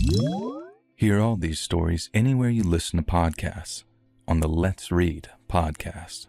Hear all these stories anywhere you listen to podcasts on the Let's Read podcast.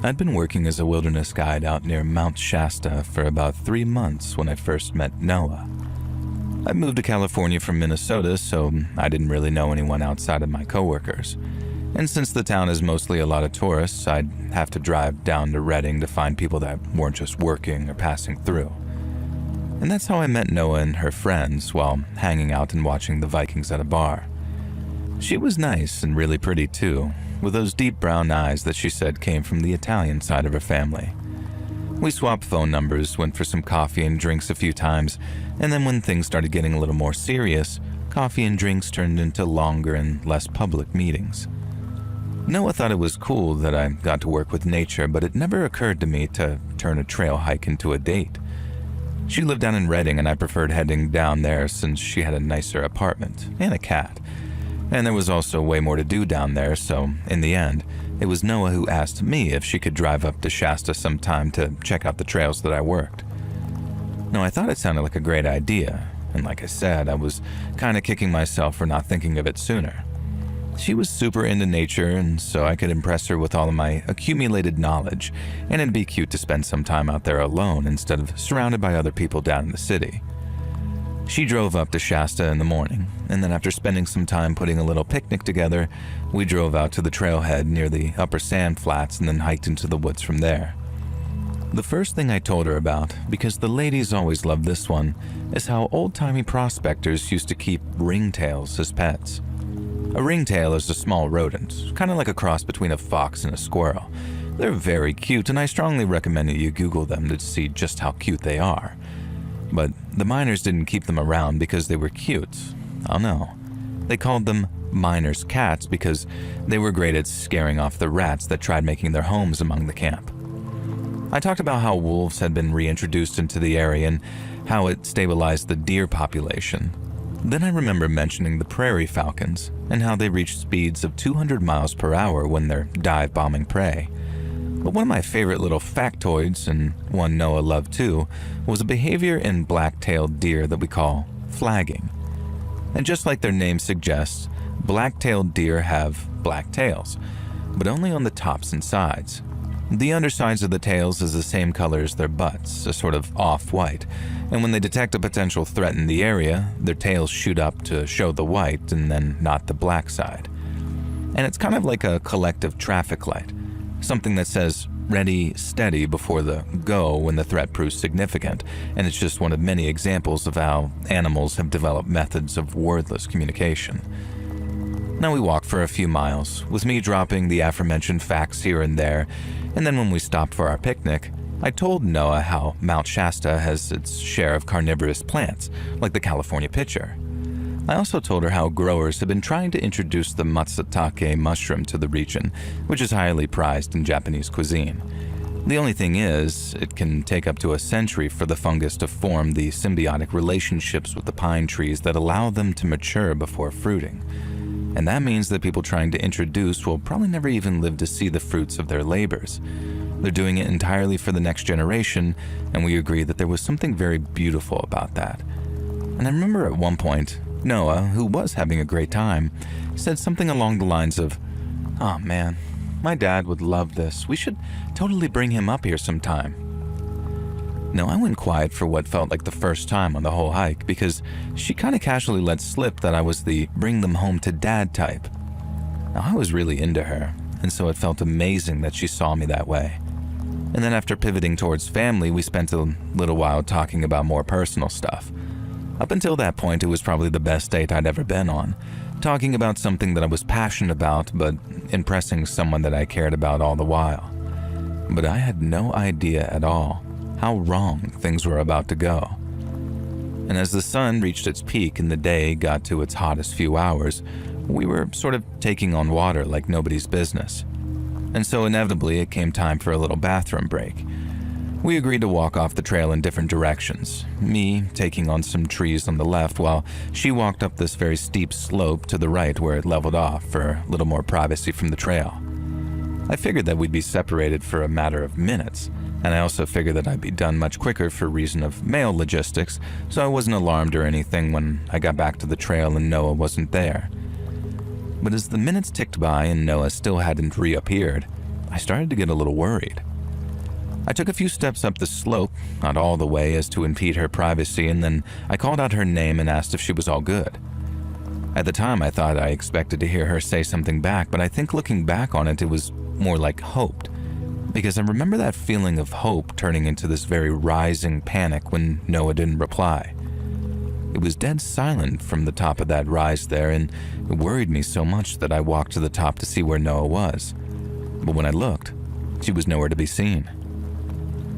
I'd been working as a wilderness guide out near Mount Shasta for about 3 months when I first met Noah. I moved to California from Minnesota, so I didn't really know anyone outside of my coworkers. And since the town is mostly a lot of tourists, I'd have to drive down to Redding to find people that weren't just working or passing through. And that's how I met Noah and her friends while hanging out and watching the Vikings at a bar. She was nice and really pretty too, with those deep brown eyes that she said came from the Italian side of her family. We swapped phone numbers, went for some coffee and drinks a few times, and then when things started getting a little more serious, coffee and drinks turned into longer and less public meetings. Noah thought it was cool that I got to work with nature, but it never occurred to me to turn a trail hike into a date. She lived down in Redding, and I preferred heading down there since she had a nicer apartment and a cat. And there was also way more to do down there, so in the end, it was Noah who asked me if she could drive up to Shasta sometime to check out the trails that I worked. Now, I thought it sounded like a great idea, and like I said, I was kind of kicking myself for not thinking of it sooner. She was super into nature, and so I could impress her with all of my accumulated knowledge, and it'd be cute to spend some time out there alone instead of surrounded by other people down in the city. She drove up to Shasta in the morning, and then after spending some time putting a little picnic together, we drove out to the trailhead near the upper sand flats and then hiked into the woods from there. The first thing I told her about, because the ladies always loved this one, is how old-timey prospectors used to keep ringtails as pets. A ringtail is a small rodent, kind of like a cross between a fox and a squirrel. They're very cute, and I strongly recommend that you Google them to see just how cute they are. But the miners didn't keep them around because they were cute. Oh no. They called them miners' cats because they were great at scaring off the rats that tried making their homes among the camp. I talked about how wolves had been reintroduced into the area and how it stabilized the deer population. Then I remember mentioning the prairie falcons and how they reached speeds of 200 miles per hour when they're dive-bombing prey. But one of my favorite little factoids, and one Noah loved too, was a behavior in black-tailed deer that we call flagging. And just like their name suggests, black-tailed deer have black tails, but only on the tops and sides. The undersides of the tails is the same color as their butts, a sort of off-white, and when they detect a potential threat in the area, their tails shoot up to show the white and then not the black side. And it's kind of like a collective traffic light. Something that says ready, steady before the go when the threat proves significant, and it's just one of many examples of how animals have developed methods of wordless communication. Now we walked for a few miles, with me dropping the aforementioned facts here and there, and then when we stopped for our picnic, I told Noah how Mount Shasta has its share of carnivorous plants, like the California pitcher. I also told her how growers have been trying to introduce the matsutake mushroom to the region, which is highly prized in Japanese cuisine. The only thing is, it can take up to a century for the fungus to form the symbiotic relationships with the pine trees that allow them to mature before fruiting. And that means that people trying to introduce will probably never even live to see the fruits of their labors. They're doing it entirely for the next generation, and we agree that there was something very beautiful about that. And I remember at one point, Noah, who was having a great time, said something along the lines of, "Oh man, my dad would love this. We should totally bring him up here sometime." Now, I went quiet for what felt like the first time on the whole hike because she kind of casually let slip that I was the bring them home to dad type. Now, I was really into her, and so it felt amazing that she saw me that way. And then after pivoting towards family, we spent a little while talking about more personal stuff. Up until that point, it was probably the best date I'd ever been on, talking about something that I was passionate about, but impressing someone that I cared about all the while. But I had no idea at all how wrong things were about to go. And as the sun reached its peak and the day got to its hottest few hours, We were sort of taking on water like nobody's business. And so inevitably it came time for a little bathroom break. We agreed to walk off the trail in different directions, me taking on some trees on the left while she walked up this very steep slope to the right where it leveled off for a little more privacy from the trail. I figured that we'd be separated for a matter of minutes, and I also figured that I'd be done much quicker for reason of mail logistics, so I wasn't alarmed or anything when I got back to the trail and Noah wasn't there. But as the minutes ticked by and Noah still hadn't reappeared, I started to get a little worried. I took a few steps up the slope, not all the way as to impede her privacy, and then I called out her name and asked if she was all good. At the time, I thought I expected to hear her say something back, but I think looking back on it, it was more like hoped, because I remember that feeling of hope turning into this very rising panic when Noah didn't reply. It was dead silent from the top of that rise there, and it worried me so much that I walked to the top to see where Noah was. But when I looked, she was nowhere to be seen.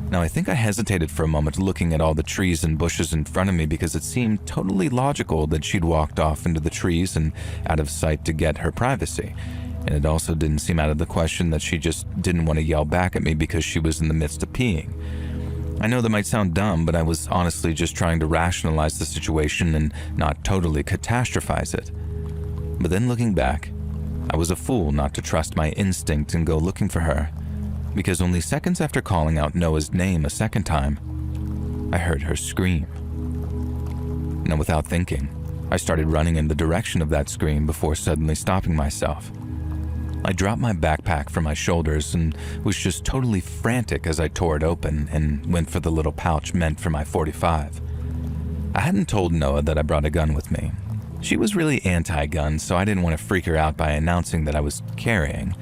Now, I think I hesitated for a moment looking at all the trees and bushes in front of me because it seemed totally logical that she'd walked off into the trees and out of sight to get her privacy. And it also didn't seem out of the question that she just didn't want to yell back at me because she was in the midst of peeing. I know that might sound dumb, but I was honestly just trying to rationalize the situation and not totally catastrophize it. But then looking back, I was a fool not to trust my instinct and go looking for her, because only seconds after calling out Noah's name a second time, I heard her scream. Now, without thinking, I started running in the direction of that scream before suddenly stopping myself. I dropped my backpack from my shoulders and was just totally frantic as I tore it open and went for the little pouch meant for my .45. I hadn't told Noah that I brought a gun with me. She was really anti-gun, so I didn't want to freak her out by announcing that I was carrying,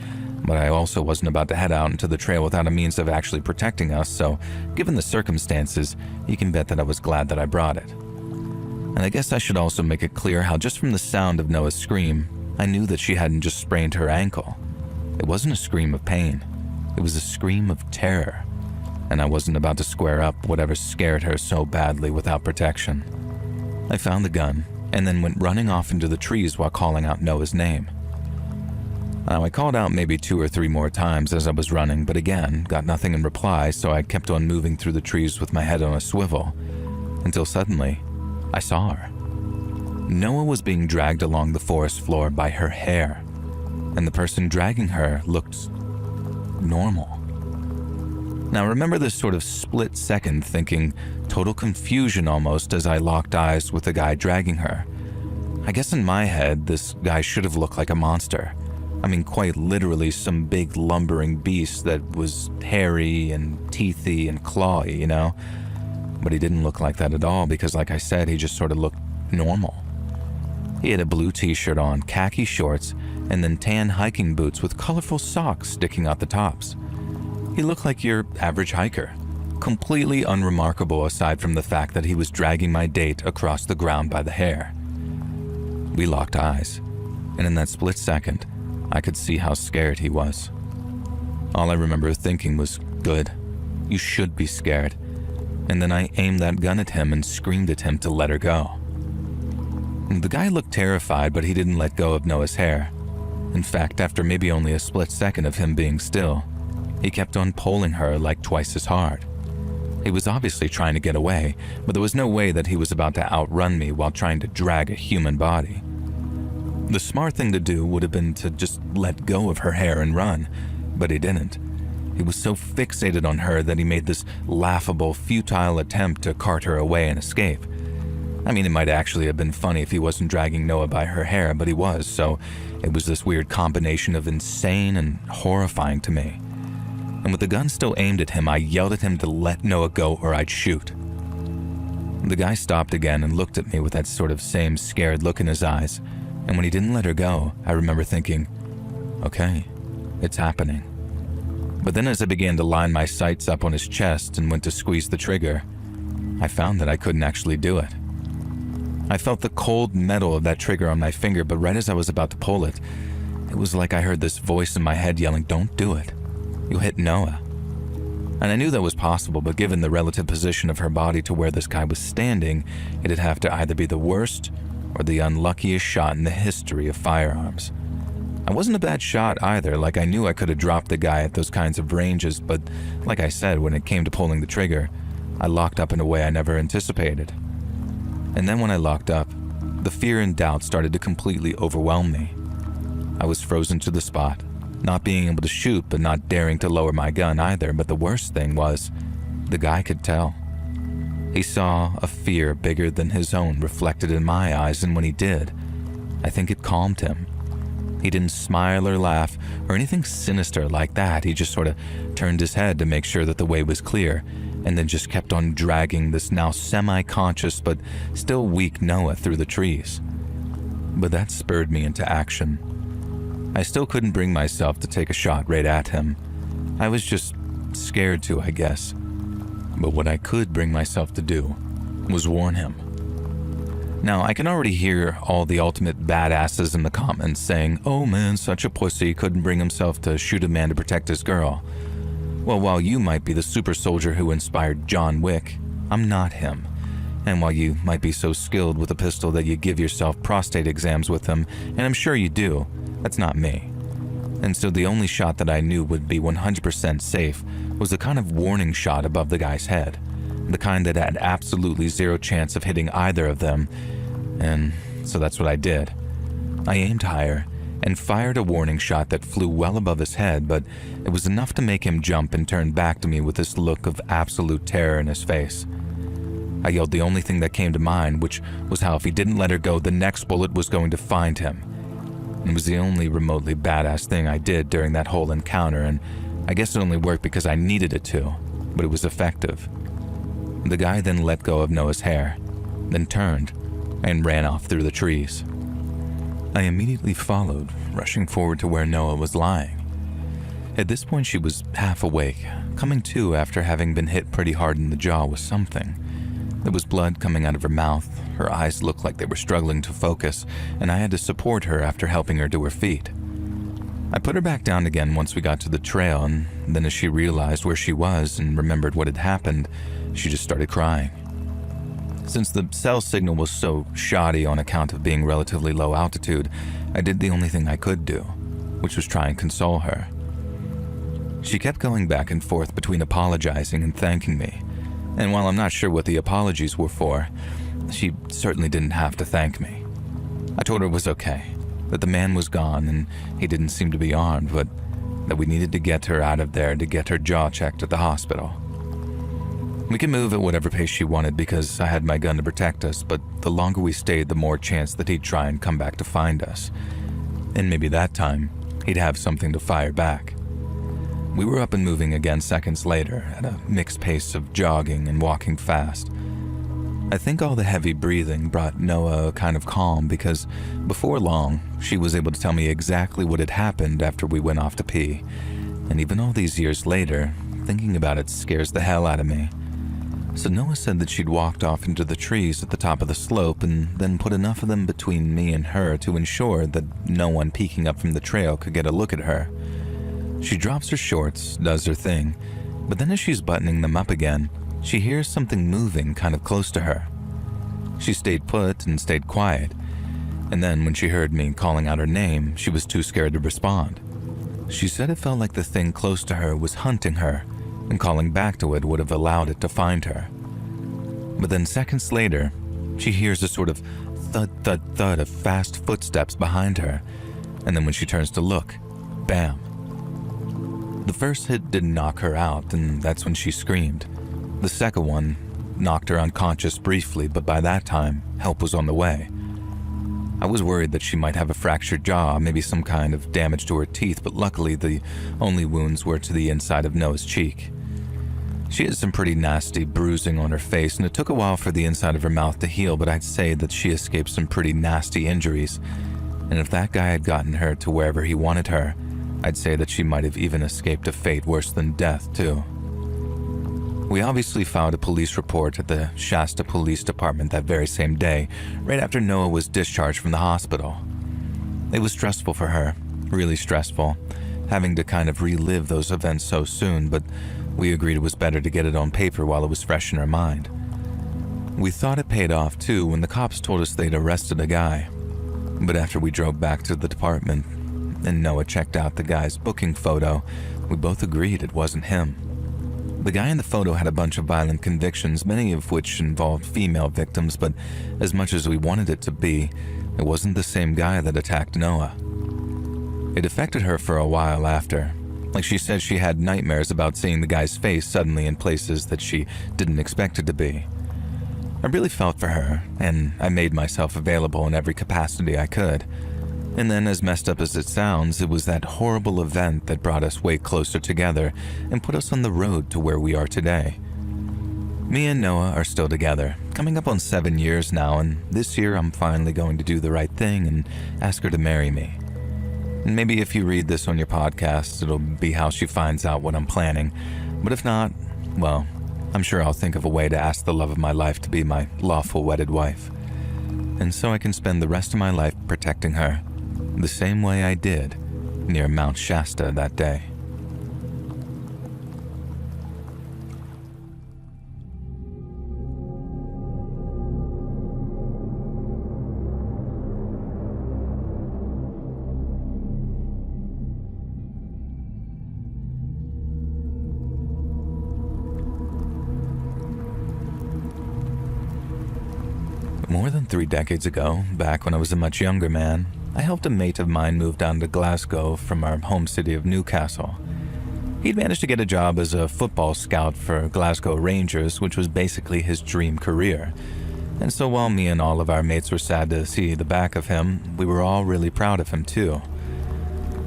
but I also wasn't about to head out into the trail without a means of actually protecting us, so given the circumstances, you can bet that I was glad that I brought it. And I guess I should also make it clear how just from the sound of Noah's scream, I knew that she hadn't just sprained her ankle. It wasn't a scream of pain. It was a scream of terror, and I wasn't about to square up whatever scared her so badly without protection. I found the gun and then went running off into the trees while calling out Noah's name. Now, I called out maybe 2 or 3 more times as I was running, but again, got nothing in reply, so I kept on moving through the trees with my head on a swivel, until suddenly, I saw her. Noah was being dragged along the forest floor by her hair, and the person dragging her looked normal. Now, remember this sort of split second thinking, total confusion almost as I locked eyes with the guy dragging her. I guess in my head, this guy should have looked like a monster. I mean, quite literally some big lumbering beast that was hairy and teethy and clawy, you know? But he didn't look like that at all because, like I said, he just sort of looked normal. He had a blue t-shirt on, khaki shorts, and then tan hiking boots with colorful socks sticking out the tops. He looked like your average hiker, completely unremarkable aside from the fact that he was dragging my date across the ground by the hair. We locked eyes, and in that split second, I could see how scared he was. All I remember thinking was, good, you should be scared. And then I aimed that gun at him and screamed at him to let her go. The guy looked terrified, but he didn't let go of Noah's hair. In fact, after maybe only a split second of him being still, he kept on pulling her like twice as hard. He was obviously trying to get away, but there was no way that he was about to outrun me while trying to drag a human body. The smart thing to do would have been to just let go of her hair and run, but he didn't. He was so fixated on her that he made this laughable, futile attempt to cart her away and escape. I mean, it might actually have been funny if he wasn't dragging Noah by her hair, but he was, so it was this weird combination of insane and horrifying to me. And with the gun still aimed at him, I yelled at him to let Noah go or I'd shoot. The guy stopped again and looked at me with that sort of same scared look in his eyes, and when he didn't let her go, I remember thinking, okay, it's happening. But then as I began to line my sights up on his chest and went to squeeze the trigger, I found that I couldn't actually do it. I felt the cold metal of that trigger on my finger, but right as I was about to pull it, it was like I heard this voice in my head yelling, don't do it. You'll hit Noah. And I knew that was possible, but given the relative position of her body to where this guy was standing, it'd have to either be the worst or the unluckiest shot in the history of firearms. I wasn't a bad shot either, like I knew I could have dropped the guy at those kinds of ranges, but like I said, when it came to pulling the trigger, I locked up in a way I never anticipated. And then when I locked up, the fear and doubt started to completely overwhelm me. I was frozen to the spot, not being able to shoot but not daring to lower my gun either, but the worst thing was, the guy could tell. He saw a fear bigger than his own reflected in my eyes, and when he did, I think it calmed him. He didn't smile or laugh or anything sinister like that. He just sort of turned his head to make sure that the way was clear, and then just kept on dragging this now semi-conscious but still weak Noah through the trees. But that spurred me into action. I still couldn't bring myself to take a shot right at him. I was just scared to, I guess. But what I could bring myself to do was warn him. Now, I can already hear all the ultimate badasses in the comments saying, "Oh man, such a pussy, couldn't bring himself to shoot a man to protect his girl." Well, while you might be the super soldier who inspired John Wick, I'm not him. And while you might be so skilled with a pistol that you give yourself prostate exams with them, and I'm sure you do, that's not me. And so the only shot that I knew would be 100% safe was the kind of warning shot above the guy's head, the kind that had absolutely zero chance of hitting either of them, and so that's what I did. I aimed higher and fired a warning shot that flew well above his head, but it was enough to make him jump and turn back to me with this look of absolute terror in his face. I yelled the only thing that came to mind, which was how if he didn't let her go, the next bullet was going to find him. It was the only remotely badass thing I did during that whole encounter, and I guess it only worked because I needed it to, but it was effective. The guy then let go of Noah's hair, then turned and ran off through the trees. I immediately followed, rushing forward to where Noah was lying. At this point, she was half awake, coming to after having been hit pretty hard in the jaw with something. There was blood coming out of her mouth, her eyes looked like they were struggling to focus, and I had to support her after helping her to her feet. I put her back down again once we got to the trail, and then as she realized where she was and remembered what had happened, she just started crying. Since the cell signal was so shoddy on account of being relatively low altitude, I did the only thing I could do, which was try and console her. She kept going back and forth between apologizing and thanking me, and while I'm not sure what the apologies were for, she certainly didn't have to thank me. I told her it was okay, that the man was gone and he didn't seem to be armed, but that we needed to get her out of there to get her jaw checked at the hospital. We could move at whatever pace she wanted because I had my gun to protect us, but the longer we stayed, the more chance that he'd try and come back to find us. And maybe that time, he'd have something to fire back. We were up and moving again seconds later at a mixed pace of jogging and walking fast. I think all the heavy breathing brought Noah a kind of calm because before long, she was able to tell me exactly what had happened after we went off to pee. And even all these years later, thinking about it scares the hell out of me. So Noah said that she'd walked off into the trees at the top of the slope and then put enough of them between me and her to ensure that no one peeking up from the trail could get a look at her. She drops her shorts, does her thing, but then as she's buttoning them up again, she hears something moving kind of close to her. She stayed put and stayed quiet, and then when she heard me calling out her name, she was too scared to respond. She said it felt like the thing close to her was hunting her, and calling back to it would have allowed it to find her. But then seconds later, she hears a sort of thud, thud, thud of fast footsteps behind her, and then when she turns to look, bam. The first hit didn't knock her out, and that's when she screamed. The second one knocked her unconscious briefly, but by that time, help was on the way. I was worried that she might have a fractured jaw, maybe some kind of damage to her teeth, but luckily the only wounds were to the inside of Noah's cheek. She had some pretty nasty bruising on her face, and it took a while for the inside of her mouth to heal, but I'd say that she escaped some pretty nasty injuries. And if that guy had gotten her to wherever he wanted her, I'd say that she might have even escaped a fate worse than death, too. We obviously filed a police report at the Shasta Police Department that very same day, right after Noah was discharged from the hospital. It was stressful for her, really stressful, having to kind of relive those events so soon, but we agreed it was better to get it on paper while it was fresh in her mind. We thought it paid off too when the cops told us they'd arrested a guy. But after we drove back to the department and Noah checked out the guy's booking photo, we both agreed it wasn't him. The guy in the photo had a bunch of violent convictions, many of which involved female victims, but as much as we wanted it to be, it wasn't the same guy that attacked Noah. It affected her for a while after. Like she said she had nightmares about seeing the guy's face suddenly in places that she didn't expect it to be. I really felt for her, and I made myself available in every capacity I could. And then, as messed up as it sounds, it was that horrible event that brought us way closer together and put us on the road to where we are today. Me and Noah are still together, coming up on 7 years now, and this year I'm finally going to do the right thing and ask her to marry me. And maybe if you read this on your podcast, it'll be how she finds out what I'm planning. But if not, well, I'm sure I'll think of a way to ask the love of my life to be my lawful wedded wife. And so I can spend the rest of my life protecting her, the same way I did near Mount Shasta that day. More than 3 decades ago, back when I was a much younger man, I helped a mate of mine move down to Glasgow from our home city of Newcastle. He'd managed to get a job as a football scout for Glasgow Rangers, which was basically his dream career. And so while me and all of our mates were sad to see the back of him, we were all really proud of him too.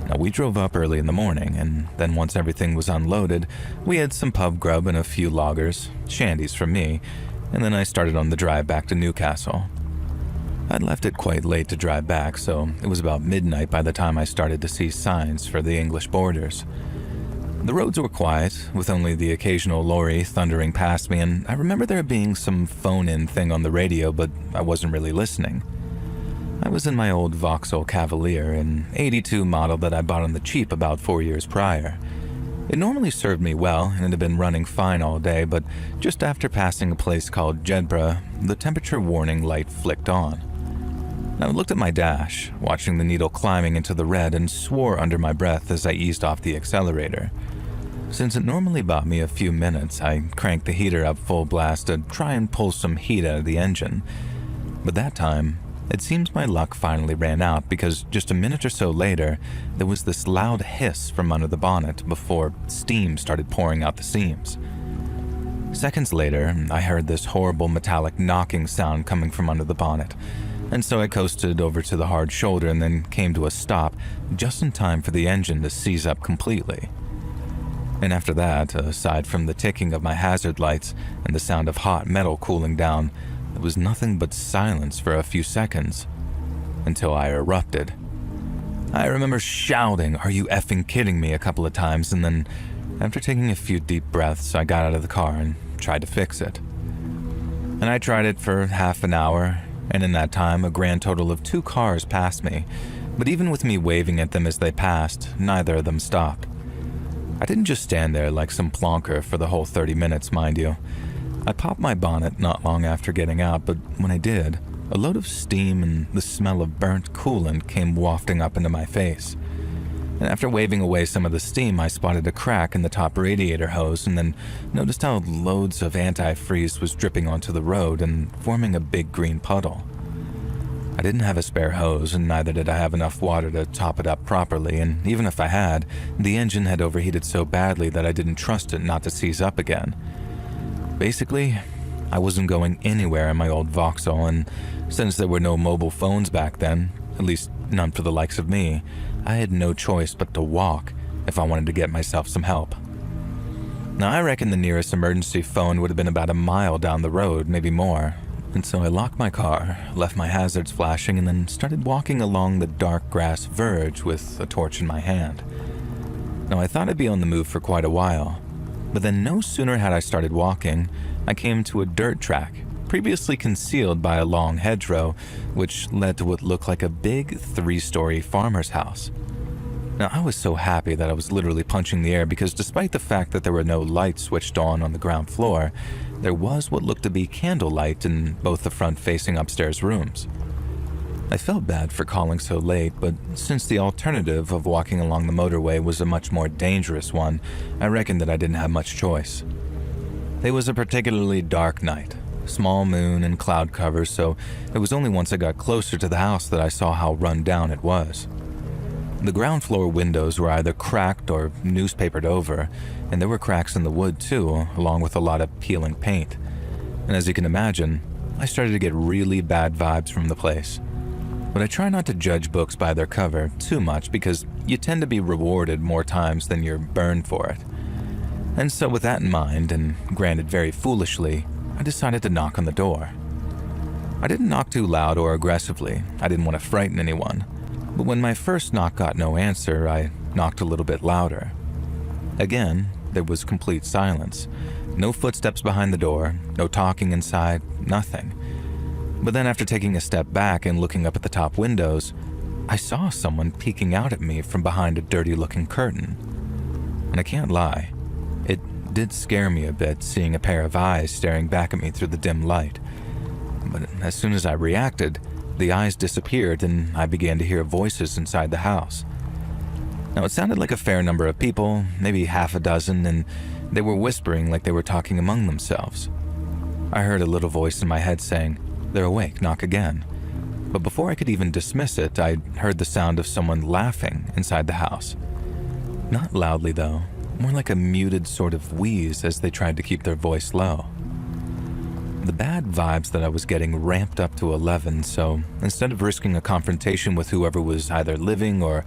Now, we drove up early in the morning, and then once everything was unloaded, we had some pub grub and a few lagers, shandies for me, and then I started on the drive back to Newcastle. I'd left it quite late to drive back, so it was about midnight by the time I started to see signs for the English borders. The roads were quiet, with only the occasional lorry thundering past me, and I remember there being some phone-in thing on the radio, but I wasn't really listening. I was in my old Vauxhall Cavalier, an '82 model that I bought on the cheap about 4 years prior. It normally served me well, and it had been running fine all day, but just after passing a place called Jedburgh, the temperature warning light flicked on. I looked at my dash, watching the needle climbing into the red, and swore under my breath as I eased off the accelerator. Since it normally bought me a few minutes, I cranked the heater up full blast to try and pull some heat out of the engine. But that time, it seems my luck finally ran out because just a minute or so later, there was this loud hiss from under the bonnet before steam started pouring out the seams. Seconds later, I heard this horrible metallic knocking sound coming from under the bonnet, and so I coasted over to the hard shoulder and then came to a stop just in time for the engine to seize up completely. And after that, aside from the ticking of my hazard lights and the sound of hot metal cooling down, there was nothing but silence for a few seconds, until I erupted. I remember shouting, "Are you effing kidding me?" a couple of times, and then, after taking a few deep breaths, I got out of the car and tried to fix it. And I tried it for half an hour, and in that time, a grand total of 2 cars passed me, but even with me waving at them as they passed, neither of them stopped. I didn't just stand there like some plonker for the whole 30 minutes, mind you. I popped my bonnet not long after getting out, but when I did, a load of steam and the smell of burnt coolant came wafting up into my face. And after waving away some of the steam, I spotted a crack in the top radiator hose and then noticed how loads of antifreeze was dripping onto the road and forming a big green puddle. I didn't have a spare hose, and neither did I have enough water to top it up properly, and even if I had, the engine had overheated so badly that I didn't trust it not to seize up again. Basically, I wasn't going anywhere in my old Vauxhall, and since there were no mobile phones back then, at least none for the likes of me, I had no choice but to walk if I wanted to get myself some help. Now, I reckon the nearest emergency phone would have been about a mile down the road, maybe more, and so I locked my car, left my hazards flashing, and then started walking along the dark grass verge with a torch in my hand. Now, I thought I'd be on the move for quite a while, but then no sooner had I started walking, I came to a dirt track, previously concealed by a long hedgerow, which led to what looked like a big 3-story farmer's house. Now, I was so happy that I was literally punching the air because despite the fact that there were no lights switched on the ground floor, there was what looked to be candlelight in both the front-facing upstairs rooms. I felt bad for calling so late, but since the alternative of walking along the motorway was a much more dangerous one, I reckoned that I didn't have much choice. It was a particularly dark night, small moon and cloud cover, so it was only once I got closer to the house that I saw how run down it was. The ground floor windows were either cracked or newspapered over, and there were cracks in the wood too, along with a lot of peeling paint. And as you can imagine, I started to get really bad vibes from the place. But I try not to judge books by their cover too much because you tend to be rewarded more times than you're burned for it. And so with that in mind, and granted very foolishly, I decided to knock on the door. I didn't knock too loud or aggressively. I didn't want to frighten anyone. But when my first knock got no answer, I knocked a little bit louder. Again, there was complete silence. No footsteps behind the door, no talking inside, nothing. But then after taking a step back and looking up at the top windows, I saw someone peeking out at me from behind a dirty-looking curtain. And I can't lie, it did scare me a bit seeing a pair of eyes staring back at me through the dim light. But as soon as I reacted, the eyes disappeared and I began to hear voices inside the house. Now it sounded like a fair number of people, maybe half a dozen, and they were whispering like they were talking among themselves. I heard a little voice in my head saying, "They're awake, knock again." But before I could even dismiss it, I heard the sound of someone laughing inside the house. Not loudly though, more like a muted sort of wheeze as they tried to keep their voice low. The bad vibes that I was getting ramped up to 11, so instead of risking a confrontation with whoever was either living or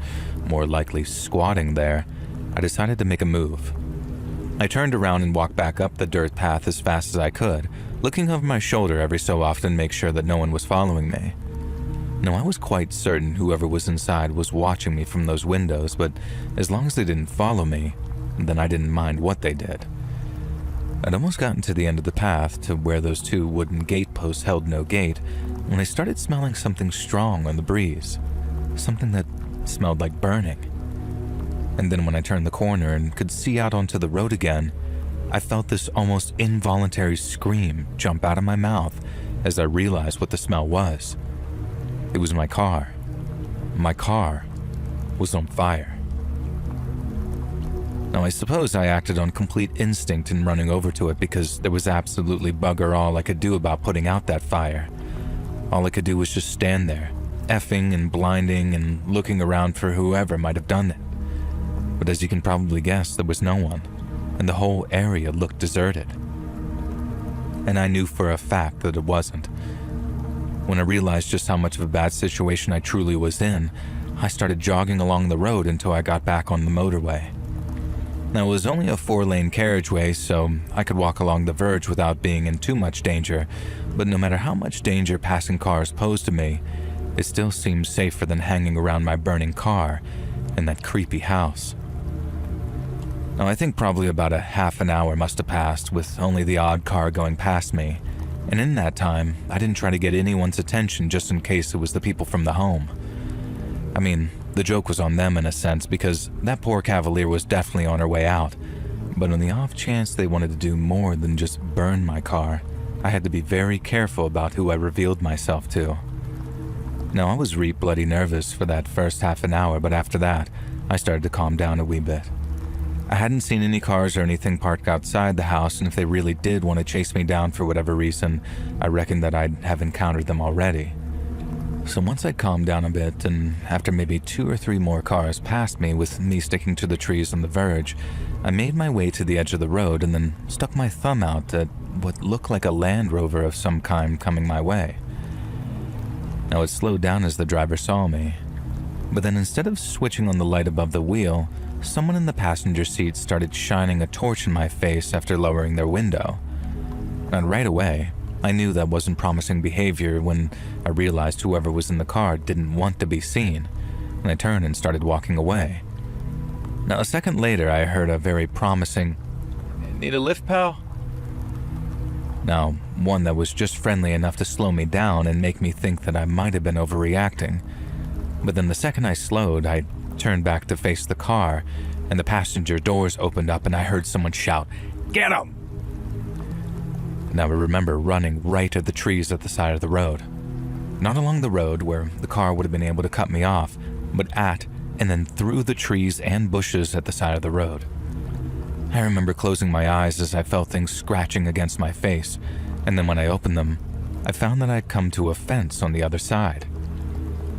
more likely squatting there, I decided to make a move. I turned around and walked back up the dirt path as fast as I could, looking over my shoulder every so often to make sure that no one was following me. Now, I was quite certain whoever was inside was watching me from those windows, but as long as they didn't follow me, then I didn't mind what they did. I'd almost gotten to the end of the path to where those two wooden gate posts held no gate when I started smelling something strong on the breeze, something that smelled like burning. And then when I turned the corner and could see out onto the road again, I felt this almost involuntary scream jump out of my mouth as I realized what the smell was. It was my car. My car was on fire. Now, I suppose I acted on complete instinct in running over to it because there was absolutely bugger all I could do about putting out that fire. All I could do was just stand there, effing and blinding and looking around for whoever might have done it. But as you can probably guess, there was no one, and the whole area looked deserted. And I knew for a fact that it wasn't. When I realized just how much of a bad situation I truly was in, I started jogging along the road until I got back on the motorway. Now, it was only a 4-lane carriageway, so I could walk along the verge without being in too much danger, but no matter how much danger passing cars posed to me, it still seemed safer than hanging around my burning car in that creepy house. Now, I think probably about a half an hour must have passed with only the odd car going past me, and in that time, I didn't try to get anyone's attention just in case it was the people from the home. I mean, the joke was on them in a sense because that poor cavalier was definitely on her way out, but on the off chance they wanted to do more than just burn my car, I had to be very careful about who I revealed myself to. Now, I was bloody nervous for that first half an hour, but after that, I started to calm down a wee bit. I hadn't seen any cars or anything parked outside the house, and if they really did want to chase me down for whatever reason, I reckoned that I'd have encountered them already. So once I'd calmed down a bit, and after maybe 2 or 3 more cars passed me with me sticking to the trees on the verge, I made my way to the edge of the road and then stuck my thumb out at what looked like a Land Rover of some kind coming my way. Now, it slowed down as the driver saw me, but then instead of switching on the light above the wheel, someone in the passenger seat started shining a torch in my face after lowering their window. And right away, I knew that wasn't promising behavior when I realized whoever was in the car didn't want to be seen, and I turned and started walking away. Now, a second later, I heard a very promising, "Need a lift, pal?" Now, one that was just friendly enough to slow me down and make me think that I might have been overreacting. But then the second I slowed, I turned back to face the car, and the passenger doors opened up and I heard someone shout, "Get him!" Now I remember running right at the trees at the side of the road. Not along the road where the car would have been able to cut me off, but at and then through the trees and bushes at the side of the road. I remember closing my eyes as I felt things scratching against my face, and then when I opened them, I found that I'd come to a fence on the other side.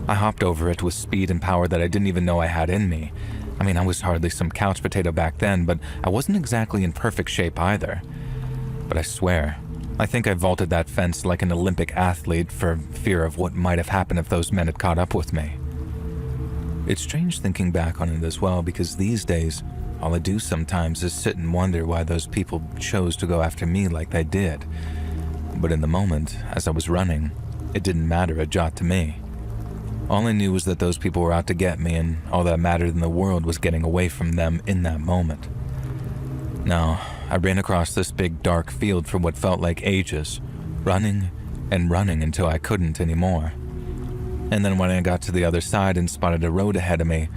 I hopped over it with speed and power that I didn't even know I had in me. I mean, I was hardly some couch potato back then, but I wasn't exactly in perfect shape either. But I swear, I think I vaulted that fence like an Olympic athlete for fear of what might have happened if those men had caught up with me. It's strange thinking back on it as well, because these days, all I do sometimes is sit and wonder why those people chose to go after me like they did. But in the moment, as I was running, it didn't matter a jot to me. All I knew was that those people were out to get me, and all that mattered in the world was getting away from them in that moment. Now, I ran across this big dark field for what felt like ages, running and running until I couldn't anymore. And then when I got to the other side and spotted a road ahead of me,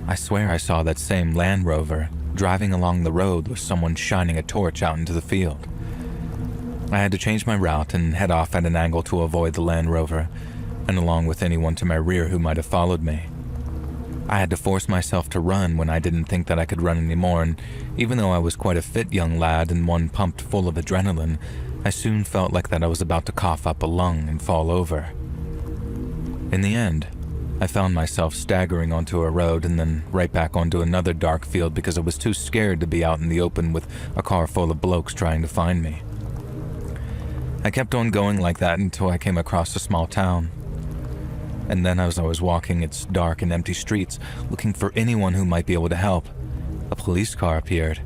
I swear I saw that same Land Rover driving along the road with someone shining a torch out into the field. I had to change my route and head off at an angle to avoid the Land Rover, and along with anyone to my rear who might have followed me. I had to force myself to run when I didn't think that I could run anymore, and even though I was quite a fit young lad and one pumped full of adrenaline, I soon felt like that I was about to cough up a lung and fall over. In the end, I found myself staggering onto a road and then right back onto another dark field because I was too scared to be out in the open with a car full of blokes trying to find me. I kept on going like that until I came across a small town. And then as I was walking its dark and empty streets, looking for anyone who might be able to help, a police car appeared,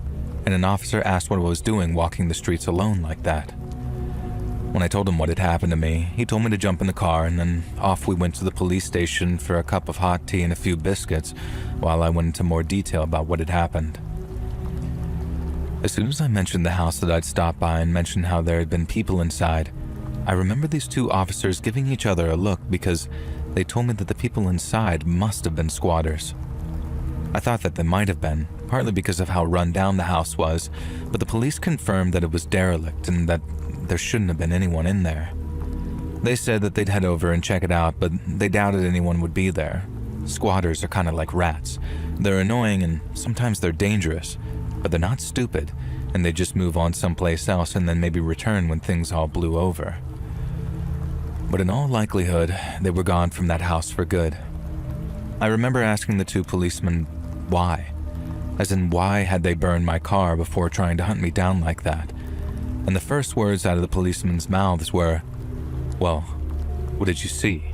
and an officer asked what I was doing walking the streets alone like that. When I told him what had happened to me, he told me to jump in the car, and then off we went to the police station for a cup of hot tea and a few biscuits, while I went into more detail about what had happened. As soon as I mentioned the house that I'd stopped by and mentioned how there had been people inside, I remember these two officers giving each other a look because they told me that the people inside must have been squatters. I thought that they might have been, partly because of how run down the house was, but the police confirmed that it was derelict and that there shouldn't have been anyone in there. They said that they'd head over and check it out, but they doubted anyone would be there. Squatters are kind of like rats. They're annoying and sometimes they're dangerous, but they're not stupid, and they just move on someplace else and then maybe return when things all blew over. But in all likelihood, they were gone from that house for good. I remember asking the two policemen why. As in, why had they burned my car before trying to hunt me down like that? And the first words out of the policemen's mouths were, "Well, what did you see?"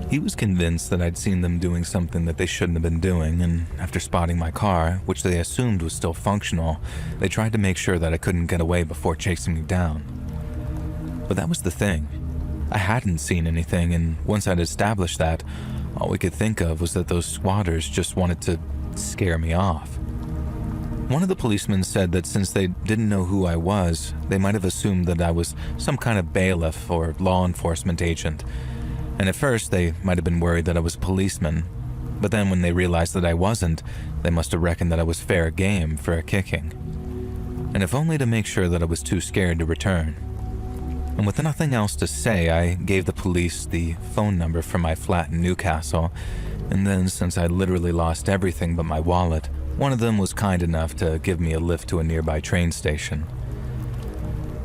He was convinced that I'd seen them doing something that they shouldn't have been doing, and after spotting my car, which they assumed was still functional, they tried to make sure that I couldn't get away before chasing me down. But that was the thing. I hadn't seen anything, and once I'd established that, all we could think of was that those squatters just wanted to scare me off. One of the policemen said that since they didn't know who I was, they might have assumed that I was some kind of bailiff or law enforcement agent. And at first, they might have been worried that I was a policeman. But then when they realized that I wasn't, they must have reckoned that I was fair game for a kicking. And if only to make sure that I was too scared to return. And with nothing else to say, I gave the police the phone number for my flat in Newcastle. And then, since I literally lost everything but my wallet, one of them was kind enough to give me a lift to a nearby train station.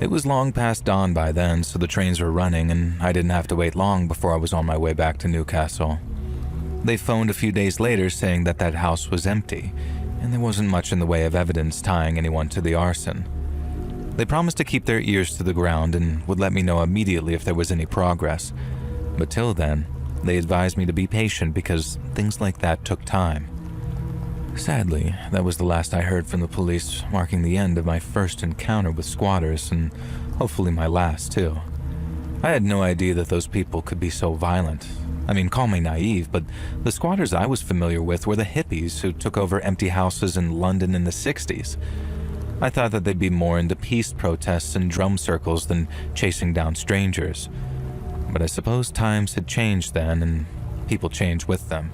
It was long past dawn by then, so the trains were running, and I didn't have to wait long before I was on my way back to Newcastle. They phoned a few days later saying that that house was empty, and there wasn't much in the way of evidence tying anyone to the arson. They promised to keep their ears to the ground and would let me know immediately if there was any progress. But till then, they advised me to be patient because things like that took time. Sadly, that was the last I heard from the police, marking the end of my first encounter with squatters, and hopefully my last too. I had no idea that those people could be so violent. I mean, call me naive, but the squatters I was familiar with were the hippies who took over empty houses in London in the 60s. I thought that they'd be more into peace protests and drum circles than chasing down strangers. But I suppose times had changed then, and people changed with them.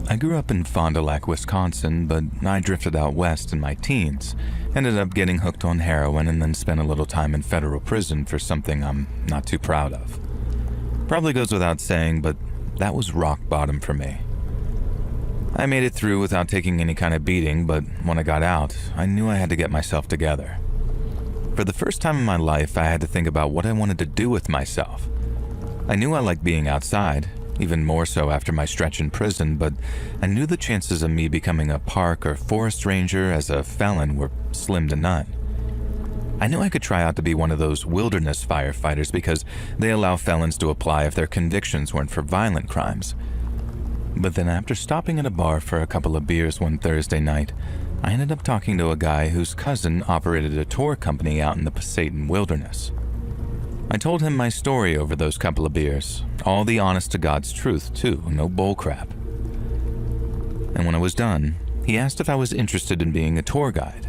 I grew up in Fond du Lac, Wisconsin, but I drifted out west in my teens, ended up getting hooked on heroin, and then spent a little time in federal prison for something I'm not too proud of. Probably goes without saying, but that was rock bottom for me. I made it through without taking any kind of beating, but when I got out, I knew I had to get myself together. For the first time in my life, I had to think about what I wanted to do with myself. I knew I liked being outside, even more so after my stretch in prison, but I knew the chances of me becoming a park or forest ranger as a felon were slim to none. I knew I could try out to be one of those wilderness firefighters because they allow felons to apply if their convictions weren't for violent crimes. But then after stopping at a bar for a couple of beers one Thursday night, I ended up talking to a guy whose cousin operated a tour company out in the Pasayten wilderness. I told him my story over those couple of beers, all the honest-to-God's truth too, no bullcrap. And when I was done, he asked if I was interested in being a tour guide.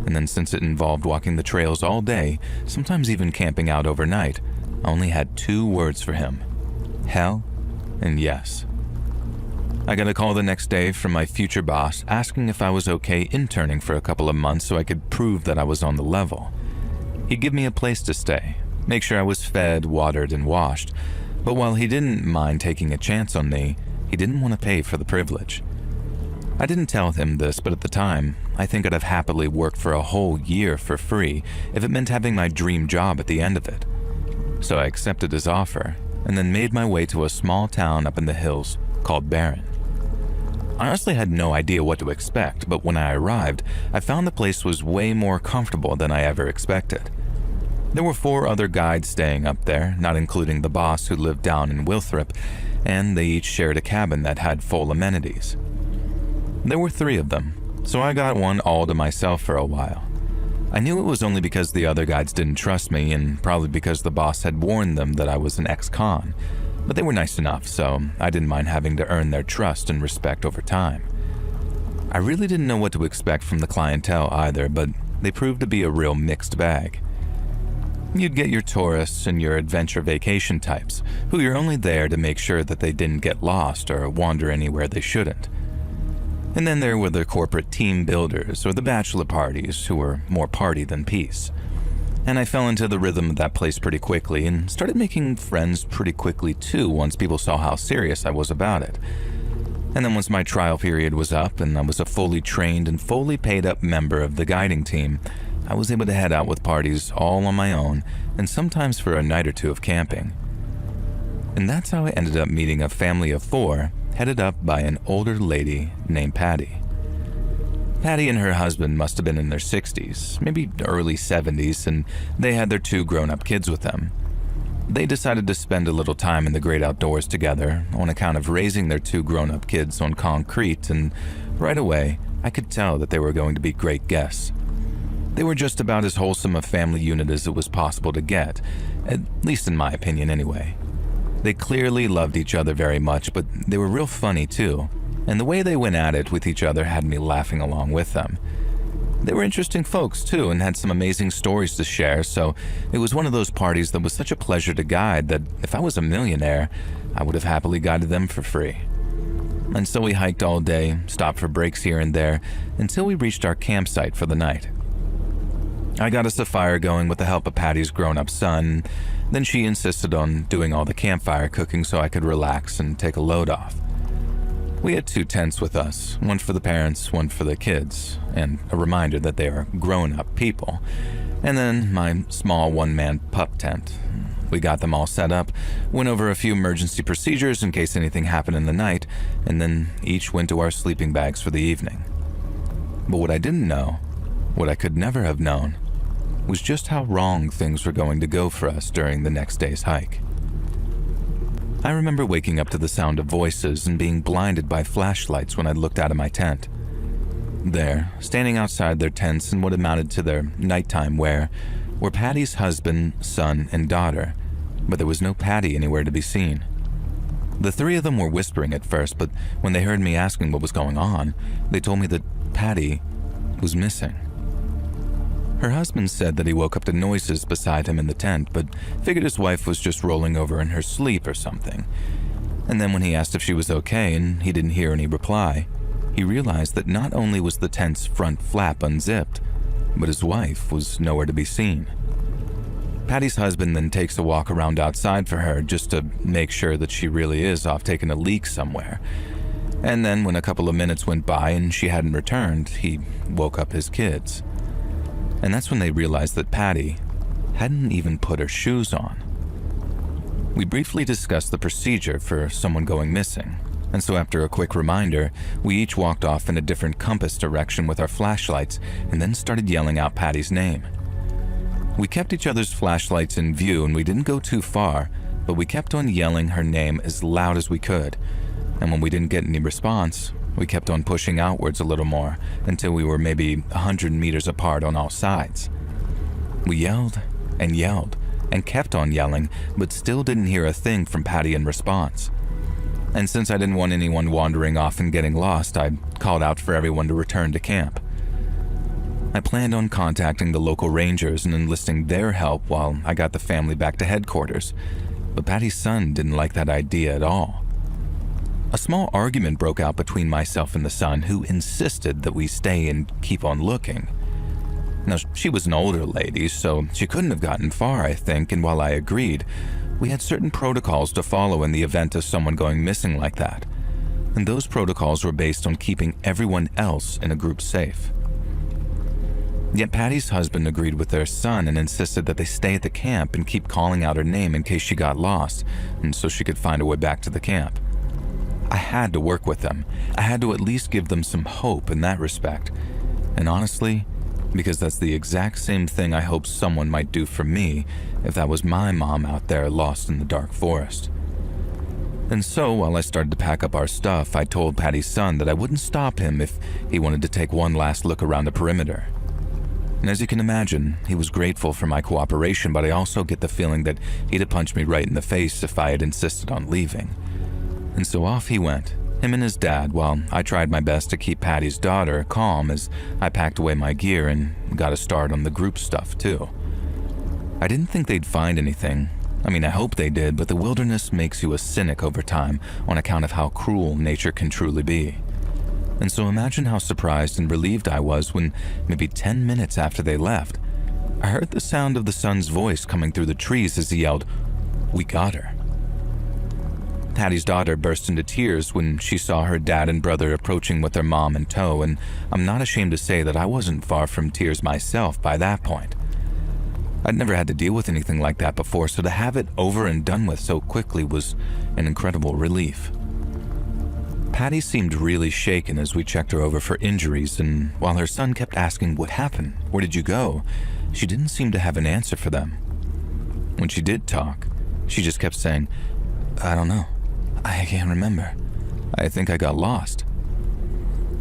And then since it involved walking the trails all day, sometimes even camping out overnight, I only had 2 words for him: hell and yes. I got a call the next day from my future boss asking if I was okay interning for a couple of months so I could prove that I was on the level. He'd give me a place to stay, make sure I was fed, watered, and washed, but while he didn't mind taking a chance on me, he didn't want to pay for the privilege. I didn't tell him this, but at the time, I think I'd have happily worked for a whole year for free if it meant having my dream job at the end of it. So I accepted his offer, and then made my way to a small town up in the hills called Barron. I honestly had no idea what to expect, but when I arrived, I found the place was way more comfortable than I ever expected. There were 4 other guides staying up there, not including the boss who lived down in Wilthrop, and they each shared a cabin that had full amenities. There were 3 of them, so I got one all to myself for a while. I knew it was only because the other guides didn't trust me, and probably because the boss had warned them that I was an ex-con, but they were nice enough, so I didn't mind having to earn their trust and respect over time. I really didn't know what to expect from the clientele either, but they proved to be a real mixed bag. You'd get your tourists and your adventure vacation types, who you're only there to make sure that they didn't get lost or wander anywhere they shouldn't. And then there were the corporate team builders or the bachelor parties who were more party than peace. And I fell into the rhythm of that place pretty quickly and started making friends pretty quickly too once people saw how serious I was about it. And then once my trial period was up and I was a fully trained and fully paid up member of the guiding team, I was able to head out with parties all on my own and sometimes for a night or 2 of camping. And that's how I ended up meeting a family of 4 headed up by an older lady named Patty. Patty and her husband must have been in their 60s, maybe early 70s, and they had their 2 grown-up kids with them. They decided to spend a little time in the great outdoors together on account of raising their 2 grown-up kids on concrete, and right away, I could tell that they were going to be great guests. They were just about as wholesome a family unit as it was possible to get, at least in my opinion anyway. They clearly loved each other very much, but they were real funny too, and the way they went at it with each other had me laughing along with them. They were interesting folks too and had some amazing stories to share, so it was one of those parties that was such a pleasure to guide that if I was a millionaire, I would have happily guided them for free. And so we hiked all day, stopped for breaks here and there, until we reached our campsite for the night. I got us a fire going with the help of Patty's grown-up son, then she insisted on doing all the campfire cooking so I could relax and take a load off. We had 2 tents with us, one for the parents, one for the kids, and a reminder that they are grown-up people, and then my small one-man pup tent. We got them all set up, went over a few emergency procedures in case anything happened in the night, and then each went to our sleeping bags for the evening. But what I didn't know, what I could never have known, was just how wrong things were going to go for us during the next day's hike. I remember waking up to the sound of voices and being blinded by flashlights when I looked out of my tent. There, standing outside their tents in what amounted to their nighttime wear, were Patty's husband, son, and daughter, but there was no Patty anywhere to be seen. The 3 of them were whispering at first, but when they heard me asking what was going on, they told me that Patty was missing. Her husband said that he woke up to noises beside him in the tent, but figured his wife was just rolling over in her sleep or something. And then when he asked if she was okay and he didn't hear any reply, he realized that not only was the tent's front flap unzipped, but his wife was nowhere to be seen. Patty's husband then takes a walk around outside for her just to make sure that she really is off taking a leak somewhere. And then when a couple of minutes went by and she hadn't returned, he woke up his kids. And that's when they realized that Patty hadn't even put her shoes on. We briefly discussed the procedure for someone going missing, and so after a quick reminder, we each walked off in a different compass direction with our flashlights and then started yelling out Patty's name. We kept each other's flashlights in view and we didn't go too far, but we kept on yelling her name as loud as we could. And when we didn't get any response, we kept on pushing outwards a little more until we were maybe 100 meters apart on all sides. We yelled and kept on yelling, but still didn't hear a thing from Patty in response. And since I didn't want anyone wandering off and getting lost, I called out for everyone to return to camp. I planned on contacting the local rangers and enlisting their help while I got the family back to headquarters, but Patty's son didn't like that idea at all. A small argument broke out between myself and the son, who insisted that we stay and keep on looking. Now, she was an older lady, so she couldn't have gotten far, I think, and while I agreed, we had certain protocols to follow in the event of someone going missing like that, and those protocols were based on keeping everyone else in a group safe. Yet Patty's husband agreed with their son and insisted that they stay at the camp and keep calling out her name in case she got lost, and so she could find her way back to the camp. I had to work with them. I had to at least give them some hope in that respect. And honestly, because that's the exact same thing I hoped someone might do for me if that was my mom out there lost in the dark forest. And so, while I started to pack up our stuff, I told Patty's son that I wouldn't stop him if he wanted to take one last look around the perimeter. And as you can imagine, he was grateful for my cooperation, but I also get the feeling that he'd have punched me right in the face if I had insisted on leaving. And so off he went, him and his dad, while I tried my best to keep Patty's daughter calm as I packed away my gear and got a start on the group stuff too. I didn't think they'd find anything. I mean, I hope they did, but the wilderness makes you a cynic over time on account of how cruel nature can truly be. And so imagine how surprised and relieved I was when, maybe 10 minutes after they left, I heard the sound of the son's voice coming through the trees as he yelled, "We got her." Patty's daughter burst into tears when she saw her dad and brother approaching with their mom in tow, and I'm not ashamed to say that I wasn't far from tears myself by that point. I'd never had to deal with anything like that before, so to have it over and done with so quickly was an incredible relief. Patty seemed really shaken as we checked her over for injuries, and while her son kept asking, "What happened? Where did you go?" she didn't seem to have an answer for them. When she did talk, she just kept saying, "I don't know. I can't remember. I think I got lost."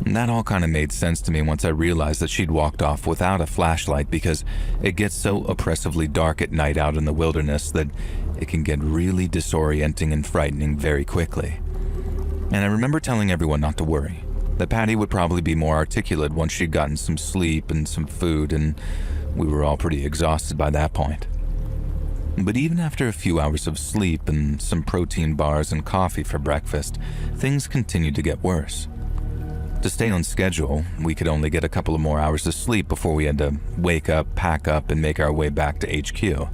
And that all kind of made sense to me once I realized that she'd walked off without a flashlight, because it gets so oppressively dark at night out in the wilderness that it can get really disorienting and frightening very quickly. And I remember telling everyone not to worry, that Patty would probably be more articulate once she'd gotten some sleep and some food, and we were all pretty exhausted by that point. But even after a few hours of sleep and some protein bars and coffee for breakfast, things continued to get worse. To stay on schedule, we could only get a couple of more hours of sleep before we had to wake up, pack up, and make our way back to HQ.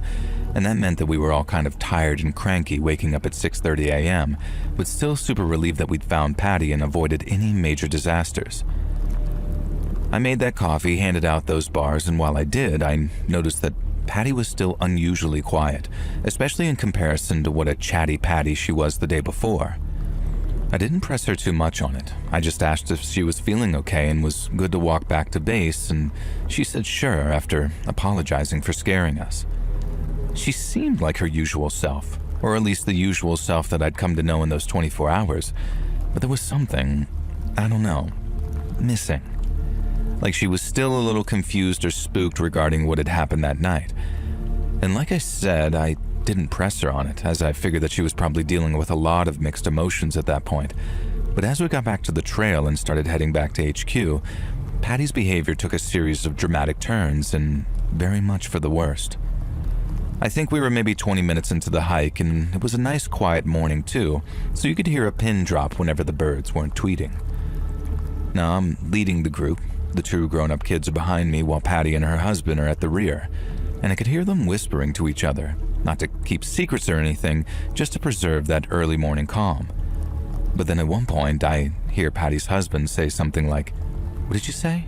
And that meant that we were all kind of tired and cranky waking up at 6:30 a.m., but still super relieved that we'd found Patty and avoided any major disasters. I made that coffee, handed out those bars, and while I did, I noticed that Patty was still unusually quiet, especially in comparison to what a chatty Patty she was the day before. I didn't press her too much on it. I just asked if she was feeling okay and was good to walk back to base, and she said sure after apologizing for scaring us. She seemed like her usual self, or at least the usual self that I'd come to know in those 24 hours, but there was something, I don't know, missing. Like she was still a little confused or spooked regarding what had happened that night. And like I said, I didn't press her on it, as I figured that she was probably dealing with a lot of mixed emotions at that point. But as we got back to the trail and started heading back to HQ, Patty's behavior took a series of dramatic turns, and very much for the worst. I think we were maybe 20 minutes into the hike, and it was a nice quiet morning too, so you could hear a pin drop whenever the birds weren't tweeting. Now I'm leading the group. The two grown-up kids are behind me while Patty and her husband are at the rear, and I could hear them whispering to each other, not to keep secrets or anything, just to preserve that early morning calm. But then at one point, I hear Patty's husband say something like, "What did you say?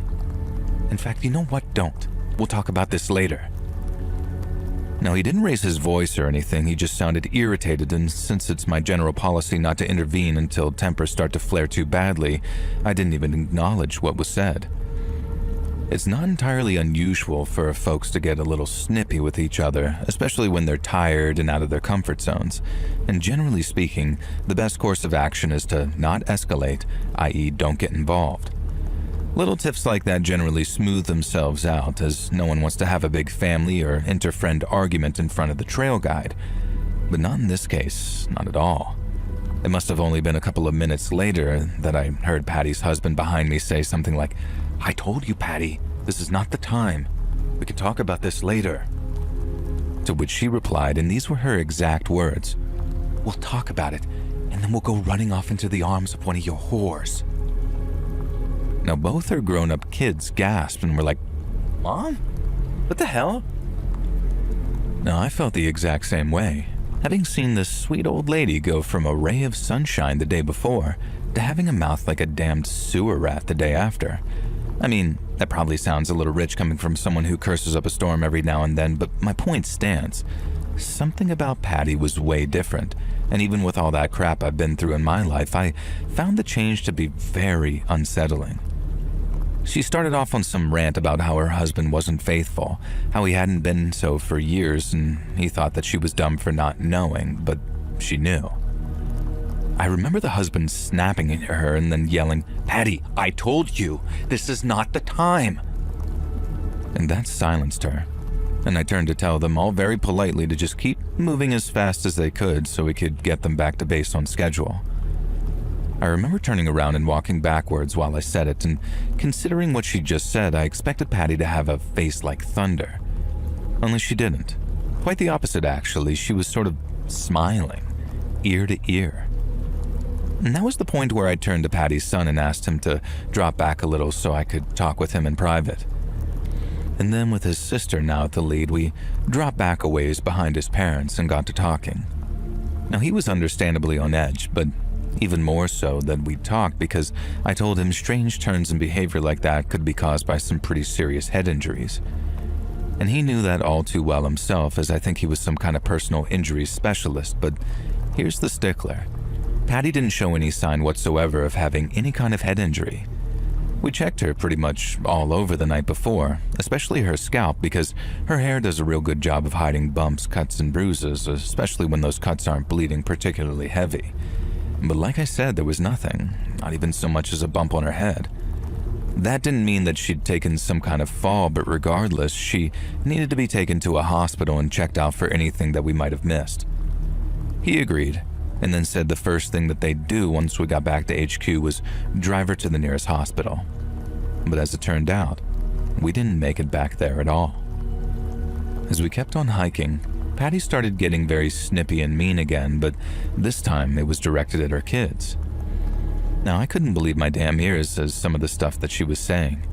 In fact, you know what? Don't. We'll talk about this later." Now, he didn't raise his voice or anything, he just sounded irritated, and since it's my general policy not to intervene until tempers start to flare too badly, I didn't even acknowledge what was said. It's not entirely unusual for folks to get a little snippy with each other, especially when they're tired and out of their comfort zones, and generally speaking, the best course of action is to not escalate, i.e. don't get involved. Little tips like that generally smooth themselves out, as no one wants to have a big family or inter-friend argument in front of the trail guide. But not in this case, not at all. It must have only been a couple of minutes later that I heard Patty's husband behind me say something like, "I told you, Patty, this is not the time. We can talk about this later." To which she replied, and these were her exact words, "We'll talk about it, and then we'll go running off into the arms of one of your whores." Now, both her grown-up kids gasped and were like, "Mom? What the hell?" Now, I felt the exact same way, having seen this sweet old lady go from a ray of sunshine the day before to having a mouth like a damned sewer rat the day after. I mean, that probably sounds a little rich coming from someone who curses up a storm every now and then, but my point stands. Something about Patty was way different, and even with all that crap I've been through in my life, I found the change to be very unsettling. She started off on some rant about how her husband wasn't faithful, how he hadn't been so for years, and he thought that she was dumb for not knowing, but she knew. I remember the husband snapping at her and then yelling, "Patty, I told you, this is not the time." And that silenced her, and I turned to tell them all very politely to just keep moving as fast as they could so we could get them back to base on schedule. I remember turning around and walking backwards while I said it, and considering what she just said, I expected Patty to have a face like thunder. Only she didn't. Quite the opposite, actually. She was sort of smiling, ear to ear. And that was the point where I turned to Patty's son and asked him to drop back a little so I could talk with him in private. And then with his sister now at the lead, we dropped back a ways behind his parents and got to talking. Now, he was understandably on edge, but even more so that we talked because I told him strange turns in behavior like that could be caused by some pretty serious head injuries. And he knew that all too well himself, as I think he was some kind of personal injury specialist, but here's the stickler. Patty didn't show any sign whatsoever of having any kind of head injury. We checked her pretty much all over the night before, especially her scalp, because her hair does a real good job of hiding bumps, cuts, and bruises, especially when those cuts aren't bleeding particularly heavy. But like I said, there was nothing, not even so much as a bump on her head. That didn't mean that she'd taken some kind of fall, but regardless, she needed to be taken to a hospital and checked out for anything that we might have missed. He agreed, and then said the first thing that they'd do once we got back to HQ was drive her to the nearest hospital. But as it turned out, we didn't make it back there at all. As we kept on hiking, Patty started getting very snippy and mean again, but this time it was directed at her kids. Now, I couldn't believe my damn ears as some of the stuff that she was saying.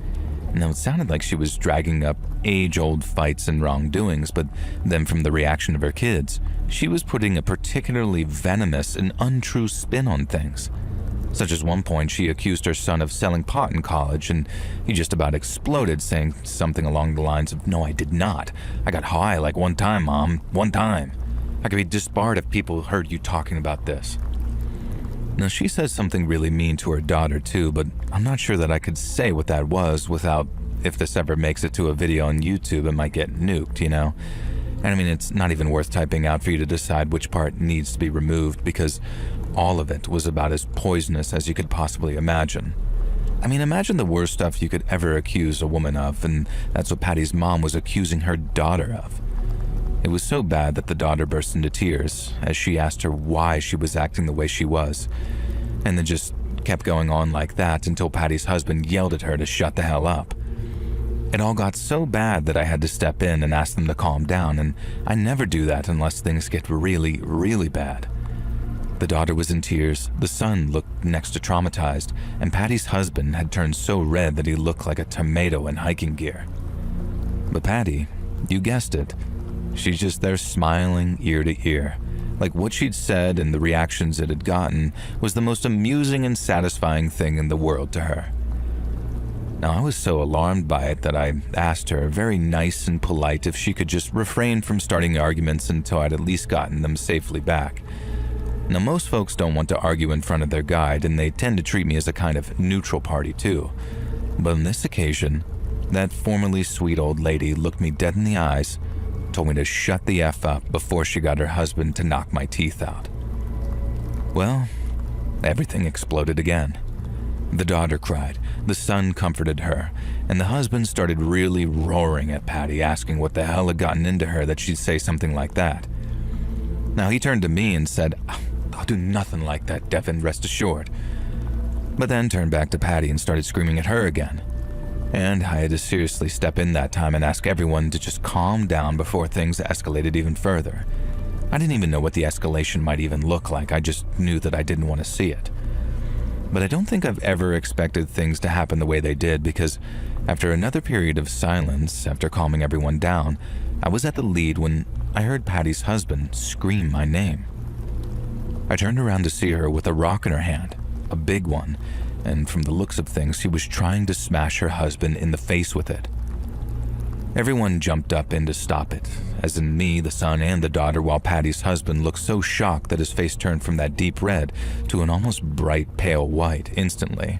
Now, it sounded like she was dragging up age-old fights and wrongdoings, but then from the reaction of her kids, she was putting a particularly venomous and untrue spin on things. Such as one point she accused her son of selling pot in college, and he just about exploded, saying something along the lines of, "No, I did not. I got high like one time, Mom. One time. I could be disbarred if people heard you talking about this." Now, she says something really mean to her daughter too, but I'm not sure that I could say what that was without, if this ever makes it to a video on YouTube, it might get nuked, you know? And I mean, it's not even worth typing out for you to decide which part needs to be removed, because all of it was about as poisonous as you could possibly imagine. I mean, imagine the worst stuff you could ever accuse a woman of, and that's what Patty's mom was accusing her daughter of. It was so bad that the daughter burst into tears as she asked her why she was acting the way she was, and then just kept going on like that until Patty's husband yelled at her to shut the hell up. It all got so bad that I had to step in and ask them to calm down, and I never do that unless things get really, really bad. The daughter was in tears, the son looked next to traumatized, and Patty's husband had turned so red that he looked like a tomato in hiking gear. But Patty, you guessed it, she's just there smiling ear to ear, like what she'd said and the reactions it had gotten was the most amusing and satisfying thing in the world to her. Now, I was so alarmed by it that I asked her, very nice and polite, if she could just refrain from starting arguments until I'd at least gotten them safely back. Now, most folks don't want to argue in front of their guide, and they tend to treat me as a kind of neutral party too. But on this occasion, that formerly sweet old lady looked me dead in the eyes, told me to shut the F up before she got her husband to knock my teeth out. Well, everything exploded again. The daughter cried, the son comforted her, and the husband started really roaring at Patty, asking what the hell had gotten into her that she'd say something like that. Now, he turned to me and said, "I'll do nothing like that, Devin, rest assured." But then turned back to Patty and started screaming at her again. And I had to seriously step in that time and ask everyone to just calm down before things escalated even further. I didn't even know what the escalation might even look like, I just knew that I didn't want to see it. But I don't think I've ever expected things to happen the way they did, because after another period of silence, after calming everyone down, I was at the lead when I heard Patty's husband scream my name. I turned around to see her with a rock in her hand, a big one, and from the looks of things, she was trying to smash her husband in the face with it. Everyone jumped up in to stop it, as in me, the son, and the daughter, while Patty's husband looked so shocked that his face turned from that deep red to an almost bright pale white instantly.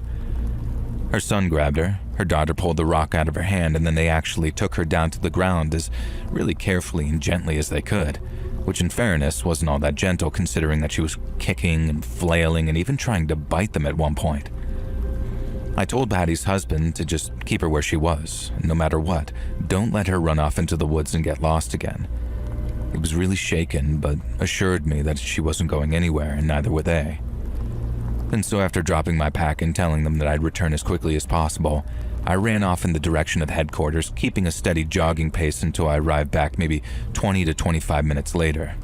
Her son grabbed her, her daughter pulled the rock out of her hand, and then they actually took her down to the ground as really carefully and gently as they could, which in fairness wasn't all that gentle considering that she was kicking and flailing and even trying to bite them at one point. I told Patty's husband to just keep her where she was, no matter what. Don't let her run off into the woods and get lost again. He was really shaken, but assured me that she wasn't going anywhere, and neither were they. And so after dropping my pack and telling them that I'd return as quickly as possible, I ran off in the direction of headquarters, keeping a steady jogging pace until I arrived back maybe 20 to 25 minutes later.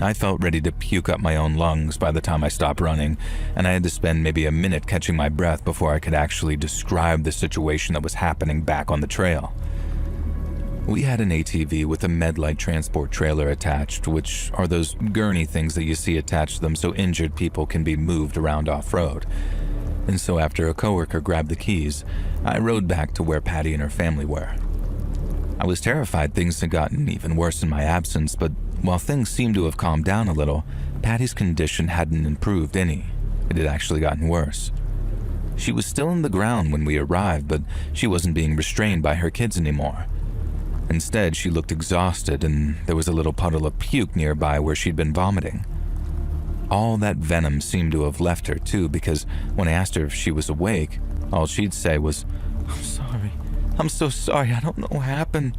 I felt ready to puke up my own lungs by the time I stopped running, and I had to spend maybe a minute catching my breath before I could actually describe the situation that was happening back on the trail. We had an ATV with a Medlight transport trailer attached, which are those gurney things that you see attached to them so injured people can be moved around off-road. And so after a coworker grabbed the keys, I rode back to where Patty and her family were. I was terrified things had gotten even worse in my absence, but while things seemed to have calmed down a little, Patty's condition hadn't improved any. It had actually gotten worse. She was still in the ground when we arrived, but she wasn't being restrained by her kids anymore. Instead, she looked exhausted, and there was a little puddle of puke nearby where she'd been vomiting. All that venom seemed to have left her too, because when I asked her if she was awake, all she'd say was, "I'm sorry. I'm so sorry. I don't know what happened."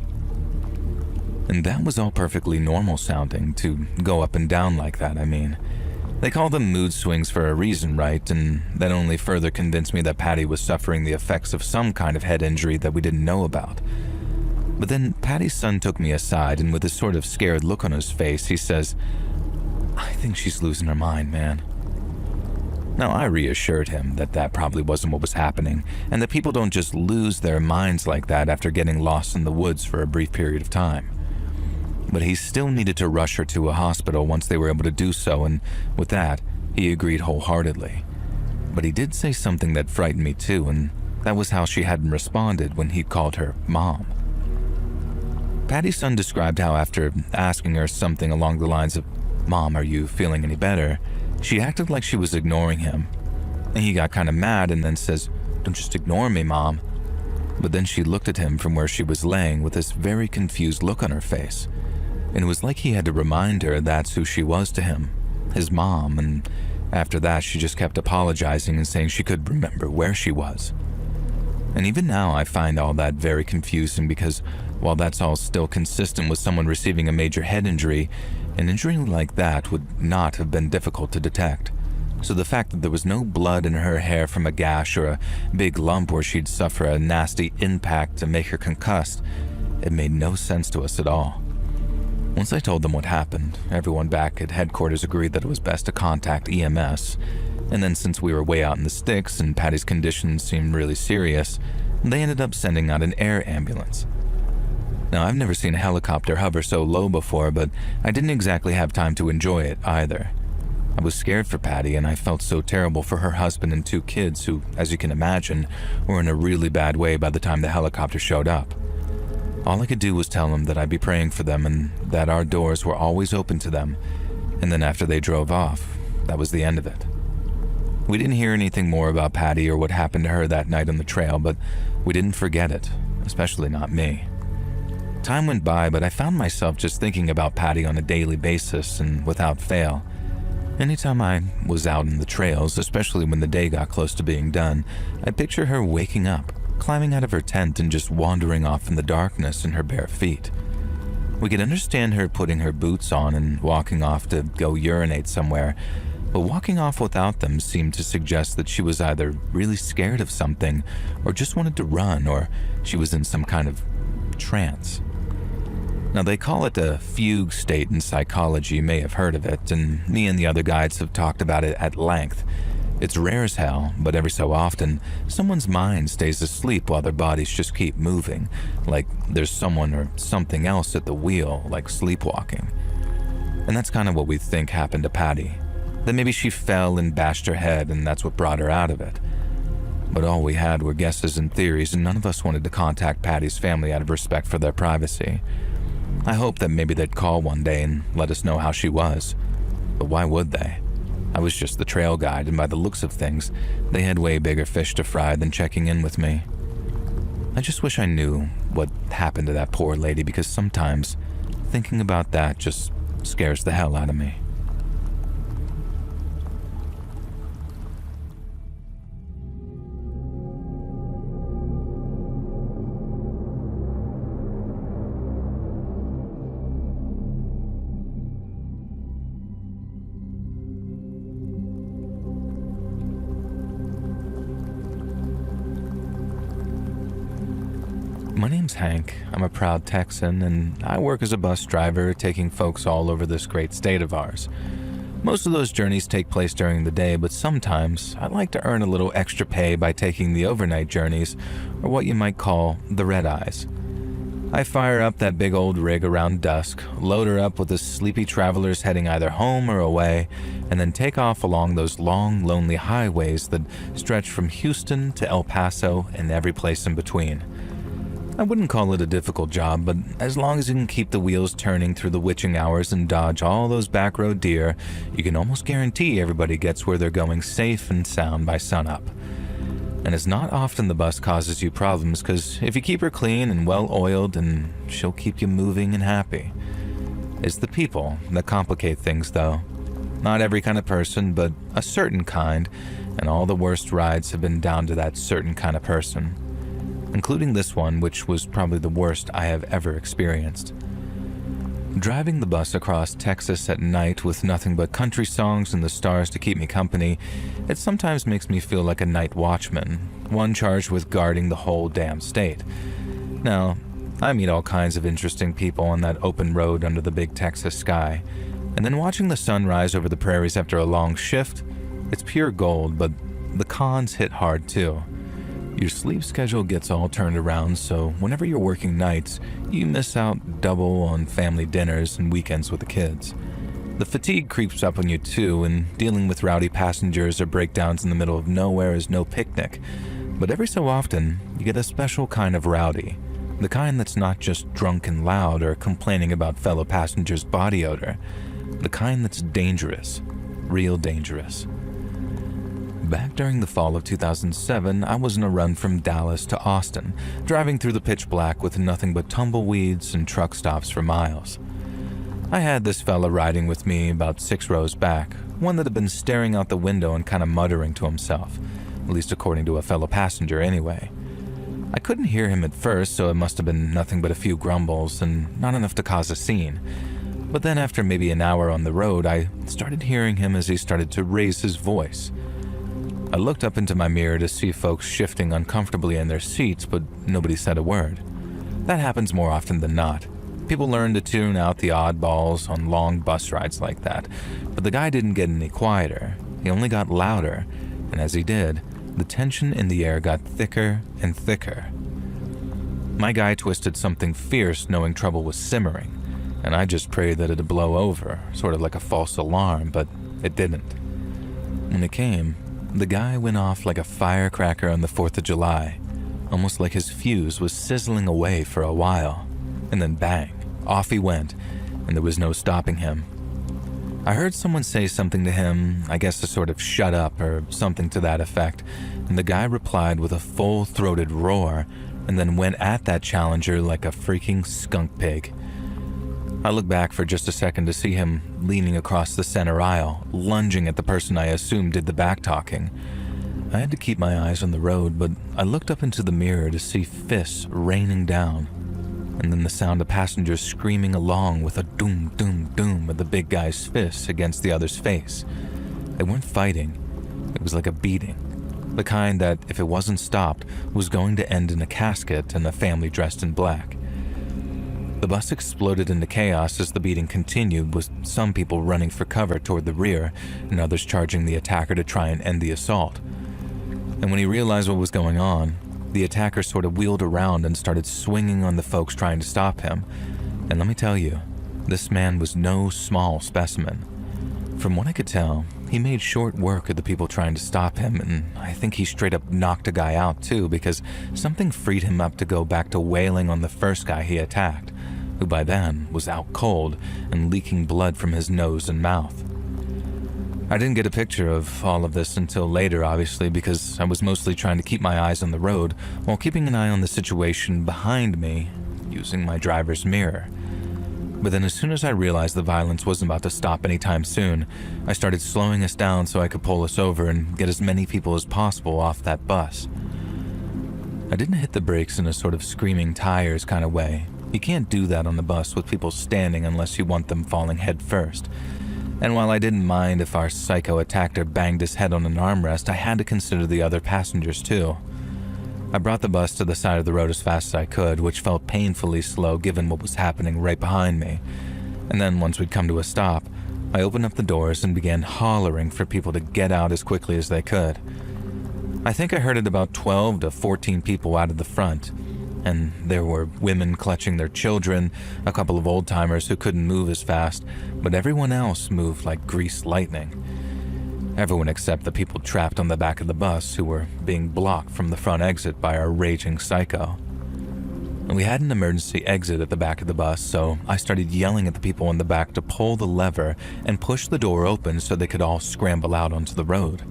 And that was all perfectly normal sounding, to go up and down like that, I mean. They call them mood swings for a reason, right? And that only further convinced me that Patty was suffering the effects of some kind of head injury that we didn't know about. But then Patty's son took me aside, and with a sort of scared look on his face, he says, "I think she's losing her mind, man." Now, I reassured him that that probably wasn't what was happening, and that people don't just lose their minds like that after getting lost in the woods for a brief period of time. But he still needed to rush her to a hospital once they were able to do so, and with that, he agreed wholeheartedly. But he did say something that frightened me too, and that was how she hadn't responded when he'd called her Mom. Patty's son described how after asking her something along the lines of, "Mom, are you feeling any better?" she acted like she was ignoring him. And he got kind of mad and then says, "Don't just ignore me, Mom." But then she looked at him from where she was laying with this very confused look on her face. And it was like he had to remind her that's who she was to him, his mom, and after that she just kept apologizing and saying she could remember where she was. And even now I find all that very confusing, because while that's all still consistent with someone receiving a major head injury, an injury like that would not have been difficult to detect. so the fact that there was no blood in her hair from a gash or a big lump where she'd suffer a nasty impact to make her concussed, it made no sense to us at all. Once I told them what happened, everyone back at headquarters agreed that it was best to contact EMS, and then since we were way out in the sticks and Patty's condition seemed really serious, they ended up sending out an air ambulance. Now, I've never seen a helicopter hover so low before, but I didn't exactly have time to enjoy it either. I was scared for Patty, and I felt so terrible for her husband and 2 kids who, as you can imagine, were in a really bad way by the time the helicopter showed up. All I could do was tell them that I'd be praying for them and that our doors were always open to them, and then after they drove off, that was the end of it. We didn't hear anything more about Patty or what happened to her that night on the trail, but we didn't forget it, especially not me. Time went by, but I found myself just thinking about Patty on a daily basis and without fail. Anytime I was out in the trails, especially when the day got close to being done, I'd picture her waking up, climbing out of her tent and just wandering off in the darkness in her bare feet. We could understand her putting her boots on and walking off to go urinate somewhere, but walking off without them seemed to suggest that she was either really scared of something or just wanted to run, or she was in some kind of trance. Now, they call it a fugue state in psychology. You may have heard of it, and me and the other guides have talked about it at length. It's rare as hell, but every so often, someone's mind stays asleep while their bodies just keep moving, like there's someone or something else at the wheel, like sleepwalking. And that's kind of what we think happened to Patty. That maybe she fell and bashed her head, and that's what brought her out of it. But all we had were guesses and theories, and none of us wanted to contact Patty's family out of respect for their privacy. I hoped that maybe they'd call one day and let us know how she was. But why would they? I was just the trail guide, and by the looks of things, they had way bigger fish to fry than checking in with me. I just wish I knew what happened to that poor lady, because sometimes thinking about that just scares the hell out of me. My name's Hank. I'm a proud Texan, and I work as a bus driver taking folks all over this great state of ours. Most of those journeys take place during the day, but sometimes I like to earn a little extra pay by taking the overnight journeys, or what you might call the red-eyes. I fire up that big old rig around dusk, load her up with the sleepy travelers heading either home or away, and then take off along those long, lonely highways that stretch from Houston to El Paso and every place in between. I wouldn't call it a difficult job, but as long as you can keep the wheels turning through the witching hours and dodge all those back road deer, you can almost guarantee everybody gets where they're going safe and sound by sunup. And it's not often the bus causes you problems, because if you keep her clean and well-oiled, and she'll keep you moving and happy. It's the people that complicate things, though. Not every kind of person, but a certain kind, and all the worst rides have been down to that certain kind of person. Including this one, which was probably the worst I have ever experienced. Driving the bus across Texas at night with nothing but country songs and the stars to keep me company, it sometimes makes me feel like a night watchman, one charged with guarding the whole damn state. Now, I meet all kinds of interesting people on that open road under the big Texas sky, and then watching the sun rise over the prairies after a long shift, it's pure gold, but the cons hit hard too. Your sleep schedule gets all turned around, so whenever you're working nights, you miss out double on family dinners and weekends with the kids. The fatigue creeps up on you too, and dealing with rowdy passengers or breakdowns in the middle of nowhere is no picnic. But every so often, you get a special kind of rowdy. The kind that's not just drunk and loud or complaining about fellow passengers' body odor. The kind that's dangerous. Real dangerous. Back during the fall of 2007, I was on a run from Dallas to Austin, driving through the pitch black with nothing but tumbleweeds and truck stops for miles. I had this fella riding with me about 6 rows back, one that had been staring out the window and kind of muttering to himself, at least according to a fellow passenger anyway. I couldn't hear him at first, so it must have been nothing but a few grumbles and not enough to cause a scene. But then after maybe an hour on the road, I started hearing him as he started to raise his voice. I looked up into my mirror to see folks shifting uncomfortably in their seats, but nobody said a word. That happens more often than not. People learn to tune out the oddballs on long bus rides like that, but the guy didn't get any quieter. He only got louder, and as he did, the tension in the air got thicker and thicker. My guy twisted something fierce knowing trouble was simmering, and I just prayed that it'd blow over, sort of like a false alarm, but it didn't. When it came, the guy went off like a firecracker on the 4th of July, almost like his fuse was sizzling away for a while, and then bang, off he went, and there was no stopping him. I heard someone say something to him, I guess to sort of shut up or something to that effect, and the guy replied with a full-throated roar and then went at that challenger like a freaking skunk pig. I looked back for just a second to see him leaning across the center aisle, lunging at the person I assumed did the back-talking. I had to keep my eyes on the road, but I looked up into the mirror to see fists raining down, and then the sound of passengers screaming along with a doom, doom, doom of the big guy's fists against the other's face. They weren't fighting. It was like a beating. The kind that, if it wasn't stopped, was going to end in a casket and a family dressed in black. The bus exploded into chaos as the beating continued, with some people running for cover toward the rear and others charging the attacker to try and end the assault. And when he realized what was going on, the attacker sort of wheeled around and started swinging on the folks trying to stop him. And let me tell you, this man was no small specimen. From what I could tell, he made short work of the people trying to stop him, and I think he straight up knocked a guy out too, because something freed him up to go back to wailing on the first guy he attacked, who by then was out cold and leaking blood from his nose and mouth. I didn't get a picture of all of this until later, obviously, because I was mostly trying to keep my eyes on the road while keeping an eye on the situation behind me using my driver's mirror. But then as soon as I realized the violence wasn't about to stop anytime soon, I started slowing us down so I could pull us over and get as many people as possible off that bus. I didn't hit the brakes in a sort of screaming tires kind of way. You can't do that on the bus with people standing unless you want them falling head first. And while I didn't mind if our psycho attacker banged his head on an armrest, I had to consider the other passengers too. I brought the bus to the side of the road as fast as I could, which felt painfully slow given what was happening right behind me. And then once we'd come to a stop, I opened up the doors and began hollering for people to get out as quickly as they could. I think I herded about 12 to 14 people out of the front, and there were women clutching their children, a couple of old-timers who couldn't move as fast, but everyone else moved like greased lightning. Everyone except the people trapped on the back of the bus who were being blocked from the front exit by our raging psycho. And we had an emergency exit at the back of the bus, so I started yelling at the people in the back to pull the lever and push the door open so they could all scramble out onto the road.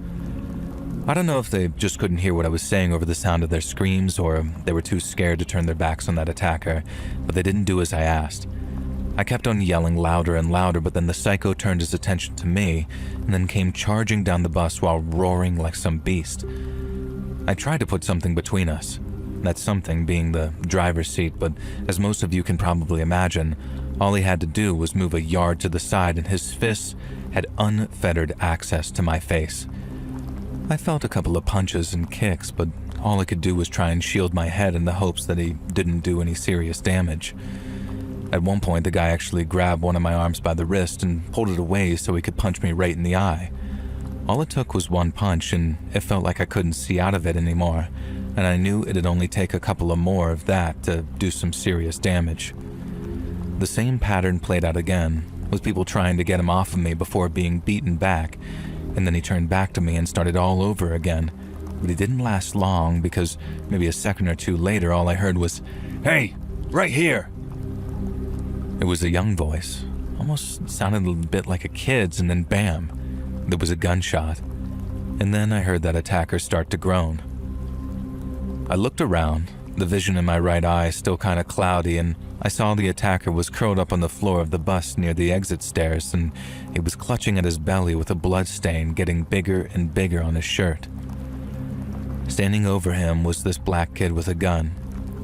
I don't know if they just couldn't hear what I was saying over the sound of their screams, or they were too scared to turn their backs on that attacker, but they didn't do as I asked. I kept on yelling louder and louder, but then the psycho turned his attention to me and then came charging down the bus while roaring like some beast. I tried to put something between us, that something being the driver's seat, but as most of you can probably imagine, all he had to do was move a yard to the side and his fists had unfettered access to my face. I felt a couple of punches and kicks, but all I could do was try and shield my head in the hopes that he didn't do any serious damage. At one point, the guy actually grabbed one of my arms by the wrist and pulled it away so he could punch me right in the eye. All it took was one punch, and it felt like I couldn't see out of it anymore, and I knew it'd only take a couple of more of that to do some serious damage. The same pattern played out again, with people trying to get him off of me before being beaten back, and then he turned back to me and started all over again, but he didn't last long because maybe a second or two later all I heard was, "Hey, right here!" It was a young voice, almost sounded a bit like a kid's, and then bam, there was a gunshot. And then I heard that attacker start to groan. I looked around, the vision in my right eye still kind of cloudy, and I saw the attacker was curled up on the floor of the bus near the exit stairs, and he was clutching at his belly with a blood stain getting bigger and bigger on his shirt. Standing over him was this black kid with a gun.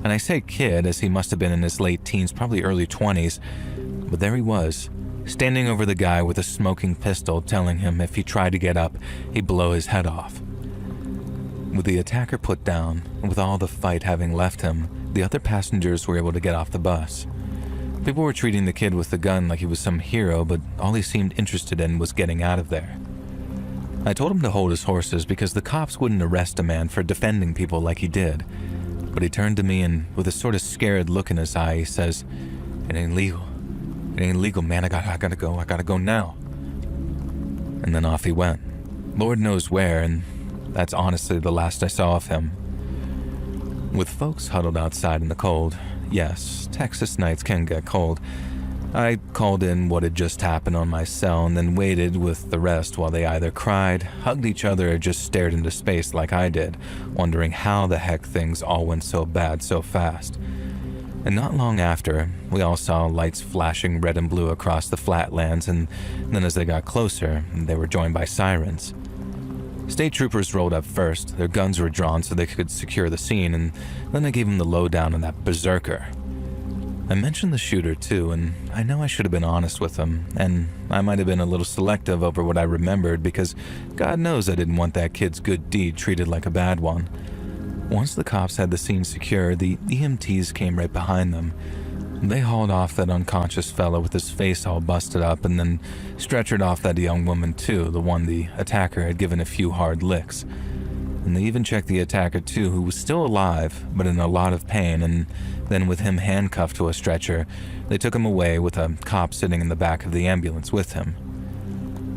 And I say kid as he must have been in his late teens, probably early 20s, but there he was, standing over the guy with a smoking pistol, telling him if he tried to get up, he'd blow his head off. With the attacker put down, and with all the fight having left him, the other passengers were able to get off the bus. People were treating the kid with the gun like he was some hero, but all he seemed interested in was getting out of there. I told him to hold his horses because the cops wouldn't arrest a man for defending people like he did. But he turned to me and, with a sort of scared look in his eye, he says, "It ain't legal. It ain't legal, man. I gotta go now." And then off he went. Lord knows where, and that's honestly the last I saw of him. With folks huddled outside in the cold, yes, Texas nights can get cold, I called in what had just happened on my cell and then waited with the rest while they either cried, hugged each other, or just stared into space like I did, wondering how the heck things all went so bad so fast. And not long after, we all saw lights flashing red and blue across the flatlands, and then as they got closer, they were joined by sirens. State troopers rolled up first. Their guns were drawn so they could secure the scene, and then I gave them the lowdown on that berserker. I mentioned the shooter too, and I know I should have been honest with him, and I might have been a little selective over what I remembered because God knows I didn't want that kid's good deed treated like a bad one. Once the cops had the scene secure, the EMTs came right behind them. They hauled off that unconscious fellow with his face all busted up and then stretchered off that young woman too, the one the attacker had given a few hard licks. And they even checked the attacker too, who was still alive, but in a lot of pain, and then with him handcuffed to a stretcher, they took him away with a cop sitting in the back of the ambulance with him.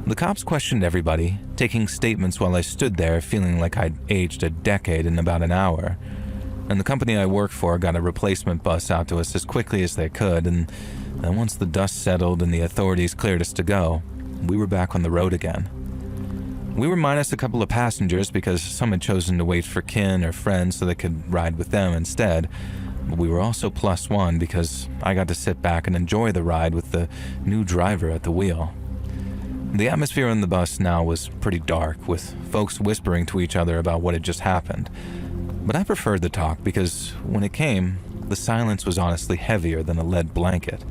The cops questioned everybody, taking statements while I stood there feeling like I'd aged a decade in about an hour. And the company I work for got a replacement bus out to us as quickly as they could, and then once the dust settled and the authorities cleared us to go, we were back on the road again. We were minus a couple of passengers because some had chosen to wait for kin or friends so they could ride with them instead. But we were also plus one because I got to sit back and enjoy the ride with the new driver at the wheel. The atmosphere on the bus now was pretty dark, with folks whispering to each other about what had just happened. But I preferred the talk because when it came, the silence was honestly heavier than a lead blanket.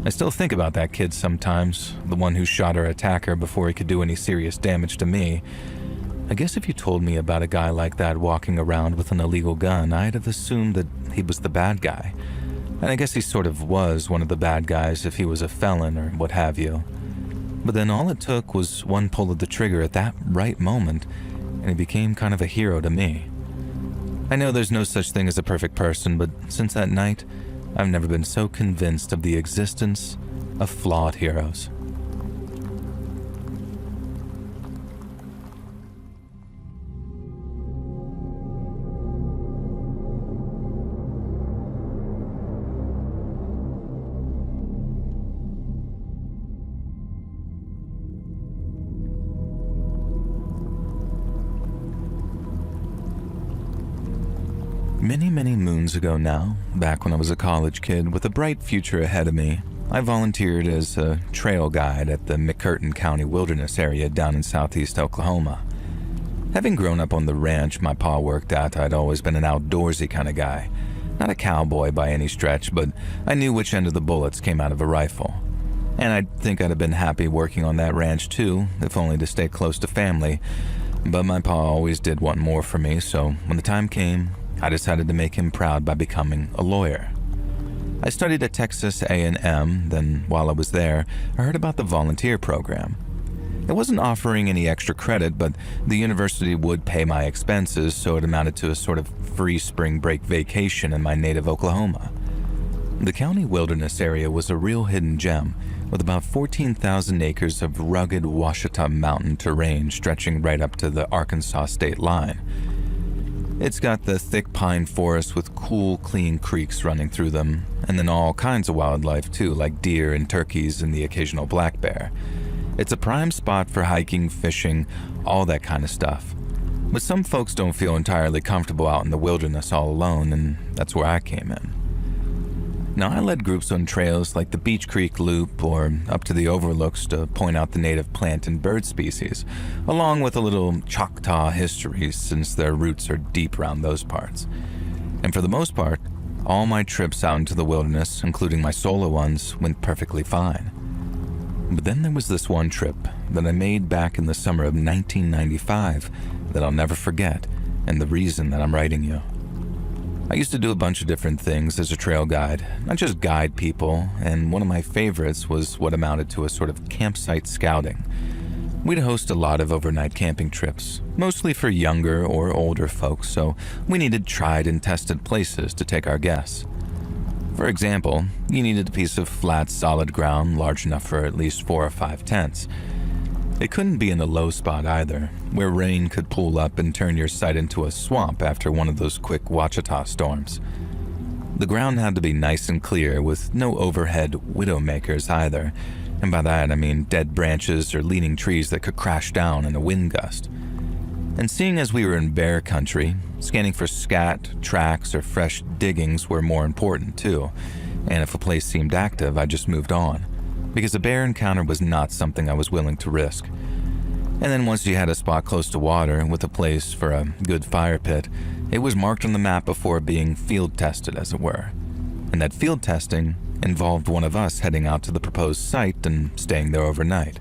I still think about that kid sometimes, the one who shot our attacker before he could do any serious damage to me. I guess if you told me about a guy like that walking around with an illegal gun, I'd have assumed that he was the bad guy. And I guess he sort of was one of the bad guys if he was a felon or what have you. But then all it took was one pull of the trigger at that right moment, and he became kind of a hero to me. I know there's no such thing as a perfect person, but since that night, I've never been so convinced of the existence of flawed heroes. Many moons ago now, back when I was a college kid with a bright future ahead of me, I volunteered as a trail guide at the McCurtain County Wilderness area down in southeast Oklahoma. Having grown up on the ranch my pa worked at, I'd always been an outdoorsy kind of guy. Not a cowboy by any stretch, but I knew which end of the bullets came out of a rifle. And I think I'd have been happy working on that ranch too, if only to stay close to family. But my pa always did want more for me, so when the time came, I decided to make him proud by becoming a lawyer. I studied at Texas A&M, then while I was there, I heard about the volunteer program. It wasn't offering any extra credit, but the university would pay my expenses, so it amounted to a sort of free spring break vacation in my native Oklahoma. The county wilderness area was a real hidden gem, with about 14,000 acres of rugged Ouachita mountain terrain stretching right up to the Arkansas state line. It's got the thick pine forest with cool, clean creeks running through them, and then all kinds of wildlife too, like deer and turkeys and the occasional black bear. It's a prime spot for hiking, fishing, all that kind of stuff. But some folks don't feel entirely comfortable out in the wilderness all alone, and that's where I came in. Now, I led groups on trails like the Beach Creek Loop or up to the overlooks to point out the native plant and bird species, along with a little Choctaw history since their roots are deep around those parts. And for the most part, all my trips out into the wilderness, including my solo ones, went perfectly fine. But then there was this one trip that I made back in the summer of 1995 that I'll never forget, and the reason that I'm writing you. I used to do a bunch of different things as a trail guide, not just guide people, and one of my favorites was what amounted to a sort of campsite scouting. We'd host a lot of overnight camping trips, mostly for younger or older folks, so we needed tried and tested places to take our guests. For example, you needed a piece of flat, solid ground large enough for at least 4 or 5 tents. It couldn't be in a low spot either, where rain could pool up and turn your site into a swamp after one of those quick Ouachita storms. The ground had to be nice and clear with no overhead widowmakers either, and by that I mean dead branches or leaning trees that could crash down in a wind gust. And seeing as we were in bear country, scanning for scat, tracks, or fresh diggings were more important too, and if a place seemed active, I just moved on, because a bear encounter was not something I was willing to risk. And then once you had a spot close to water with a place for a good fire pit, it was marked on the map before being field tested, as it were. And that field testing involved one of us heading out to the proposed site and staying there overnight.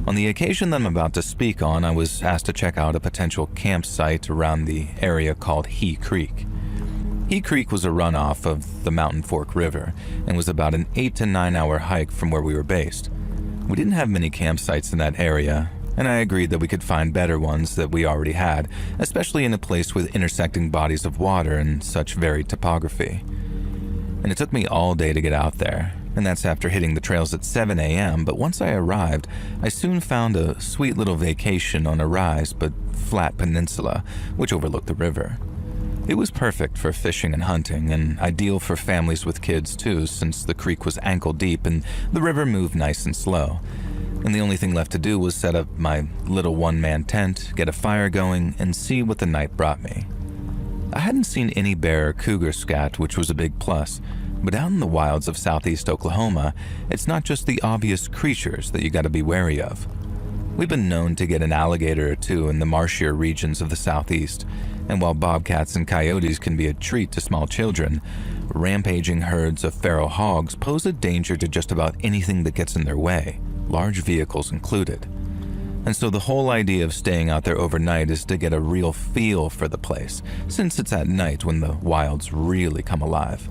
On the occasion that I'm about to speak on, I was asked to check out a potential campsite around the area called He Creek. He Creek was a runoff of the Mountain Fork River and was about an 8 to 9 hour hike from where we were based. We didn't have many campsites in that area, and I agreed that we could find better ones that we already had, especially in a place with intersecting bodies of water and such varied topography. And it took me all day to get out there, and that's after hitting the trails at 7 a.m., but once I arrived, I soon found a sweet little vacation on a rise but flat peninsula, which overlooked the river. It was perfect for fishing and hunting, and ideal for families with kids too, since the creek was ankle deep and the river moved nice and slow. And the only thing left to do was set up my little one-man tent, get a fire going, and see what the night brought me. I hadn't seen any bear or cougar scat, which was a big plus, but out in the wilds of southeast Oklahoma, it's not just the obvious creatures that you gotta be wary of. We've been known to get an alligator or two in the marshier regions of the southeast, and while bobcats and coyotes can be a treat to small children, rampaging herds of feral hogs pose a danger to just about anything that gets in their way, large vehicles included. And so the whole idea of staying out there overnight is to get a real feel for the place, since it's at night when the wilds really come alive.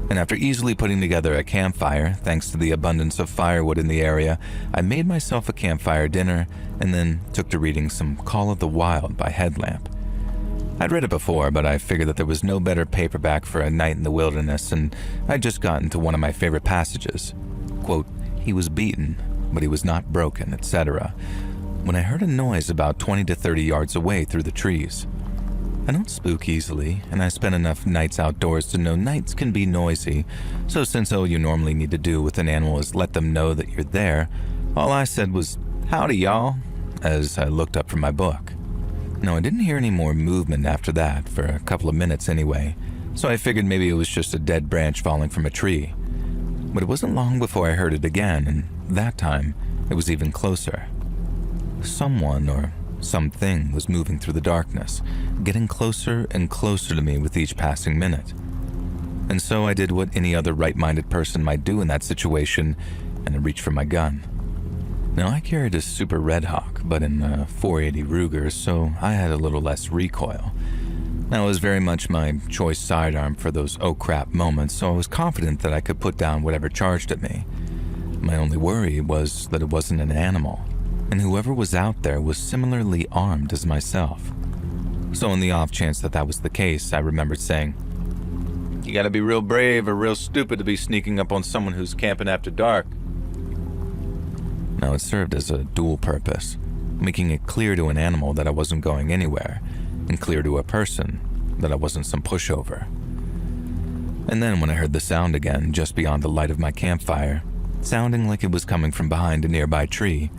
And after easily putting together a campfire, thanks to the abundance of firewood in the area, I made myself a campfire dinner and then took to reading some Call of the Wild by Headlamp. I'd read it before, but I figured that there was no better paperback for a night in the wilderness, and I'd just gotten to one of my favorite passages. Quote, "He was beaten, but he was not broken, etc." when I heard a noise about 20 to 30 yards away through the trees. I don't spook easily, and I spent enough nights outdoors to know nights can be noisy, so since all you normally need to do with an animal is let them know that you're there, all I said was, "Howdy, y'all," as I looked up from my book. Now, I didn't hear any more movement after that, for a couple of minutes anyway, so I figured maybe it was just a dead branch falling from a tree. But it wasn't long before I heard it again, and that time, it was even closer. Someone or something was moving through the darkness, getting closer and closer to me with each passing minute. And so I did what any other right-minded person might do in that situation, and I reached for my gun. Now, I carried a Super Red Hawk, but in a .480 Ruger, so I had a little less recoil. Now, it was very much my choice sidearm for those oh crap moments, so I was confident that I could put down whatever charged at me. My only worry was that it wasn't an animal, and whoever was out there was similarly armed as myself. So in the off chance that that was the case, I remembered saying, "You gotta be real brave or real stupid to be sneaking up on someone who's camping after dark." Now, it served as a dual purpose, making it clear to an animal that I wasn't going anywhere, and clear to a person that I wasn't some pushover. And then when I heard the sound again just beyond the light of my campfire, sounding like it was coming from behind a nearby tree,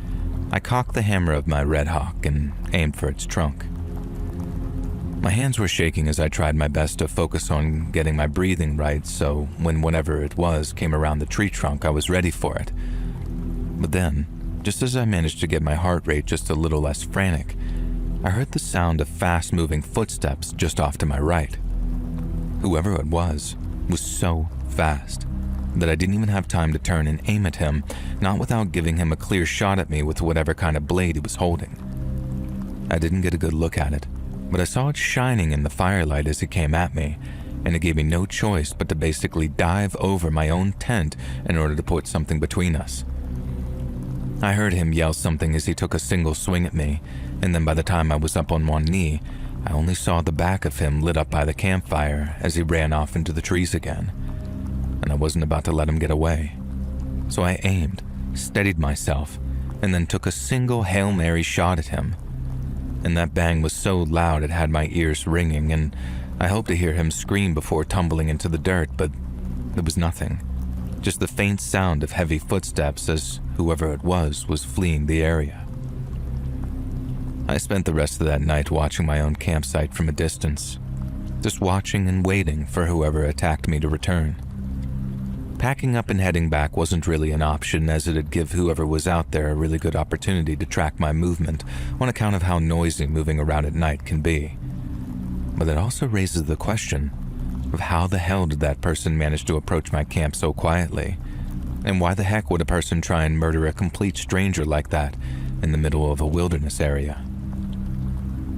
I cocked the hammer of my Red Hawk and aimed for its trunk. My hands were shaking as I tried my best to focus on getting my breathing right, so when whatever it was came around the tree trunk, I was ready for it. But then, just as I managed to get my heart rate just a little less frantic, I heard the sound of fast-moving footsteps just off to my right. Whoever it was so fast. that I didn't even have time to turn and aim at him, not without giving him a clear shot at me with whatever kind of blade he was holding. I didn't get a good look at it, but I saw it shining in the firelight as he came at me, and it gave me no choice but to basically dive over my own tent in order to put something between us. I heard him yell something as he took a single swing at me, and then by the time I was up on one knee, I only saw the back of him lit up by the campfire as he ran off into the trees again, and I wasn't about to let him get away. So I aimed, steadied myself, and then took a single Hail Mary shot at him. And that bang was so loud it had my ears ringing, and I hoped to hear him scream before tumbling into the dirt, but there was nothing. Just the faint sound of heavy footsteps as whoever it was fleeing the area. I spent the rest of that night watching my own campsite from a distance, just watching and waiting for whoever attacked me to return. Packing up and heading back wasn't really an option, as it'd give whoever was out there a really good opportunity to track my movement on account of how noisy moving around at night can be. But it also raises the question of how the hell did that person manage to approach my camp so quietly? And why the heck would a person try and murder a complete stranger like that in the middle of a wilderness area?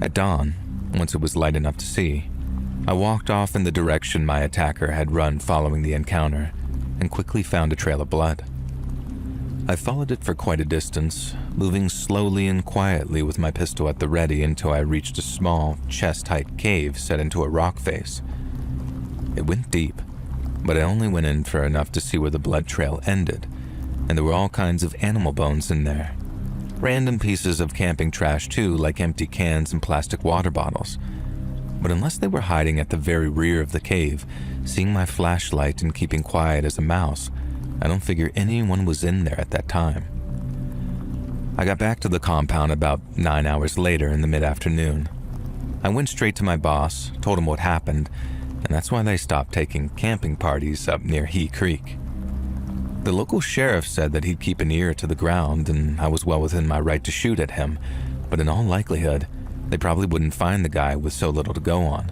At dawn, once it was light enough to see, I walked off in the direction my attacker had run following the encounter and quickly found a trail of blood. I followed it for quite a distance, moving slowly and quietly with my pistol at the ready until I reached a small, chest-height cave set into a rock face. It went deep, but I only went in for enough to see where the blood trail ended, and there were all kinds of animal bones in there. Random pieces of camping trash too, like empty cans and plastic water bottles. But unless they were hiding at the very rear of the cave, seeing my flashlight and keeping quiet as a mouse, I don't figure anyone was in there at that time. I got back to the compound about 9 hours later in the mid-afternoon. I went straight to my boss, told him what happened, and that's why they stopped taking camping parties up near He Creek. The local sheriff said that he'd keep an ear to the ground and I was well within my right to shoot at him, but in all likelihood, they probably wouldn't find the guy with so little to go on.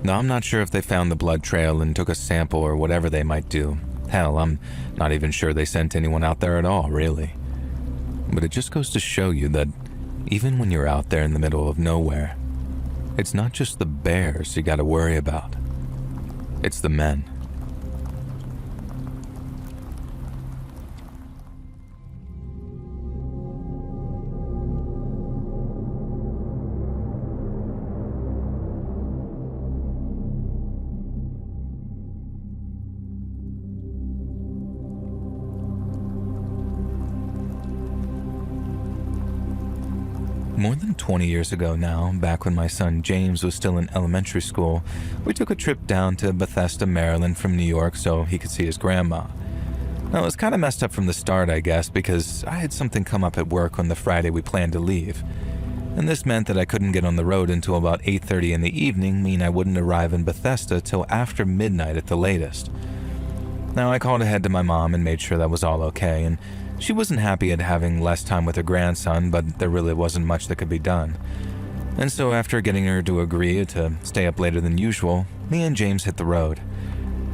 Now, I'm not sure if they found the blood trail and took a sample or whatever they might do. Hell, I'm not even sure they sent anyone out there at all, really. But it just goes to show you that even when you're out there in the middle of nowhere, it's not just the bears you gotta worry about. It's the men. More than 20 years ago now, back when my son James was still in elementary school, we took a trip down to Bethesda, Maryland from New York so he could see his grandma. Now, it was kind of messed up from the start, I guess, because I had something come up at work on the Friday we planned to leave. And this meant that I couldn't get on the road until about 8:30 in the evening, meaning I wouldn't arrive in Bethesda till after midnight at the latest. Now, I called ahead to my mom and made sure that was all okay, and she wasn't happy at having less time with her grandson, but there really wasn't much that could be done. And so after getting her to agree to stay up later than usual, me and James hit the road.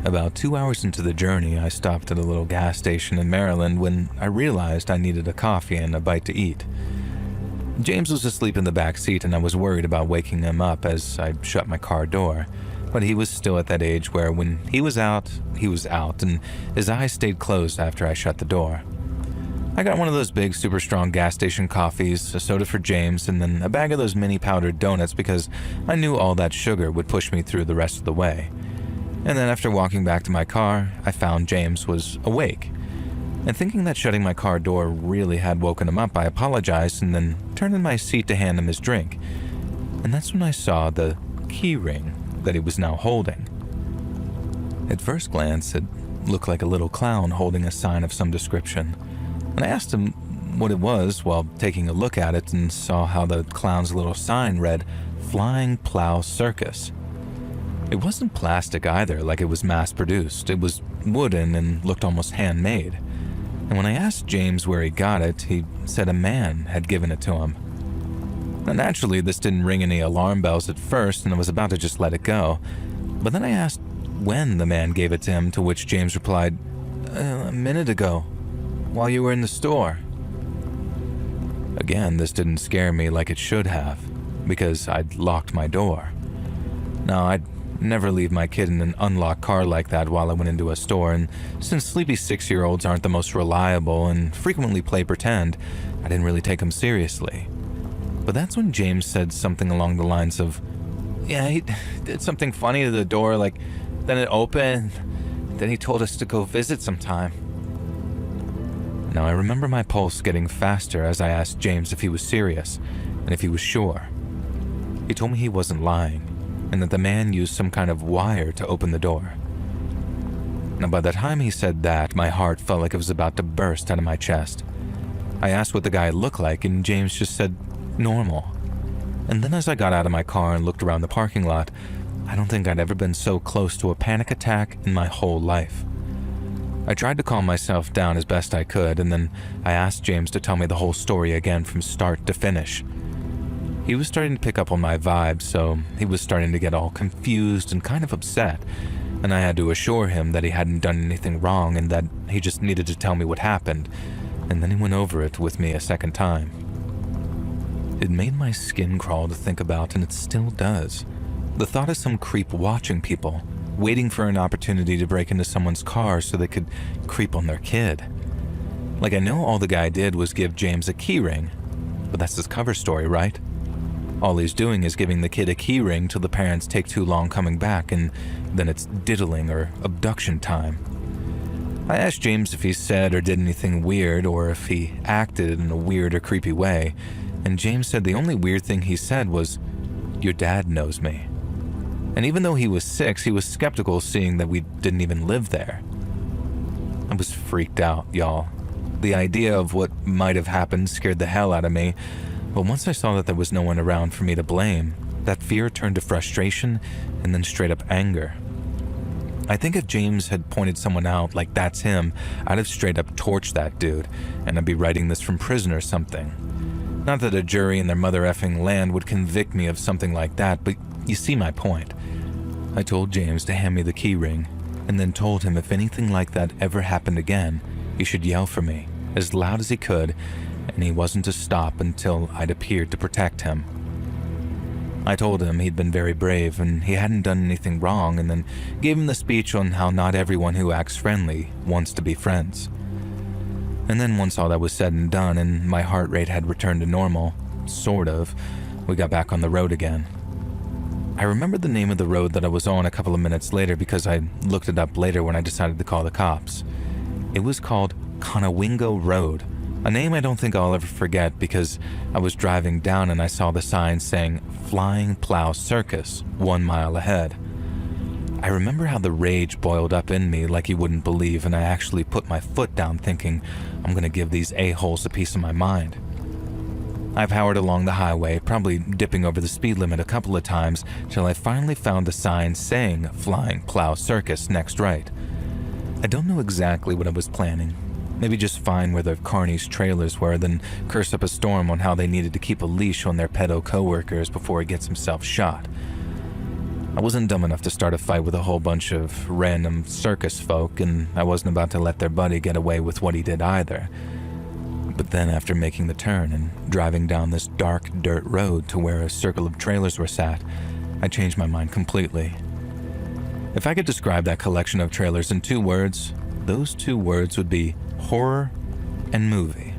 About 2 hours into the journey, I stopped at a little gas station in Maryland when I realized I needed a coffee and a bite to eat. James was asleep in the back seat and I was worried about waking him up as I shut my car door, but he was still at that age where when he was out, and his eyes stayed closed after I shut the door. I got one of those big, super strong gas station coffees, a soda for James, and then a bag of those mini powdered donuts because I knew all that sugar would push me through the rest of the way. And then after walking back to my car, I found James was awake. And thinking that shutting my car door really had woken him up, I apologized and then turned in my seat to hand him his drink. And that's when I saw the key ring that he was now holding. At first glance, it looked like a little clown holding a sign of some description. And I asked him what it was while taking a look at it and saw how the clown's little sign read, "Flying Plow Circus." It wasn't plastic either, like it was mass-produced. It was wooden and looked almost handmade. And when I asked James where he got it, he said a man had given it to him. Now, naturally, this didn't ring any alarm bells at first, and I was about to just let it go. But then I asked, when the man gave it to him, to which James replied, "A minute ago, while you were in the store." Again, this didn't scare me like it should have, because I'd locked my door. Now, I'd never leave my kid in an unlocked car like that while I went into a store, and since sleepy 6-year-olds aren't the most reliable and frequently play pretend, I didn't really take them seriously. But that's when James said something along the lines of, "Yeah, he did something funny to the door, like, then it opened, then he told us to go visit sometime." Now, I remember my pulse getting faster as I asked James if he was serious, and if he was sure. He told me he wasn't lying, and that the man used some kind of wire to open the door. Now, by the time he said that, my heart felt like it was about to burst out of my chest. I asked what the guy looked like, and James just said, "Normal." And then as I got out of my car and looked around the parking lot, I don't think I'd ever been so close to a panic attack in my whole life. I tried to calm myself down as best I could, and then I asked James to tell me the whole story again from start to finish. He was starting to pick up on my vibe, so he was starting to get all confused and kind of upset, and I had to assure him that he hadn't done anything wrong and that he just needed to tell me what happened, and then he went over it with me a second time. It made my skin crawl to think about, and it still does. The thought of some creep watching people, waiting for an opportunity to break into someone's car so they could creep on their kid. Like, I know all the guy did was give James a key ring, but that's his cover story, right? All he's doing is giving the kid a key ring till the parents take too long coming back, and then it's diddling or abduction time. I asked James if he said or did anything weird, or if he acted in a weird or creepy way, and James said the only weird thing he said was, "Your dad knows me." And even though he was 6, he was skeptical seeing that we didn't even live there. I was freaked out, y'all. The idea of what might have happened scared the hell out of me, but once I saw that there was no one around for me to blame, that fear turned to frustration and then straight up anger. I think if James had pointed someone out like that's him, I'd have straight up torched that dude, and I'd be writing this from prison or something. Not that a jury in their mother effing land would convict me of something like that, but you see my point. I told James to hand me the key ring, and then told him if anything like that ever happened again, he should yell for me, as loud as he could, and he wasn't to stop until I'd appeared to protect him. I told him he'd been very brave and he hadn't done anything wrong, and then gave him the speech on how not everyone who acts friendly wants to be friends. And then once all that was said and done and my heart rate had returned to normal, sort of, we got back on the road again. I remember the name of the road that I was on a couple of minutes later because I looked it up later when I decided to call the cops. It was called Conowingo Road, a name I don't think I'll ever forget because I was driving down and I saw the sign saying Flying Plow Circus 1 mile ahead. I remember how the rage boiled up in me like you wouldn't believe, and I actually put my foot down thinking, I'm gonna give these a-holes a piece of my mind. I powered along the highway, probably dipping over the speed limit a couple of times, till I finally found the sign saying Flying Plow Circus next right. I don't know exactly what I was planning. Maybe just find where the carnies' trailers were, then curse up a storm on how they needed to keep a leash on their pedo coworkers before he gets himself shot. I wasn't dumb enough to start a fight with a whole bunch of random circus folk, and I wasn't about to let their buddy get away with what he did either. But then after making the turn and driving down this dark dirt road to where a circle of trailers were sat, I changed my mind completely. If I could describe that collection of trailers in 2 words, those 2 words would be horror and movie.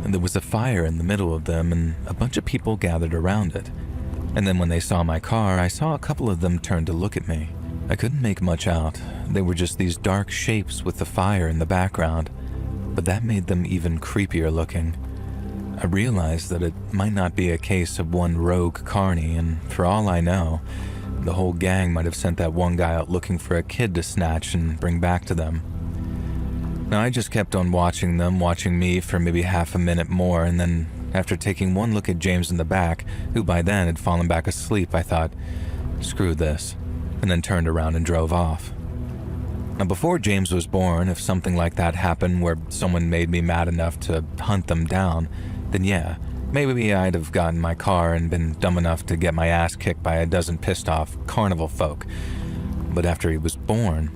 And there was a fire in the middle of them and a bunch of people gathered around it. And then when they saw my car, I saw a couple of them turn to look at me. I couldn't make much out. They were just these dark shapes with the fire in the background, but that made them even creepier looking. I realized that it might not be a case of one rogue carny, and for all I know, the whole gang might have sent that one guy out looking for a kid to snatch and bring back to them. Now, I just kept on watching them, watching me for maybe half a minute more, and then after taking one look at James in the back, who by then had fallen back asleep, I thought, screw this, and then turned around and drove off. Now, before James was born, if something like that happened where someone made me mad enough to hunt them down, then yeah, maybe I'd have gotten my car and been dumb enough to get my ass kicked by a dozen pissed off carnival folk. But after he was born,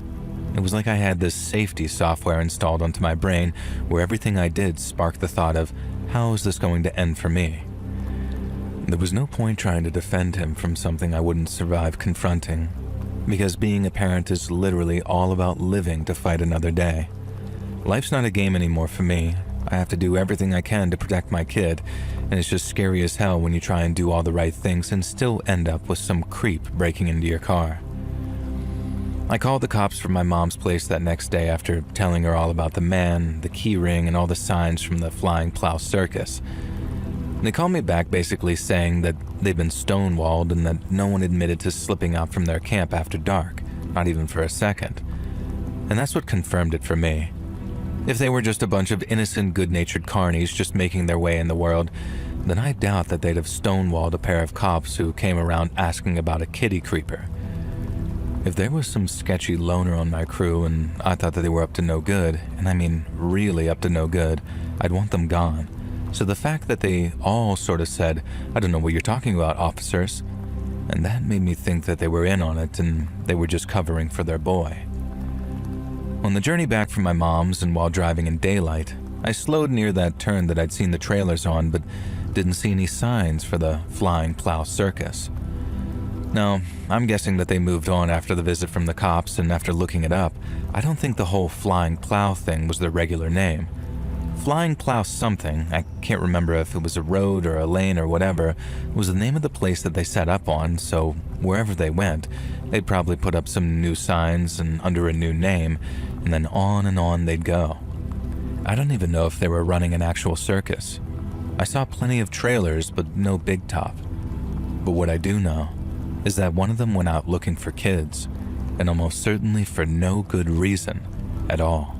it was like I had this safety software installed onto my brain where everything I did sparked the thought of, how is this going to end for me? There was no point trying to defend him from something I wouldn't survive confronting, because being a parent is literally all about living to fight another day. Life's not a game anymore for me. I have to do everything I can to protect my kid, and it's just scary as hell when you try and do all the right things and still end up with some creep breaking into your car. I called the cops from my mom's place that next day after telling her all about the man, the key ring, and all the signs from the Flying Plow Circus. They called me back basically saying that they'd been stonewalled and that no one admitted to slipping out from their camp after dark, not even for a second. And that's what confirmed it for me. If they were just a bunch of innocent, good-natured carnies just making their way in the world, then I doubt that they'd have stonewalled a pair of cops who came around asking about a kitty creeper. If there was some sketchy loner on my crew and I thought that they were up to no good, and I mean really up to no good, I'd want them gone. So the fact that they all sort of said, "I don't know what you're talking about, officers," and that made me think that they were in on it and they were just covering for their boy. On the journey back from my mom's and while driving in daylight, I slowed near that turn that I'd seen the trailers on but didn't see any signs for the Flying Plow Circus. No, I'm guessing that they moved on after the visit from the cops, and after looking it up, I don't think the whole Flying Plow thing was their regular name. Flying Plow something, I can't remember if it was a road or a lane or whatever, was the name of the place that they set up on, so wherever they went, they'd probably put up some new signs and under a new name, and then on they'd go. I don't even know if they were running an actual circus. I saw plenty of trailers, but no big top. But what I do know is that one of them went out looking for kids, and almost certainly for no good reason at all.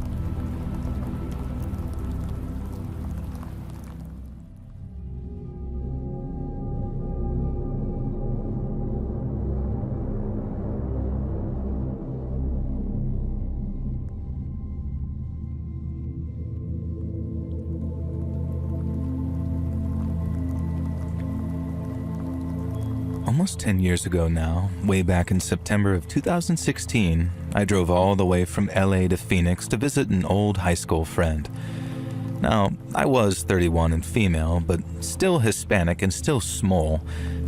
Almost 10 years ago now, way back in September of 2016, I drove all the way from LA to Phoenix to visit an old high school friend. Now, I was 31 and female, but still Hispanic and still small,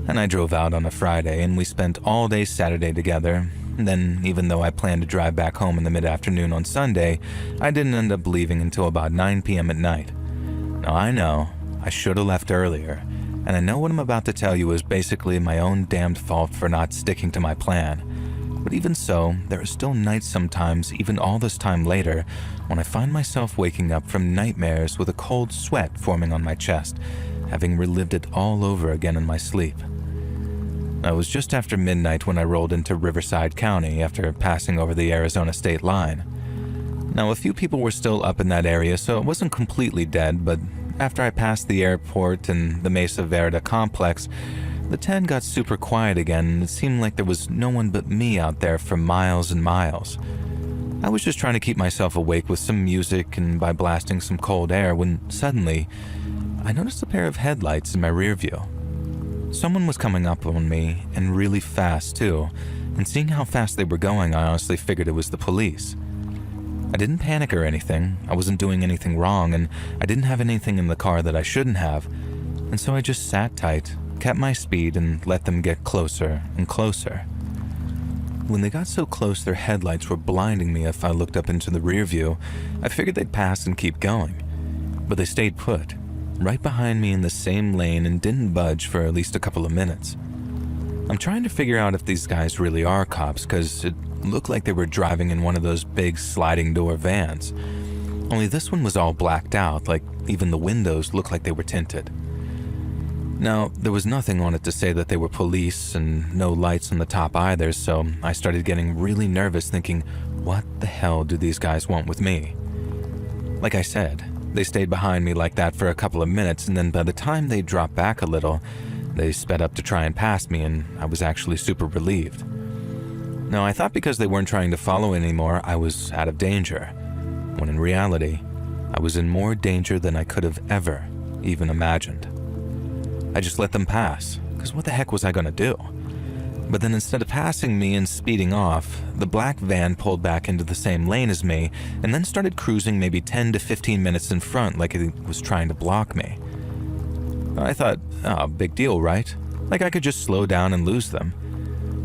and I drove out on a Friday and we spent all day Saturday together. And then, even though I planned to drive back home in the mid-afternoon on Sunday, I didn't end up leaving until about 9 p.m. at night. Now I know, I should have left earlier, and I know what I'm about to tell you is basically my own damned fault for not sticking to my plan. But even so, there are still nights sometimes, even all this time later, when I find myself waking up from nightmares with a cold sweat forming on my chest, having relived it all over again in my sleep. It was just after midnight when I rolled into Riverside County after passing over the Arizona state line. Now, a few people were still up in that area, so it wasn't completely dead, but after I passed the airport and the Mesa Verde complex, the 10 got super quiet again, and it seemed like there was no one but me out there for miles and miles. I was just trying to keep myself awake with some music and by blasting some cold air when suddenly, I noticed a pair of headlights in my rear view. Someone was coming up on me, and really fast too, and seeing how fast they were going, I honestly figured it was the police. I didn't panic or anything, I wasn't doing anything wrong, and I didn't have anything in the car that I shouldn't have, and so I just sat tight, kept my speed, and let them get closer and closer. When they got so close their headlights were blinding me if I looked up into the rear view, I figured they'd pass and keep going. But they stayed put, right behind me in the same lane, and didn't budge for at least a couple of minutes. I'm trying to figure out if these guys really are cops, because it looked like they were driving in one of those big sliding door vans. Only this one was all blacked out, like even the windows looked like they were tinted. Now, there was nothing on it to say that they were police and no lights on the top either, so I started getting really nervous thinking, what the hell do these guys want with me? Like I said, they stayed behind me like that for a couple of minutes, and then by the time they dropped back a little, they sped up to try and pass me, and I was actually super relieved. Now, I thought because they weren't trying to follow anymore, I was out of danger, when in reality, I was in more danger than I could have ever even imagined. I just let them pass, because what the heck was I going to do? But then instead of passing me and speeding off, the black van pulled back into the same lane as me and then started cruising maybe 10 to 15 minutes in front like it was trying to block me. I thought, oh, big deal, right? Like I could just slow down and lose them.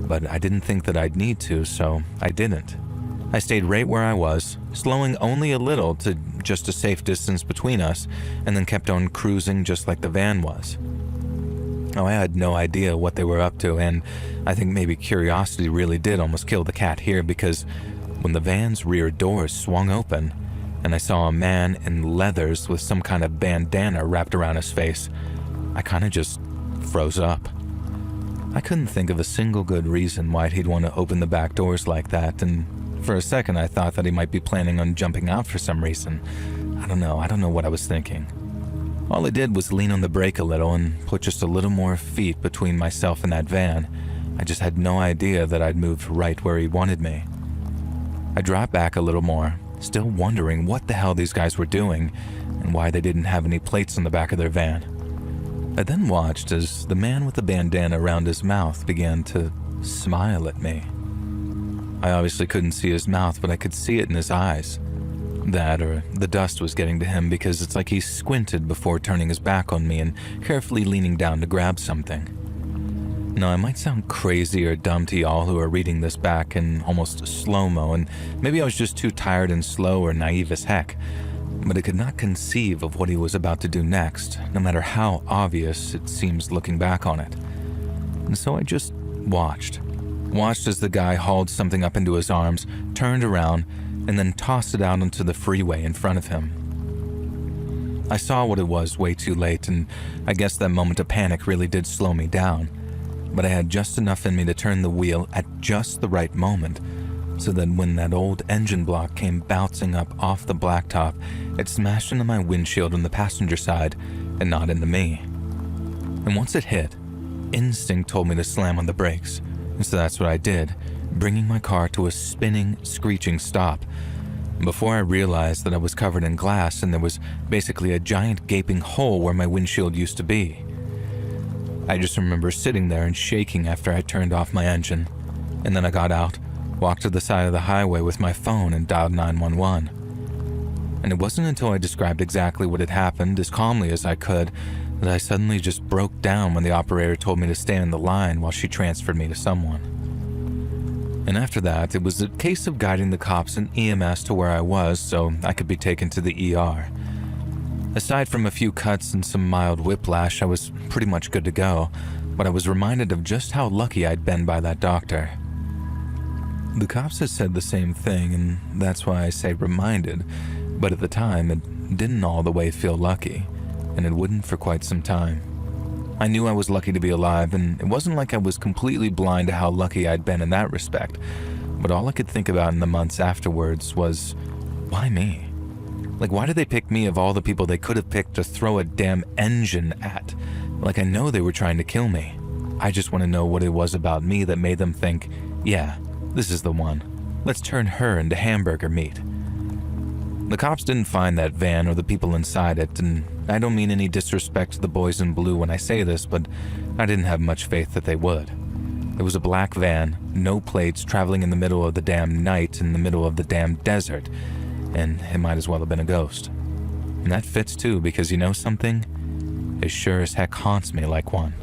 But I didn't think that I'd need to, so I didn't. I stayed right where I was, slowing only a little to just a safe distance between us, and then kept on cruising just like the van was. Oh, I had no idea what they were up to, and I think maybe curiosity really did almost kill the cat here, because when the van's rear doors swung open and I saw a man in leathers with some kind of bandana wrapped around his face, I kind of just froze up. I couldn't think of a single good reason why he'd want to open the back doors like that, and for a second I thought that he might be planning on jumping out for some reason. I don't know what I was thinking. All I did was lean on the brake a little and put just a little more feet between myself and that van. I just had no idea that I'd moved right where he wanted me. I dropped back a little more, still wondering what the hell these guys were doing and why they didn't have any plates on the back of their van. I then watched as the man with the bandana around his mouth began to smile at me. I obviously couldn't see his mouth, but I could see it in his eyes. That or the dust was getting to him, because it's like he squinted before turning his back on me and carefully leaning down to grab something. Now, I might sound crazy or dumb to y'all who are reading this back in almost slow-mo, and maybe I was just too tired and slow or naive as heck, but I could not conceive of what he was about to do next, no matter how obvious it seems looking back on it. And so I just watched as the guy hauled something up into his arms, turned around, and then tossed it out onto the freeway in front of him. I saw what it was way too late, and I guess that moment of panic really did slow me down, but I had just enough in me to turn the wheel at just the right moment, so that when that old engine block came bouncing up off the blacktop, it smashed into my windshield on the passenger side and not into me. And once it hit, instinct told me to slam on the brakes, and so that's what I did, bringing my car to a spinning, screeching stop. Before I realized that I was covered in glass and there was basically a giant gaping hole where my windshield used to be. I just remember sitting there and shaking after I turned off my engine, and then I got out, walked to the side of the highway with my phone and dialed 911. And it wasn't until I described exactly what had happened as calmly as I could that I suddenly just broke down when the operator told me to stay on the line while she transferred me to someone. And after that, it was a case of guiding the cops and EMS to where I was so I could be taken to the ER. Aside from a few cuts and some mild whiplash, I was pretty much good to go, but I was reminded of just how lucky I'd been by that doctor. The cops had said the same thing, and that's why I say reminded, but at the time, it didn't all the way feel lucky, and it wouldn't for quite some time. I knew I was lucky to be alive, and it wasn't like I was completely blind to how lucky I'd been in that respect, but all I could think about in the months afterwards was, why me? Like, why did they pick me of all the people they could have picked to throw a damn engine at? Like, I know they were trying to kill me. I just want to know what it was about me that made them think, yeah, this is the one. Let's turn her into hamburger meat. The cops didn't find that van or the people inside it, and I don't mean any disrespect to the boys in blue when I say this, but I didn't have much faith that they would. It was a black van, no plates, traveling in the middle of the damn night in the middle of the damn desert, and it might as well have been a ghost. And that fits too, because you know something? It sure as heck haunts me like one.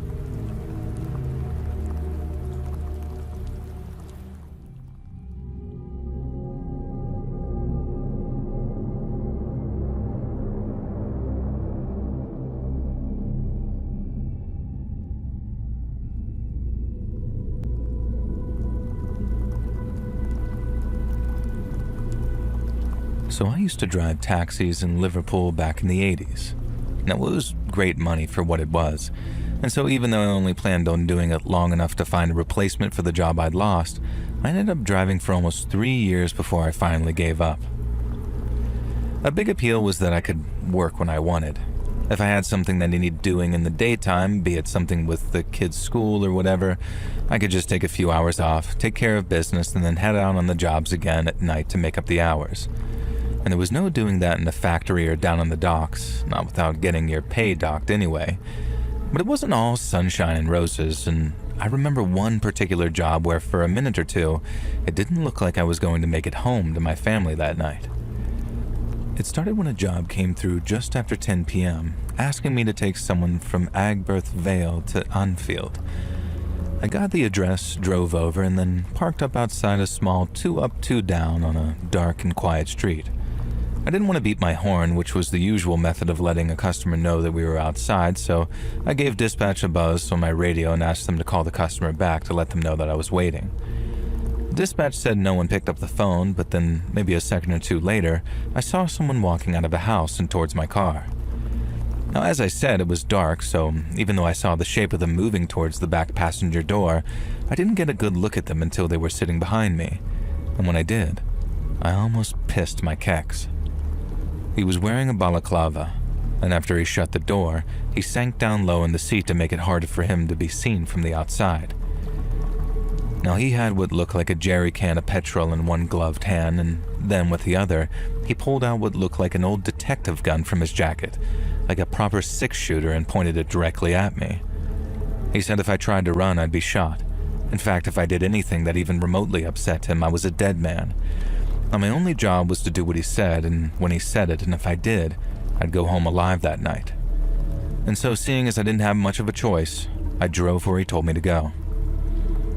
So I used to drive taxis in Liverpool back in the 80s. Now, it was great money for what it was, and so even though I only planned on doing it long enough to find a replacement for the job I'd lost, I ended up driving for almost 3 years before I finally gave up. A big appeal was that I could work when I wanted. If I had something that I needed doing in the daytime, be it something with the kids' school or whatever, I could just take a few hours off, take care of business, and then head out on the jobs again at night to make up the hours. And there was no doing that in a factory or down on the docks, not without getting your pay docked anyway. But it wasn't all sunshine and roses, and I remember one particular job where for a minute or two, it didn't look like I was going to make it home to my family that night. It started when a job came through just after 10 p.m., asking me to take someone from Agberth Vale to Anfield. I got the address, drove over, and then parked up outside a small 2 up, 2 down on a dark and quiet street. I didn't want to beat my horn, which was the usual method of letting a customer know that we were outside, so I gave dispatch a buzz on my radio and asked them to call the customer back to let them know that I was waiting. Dispatch said no one picked up the phone, but then maybe a second or two later, I saw someone walking out of a house and towards my car. Now, as I said, it was dark, so even though I saw the shape of them moving towards the back passenger door, I didn't get a good look at them until they were sitting behind me. And when I did, I almost pissed my kecks. He was wearing a balaclava, and after he shut the door, he sank down low in the seat to make it harder for him to be seen from the outside. Now, he had what looked like a jerry can of petrol in one gloved hand, and then with the other, he pulled out what looked like an old detective gun from his jacket, like a proper six-shooter, and pointed it directly at me. He said if I tried to run, I'd be shot. In fact, if I did anything that even remotely upset him, I was a dead man. Now, my only job was to do what he said, and when he said it, and if I did, I'd go home alive that night. And so, seeing as I didn't have much of a choice, I drove where he told me to go.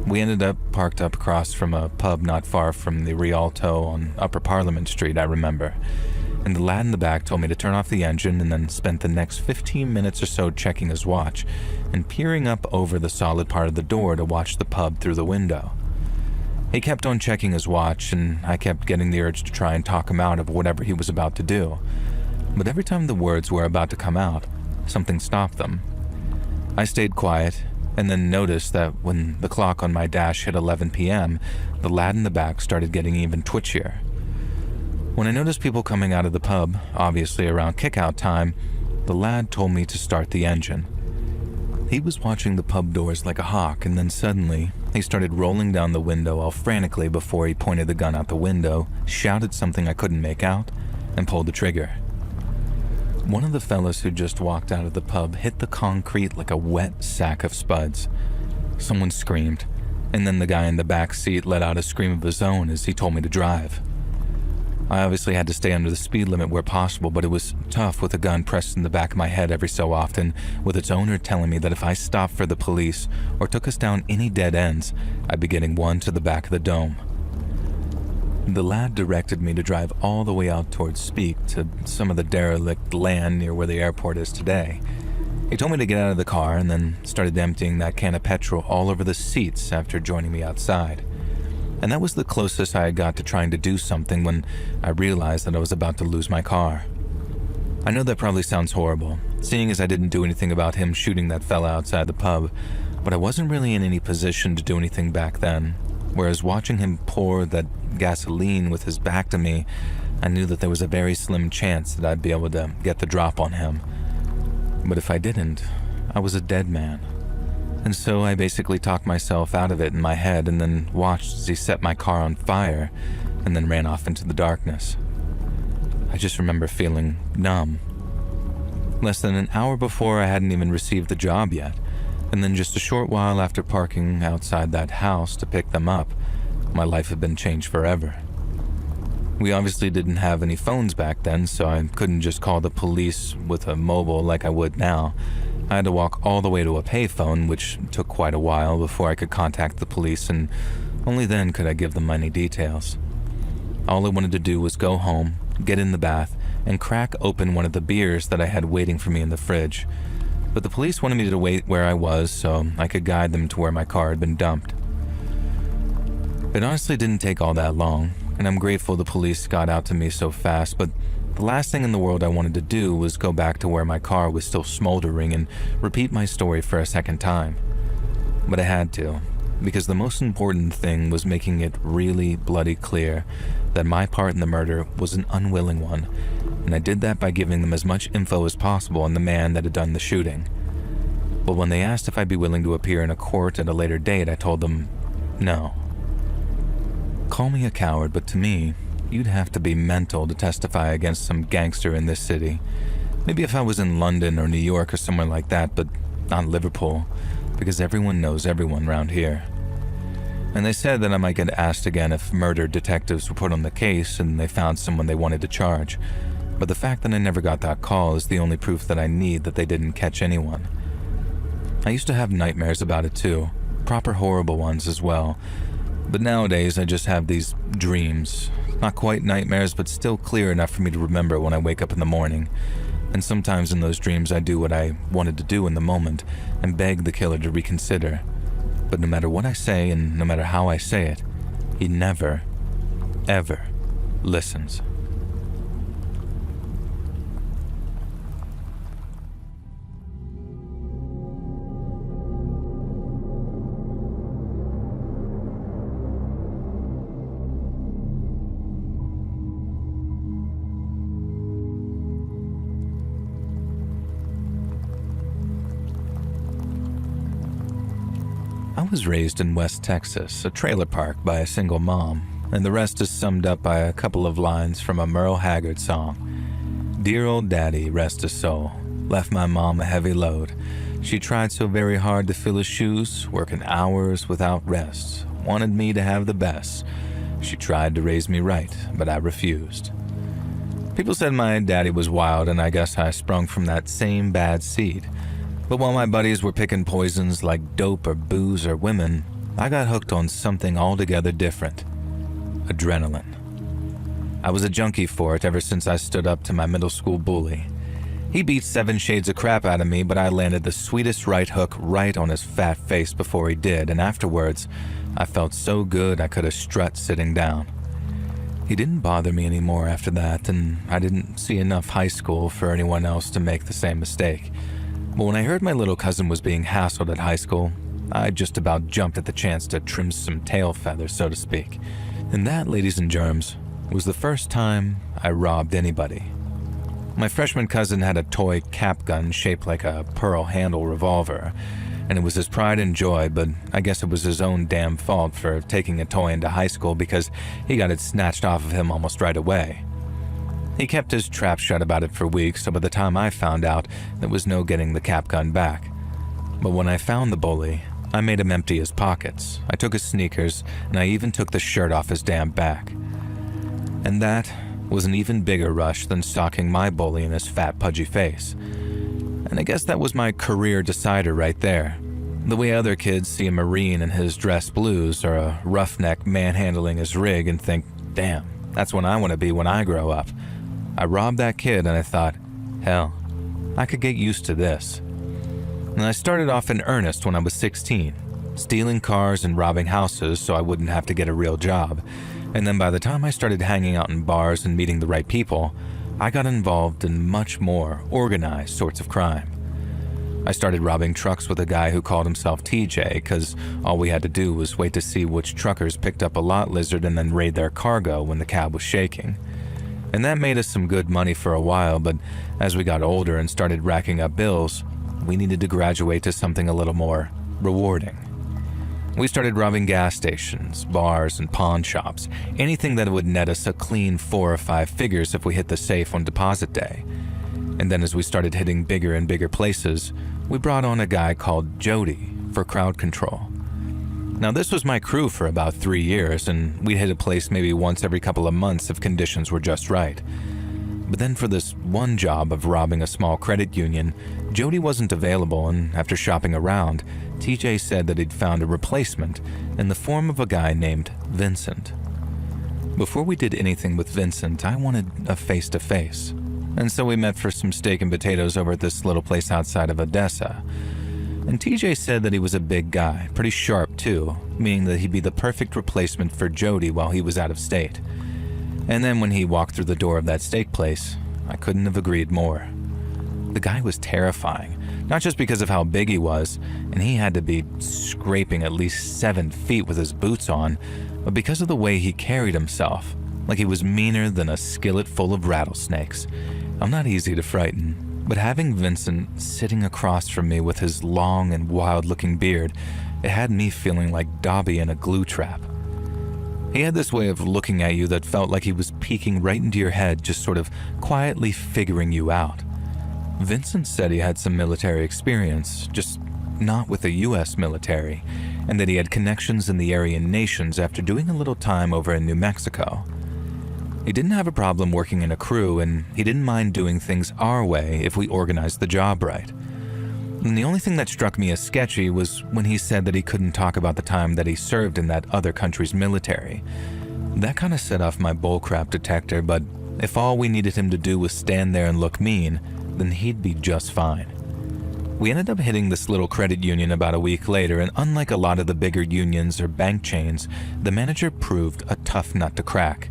We ended up parked up across from a pub not far from the Rialto on Upper Parliament Street, I remember. And the lad in the back told me to turn off the engine and then spent the next 15 minutes or so checking his watch and peering up over the solid part of the door to watch the pub through the window. He kept on checking his watch, and I kept getting the urge to try and talk him out of whatever he was about to do. But every time the words were about to come out, something stopped them. I stayed quiet, and then noticed that when the clock on my dash hit 11 p.m., the lad in the back started getting even twitchier. When I noticed people coming out of the pub, obviously around kick-out time, the lad told me to start the engine. He was watching the pub doors like a hawk, and then suddenly, he started rolling down the window all frantically before he pointed the gun out the window, shouted something I couldn't make out, and pulled the trigger. One of the fellas who just walked out of the pub hit the concrete like a wet sack of spuds. Someone screamed, and then the guy in the back seat let out a scream of his own as he told me to drive. I obviously had to stay under the speed limit where possible, but it was tough with a gun pressed in the back of my head every so often, with its owner telling me that if I stopped for the police or took us down any dead ends, I'd be getting one to the back of the dome. The lad directed me to drive all the way out towards Speke to some of the derelict land near where the airport is today. He told me to get out of the car and then started emptying that can of petrol all over the seats after joining me outside. And that was the closest I had got to trying to do something when I realized that I was about to lose my car. I know that probably sounds horrible, seeing as I didn't do anything about him shooting that fella outside the pub, but I wasn't really in any position to do anything back then, whereas watching him pour that gasoline with his back to me, I knew that there was a very slim chance that I'd be able to get the drop on him. But if I didn't, I was a dead man. And so I basically talked myself out of it in my head and then watched as he set my car on fire and then ran off into the darkness. I just remember feeling numb. Less than an hour before, I hadn't even received the job yet, and then just a short while after parking outside that house to pick them up, my life had been changed forever. We obviously didn't have any phones back then, so I couldn't just call the police with a mobile like I would now. I had to walk all the way to a payphone, which took quite a while before I could contact the police, and only then could I give them any details. All I wanted to do was go home, get in the bath, and crack open one of the beers that I had waiting for me in the fridge. But the police wanted me to wait where I was so I could guide them to where my car had been dumped. It honestly didn't take all that long, and I'm grateful the police got out to me so fast, but the last thing in the world I wanted to do was go back to where my car was still smoldering and repeat my story for a second time. But I had to, because the most important thing was making it really bloody clear that my part in the murder was an unwilling one, and I did that by giving them as much info as possible on the man that had done the shooting. But when they asked if I'd be willing to appear in a court at a later date, I told them no. Call me a coward, but to me, you'd have to be mental to testify against some gangster in this city. Maybe if I was in London or New York or somewhere like that, but not Liverpool, because everyone knows everyone around here. And they said that I might get asked again if murder detectives were put on the case and they found someone they wanted to charge. But the fact that I never got that call is the only proof that I need that they didn't catch anyone. I used to have nightmares about it too, proper horrible ones as well. But nowadays I just have these dreams, not quite nightmares but still clear enough for me to remember when I wake up in the morning. And sometimes in those dreams I do what I wanted to do in the moment and beg the killer to reconsider. But no matter what I say and no matter how I say it, he never, ever listens. I was raised in West Texas, a trailer park by a single mom, and the rest is summed up by a couple of lines from a Merle Haggard song. Dear old daddy, rest his soul, left my mom a heavy load. She tried so very hard to fill his shoes, working hours without rest, wanted me to have the best. She tried to raise me right, but I refused. People said my daddy was wild, and I guess I sprung from that same bad seed. But while my buddies were picking poisons like dope or booze or women, I got hooked on something altogether different: adrenaline. I was a junkie for it ever since I stood up to my middle school bully. He beat 7 shades of crap out of me, but I landed the sweetest right hook right on his fat face before he did, and afterwards, I felt so good I could have strut sitting down. He didn't bother me anymore after that, and I didn't see enough high school for anyone else to make the same mistake. But when I heard my little cousin was being hassled at high school, I just about jumped at the chance to trim some tail feathers, so to speak. And that, ladies and germs, was the first time I robbed anybody. My freshman cousin had a toy cap gun shaped like a pearl handle revolver, and it was his pride and joy, but I guess it was his own damn fault for taking a toy into high school because he got it snatched off of him almost right away. He kept his trap shut about it for weeks, so by the time I found out, there was no getting the cap gun back. But when I found the bully, I made him empty his pockets. I took his sneakers, and I even took the shirt off his damn back. And that was an even bigger rush than stalking my bully in his fat, pudgy face. And I guess that was my career decider right there. The way other kids see a Marine in his dress blues or a roughneck manhandling his rig and think, damn, that's what I want to be when I grow up. I robbed that kid and I thought, hell, I could get used to this. And I started off in earnest when I was 16, stealing cars and robbing houses so I wouldn't have to get a real job. And then by the time I started hanging out in bars and meeting the right people, I got involved in much more organized sorts of crime. I started robbing trucks with a guy who called himself TJ because all we had to do was wait to see which truckers picked up a lot lizard and then raid their cargo when the cab was shaking. And that made us some good money for a while, but as we got older and started racking up bills, we needed to graduate to something a little more rewarding. We started robbing gas stations, bars, and pawn shops, anything that would net us a clean 4 or 5 figures if we hit the safe on deposit day. And then as we started hitting bigger and bigger places, we brought on a guy called Jody for crowd control. Now this was my crew for about 3 years, and we'd hit a place maybe once every couple of months if conditions were just right. But then for this one job of robbing a small credit union, Jody wasn't available, and after shopping around, TJ said that he'd found a replacement in the form of a guy named Vincent. Before we did anything with Vincent, I wanted a face-to-face, and so we met for some steak and potatoes over at this little place outside of Odessa. And TJ said that he was a big guy, pretty sharp too, meaning that he'd be the perfect replacement for Jody while he was out of state. And then when he walked through the door of that steak place, I couldn't have agreed more. The guy was terrifying, not just because of how big he was, and he had to be scraping at least 7 feet with his boots on, but because of the way he carried himself, like he was meaner than a skillet full of rattlesnakes. I'm not easy to frighten. But having Vincent sitting across from me with his long and wild-looking beard, it had me feeling like Dobby in a glue trap. He had this way of looking at you that felt like he was peeking right into your head, just sort of quietly figuring you out. Vincent said he had some military experience, just not with the US military, and that he had connections in the Aryan nations after doing a little time over in New Mexico. He didn't have a problem working in a crew, and he didn't mind doing things our way if we organized the job right. And the only thing that struck me as sketchy was when he said that he couldn't talk about the time that he served in that other country's military. That kind of set off my bullcrap detector, but if all we needed him to do was stand there and look mean, then he'd be just fine. We ended up hitting this little credit union about a week later, and unlike a lot of the bigger unions or bank chains, the manager proved a tough nut to crack.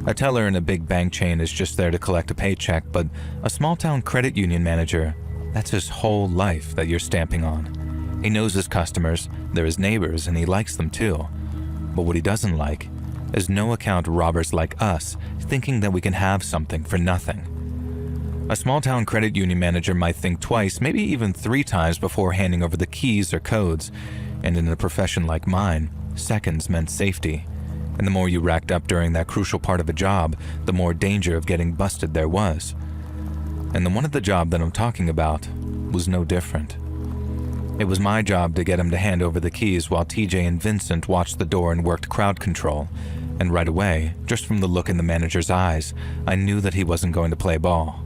A teller in a big bank chain is just there to collect a paycheck, but a small-town credit union manager, that's his whole life that you're stamping on. He knows his customers, they're his neighbors, and he likes them too. But what he doesn't like is no-account robbers like us thinking that we can have something for nothing. A small-town credit union manager might think twice, maybe even 3 times before handing over the keys or codes, and in a profession like mine, seconds meant safety. And the more you racked up during that crucial part of a job, the more danger of getting busted there was. And the one at the job that I'm talking about was no different. It was my job to get him to hand over the keys while TJ and Vincent watched the door and worked crowd control. And right away, just from the look in the manager's eyes, I knew that he wasn't going to play ball.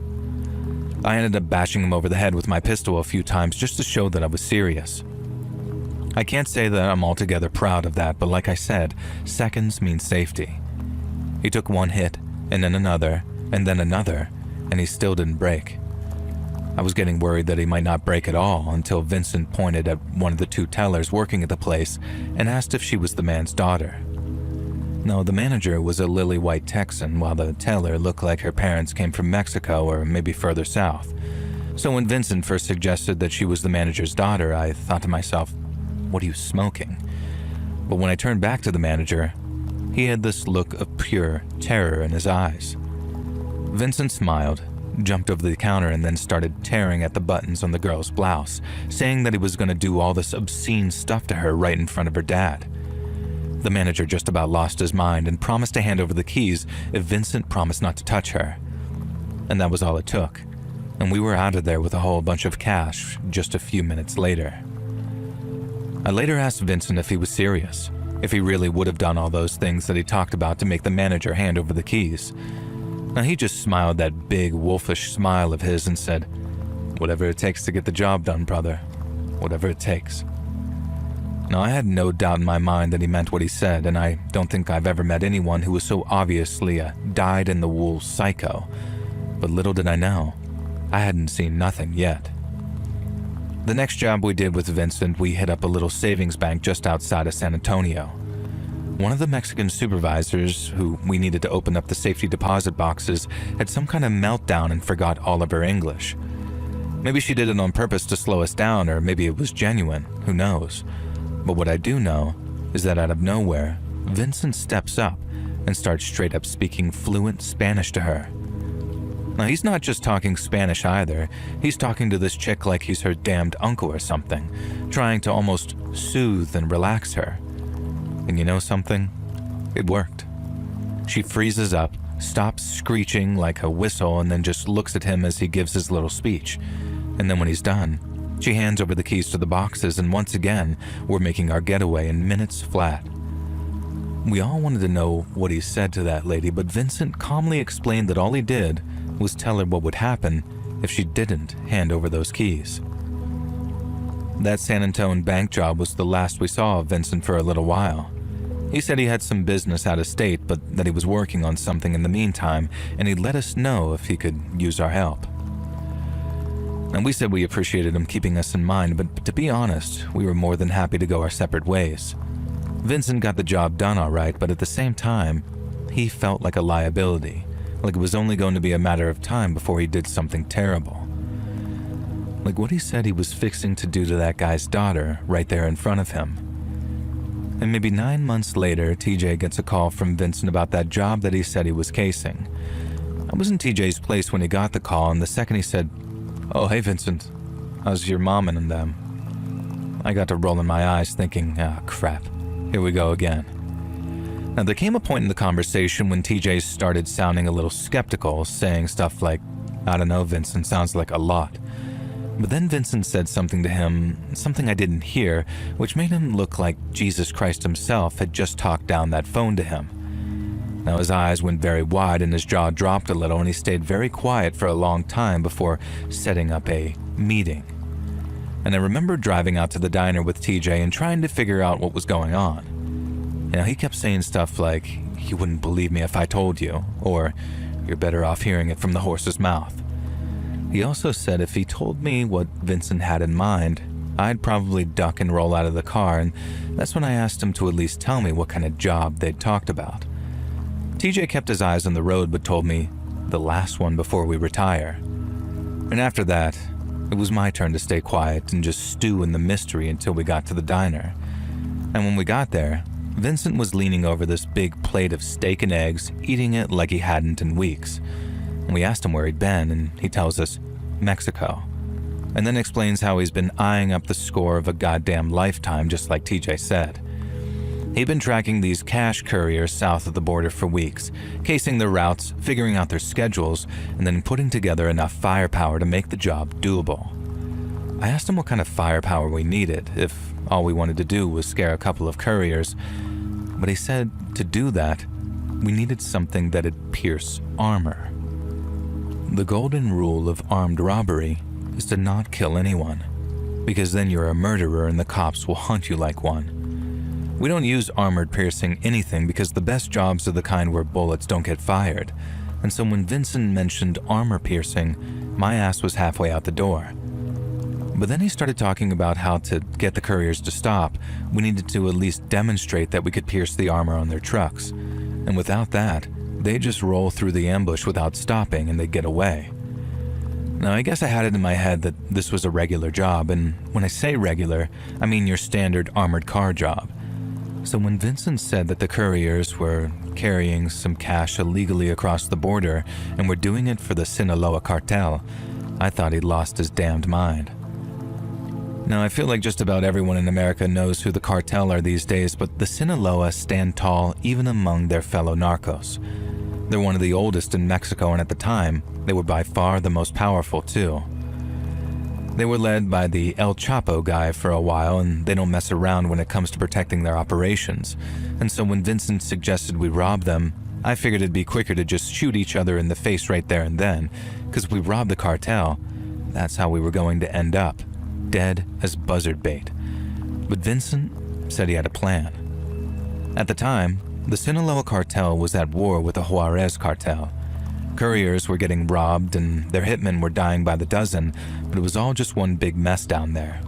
I ended up bashing him over the head with my pistol a few times just to show that I was serious. I can't say that I'm altogether proud of that, but like I said, seconds mean safety. He took one hit, and then another, and he still didn't break. I was getting worried that he might not break at all until Vincent pointed at one of the 2 tellers working at the place and asked if she was the man's daughter. No, the manager was a lily-white Texan, while the teller looked like her parents came from Mexico or maybe further south. So when Vincent first suggested that she was the manager's daughter, I thought to myself, what are you smoking? But when I turned back to the manager, he had this look of pure terror in his eyes. Vincent smiled, jumped over the counter, and then started tearing at the buttons on the girl's blouse, saying that he was going to do all this obscene stuff to her right in front of her dad. The manager just about lost his mind and promised to hand over the keys if Vincent promised not to touch her. And that was all it took, and we were out of there with a whole bunch of cash just a few minutes later. I later asked Vincent if he was serious, if he really would have done all those things that he talked about to make the manager hand over the keys. Now he just smiled that big wolfish smile of his and said, "Whatever it takes to get the job done, brother. Whatever it takes." Now I had no doubt in my mind that he meant what he said, and I don't think I've ever met anyone who was so obviously a dyed-in-the-wool psycho. But little did I know, I hadn't seen nothing yet. The next job we did with Vincent, we hit up a little savings bank just outside of San Antonio. One of the Mexican supervisors, who we needed to open up the safety deposit boxes, had some kind of meltdown and forgot all of her English. Maybe she did it on purpose to slow us down, or maybe it was genuine, who knows. But what I do know is that out of nowhere, Vincent steps up and starts straight up speaking fluent Spanish to her. Now he's not just talking Spanish either, he's talking to this chick like he's her damned uncle or something, trying to almost soothe and relax her. And you know something? It worked. She freezes up, stops screeching like a whistle, and then just looks at him as he gives his little speech. And then when he's done, she hands over the keys to the boxes, and once again, we're making our getaway in minutes flat. We all wanted to know what he said to that lady, but Vincent calmly explained that all he did was tell her what would happen if she didn't hand over those keys. That San Antonio bank job was the last we saw of Vincent for a little while. He said he had some business out of state, but that he was working on something in the meantime, and he'd let us know if he could use our help. And we said we appreciated him keeping us in mind, but to be honest, we were more than happy to go our separate ways. Vincent got the job done all right, but at the same time, he felt like a liability, like it was only going to be a matter of time before he did something terrible. Like what he said he was fixing to do to that guy's daughter right there in front of him. And maybe 9 months later, TJ gets a call from Vincent about that job that he said he was casing. I was in TJ's place when he got the call, and the second he said, "Oh, hey Vincent, how's your mom and them?" I got to rolling my eyes thinking, crap, here we go again. Now there came a point in the conversation when TJ started sounding a little skeptical, saying stuff like, I don't know, Vincent, sounds like a lot. But then Vincent said something to him, something I didn't hear, which made him look like Jesus Christ himself had just talked down that phone to him. Now his eyes went very wide and his jaw dropped a little, and he stayed very quiet for a long time before setting up a meeting. And I remember driving out to the diner with TJ and trying to figure out what was going on. Now he kept saying stuff like, "You wouldn't believe me if I told you," or "You're better off hearing it from the horse's mouth." He also said if he told me what Vincent had in mind, I'd probably duck and roll out of the car, and that's when I asked him to at least tell me what kind of job they'd talked about. TJ kept his eyes on the road but told me, "The last one before we retire." And after that, it was my turn to stay quiet and just stew in the mystery until we got to the diner. And when we got there, Vincent was leaning over this big plate of steak and eggs, eating it like he hadn't in weeks. And we asked him where he'd been, and he tells us, Mexico. And then explains how he's been eyeing up the score of a goddamn lifetime, just like TJ said. He'd been tracking these cash couriers south of the border for weeks, casing their routes, figuring out their schedules, and then putting together enough firepower to make the job doable. I asked him what kind of firepower we needed, if all we wanted to do was scare a couple of couriers, but he said to do that, we needed something that'd pierce armor. The golden rule of armed robbery is to not kill anyone, because then you're a murderer and the cops will hunt you like one. We don't use armored piercing anything because the best jobs are the kind where bullets don't get fired, and so when Vincent mentioned armor piercing, my ass was halfway out the door. But then he started talking about how to get the couriers to stop, we needed to at least demonstrate that we could pierce the armor on their trucks, and without that, they'd just roll through the ambush without stopping and they'd get away. Now, I guess I had it in my head that this was a regular job, and when I say regular, I mean your standard armored car job. So when Vincent said that the couriers were carrying some cash illegally across the border and were doing it for the Sinaloa cartel, I thought he'd lost his damned mind. Now, I feel like just about everyone in America knows who the cartel are these days, but the Sinaloa stand tall even among their fellow narcos. They're one of the oldest in Mexico, and at the time, they were by far the most powerful too. They were led by the El Chapo guy for a while, and they don't mess around when it comes to protecting their operations. And so when Vincent suggested we rob them, I figured it'd be quicker to just shoot each other in the face right there and then, because if we robbed the cartel, that's how we were going to end up, dead as buzzard bait. But Vincent said he had a plan. At the time, the Sinaloa cartel was at war with the Juarez cartel. Couriers were getting robbed and their hitmen were dying by the dozen, but it was all just one big mess down there.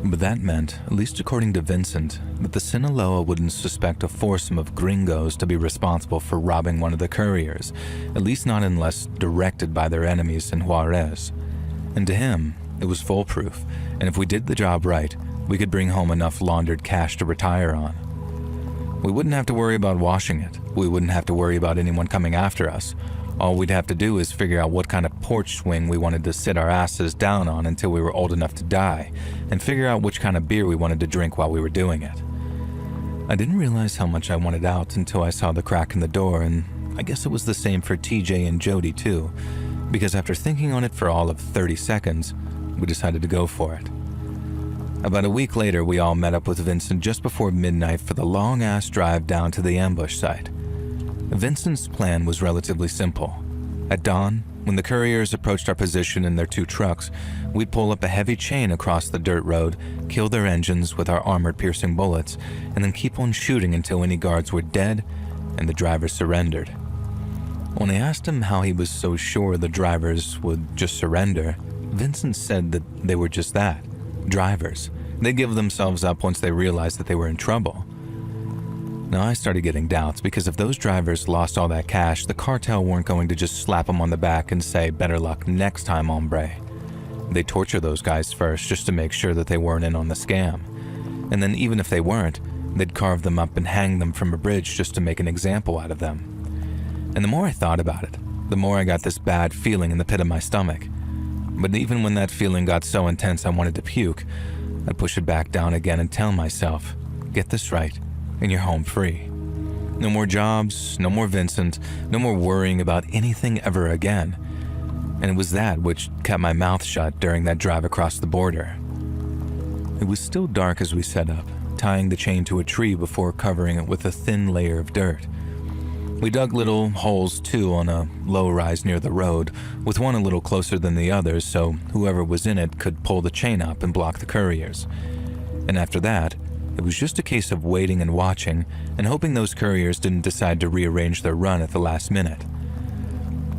But that meant, at least according to Vincent, that the Sinaloa wouldn't suspect a foursome of gringos to be responsible for robbing one of the couriers, at least not unless directed by their enemies in Juarez. And to him, it was foolproof, and if we did the job right, we could bring home enough laundered cash to retire on. We wouldn't have to worry about washing it. We wouldn't have to worry about anyone coming after us. All we'd have to do is figure out what kind of porch swing we wanted to sit our asses down on until we were old enough to die, and figure out which kind of beer we wanted to drink while we were doing it. I didn't realize how much I wanted out until I saw the crack in the door, and I guess it was the same for TJ and Jody too, because after thinking on it for all of 30 seconds, we decided to go for it. About a week later, we all met up with Vincent just before midnight for the long-ass drive down to the ambush site. Vincent's plan was relatively simple. At dawn, when the couriers approached our position in their two trucks, we'd pull up a heavy chain across the dirt road, kill their engines with our armored-piercing bullets, and then keep on shooting until any guards were dead and the drivers surrendered. When I asked him how he was so sure the drivers would just surrender, Vincent said that they were just that. Drivers. They'd give themselves up once they realized that they were in trouble. Now I started getting doubts because if those drivers lost all that cash, the cartel weren't going to just slap them on the back and say, "Better luck next time, hombre." They'd torture those guys first just to make sure that they weren't in on the scam. And then even if they weren't, they'd carve them up and hang them from a bridge just to make an example out of them. And the more I thought about it, the more I got this bad feeling in the pit of my stomach. But even when that feeling got so intense I wanted to puke, I'd push it back down again and tell myself, get this right, and you're home free. No more jobs, no more Vincent, no more worrying about anything ever again. and it was that which kept my mouth shut during that drive across the border. It was still dark as we set up, tying the chain to a tree before covering it with a thin layer of dirt. We dug little holes too on a low rise near the road, with one a little closer than the others so whoever was in it could pull the chain up and block the couriers. And after that, it was just a case of waiting and watching and hoping those couriers didn't decide to rearrange their run at the last minute.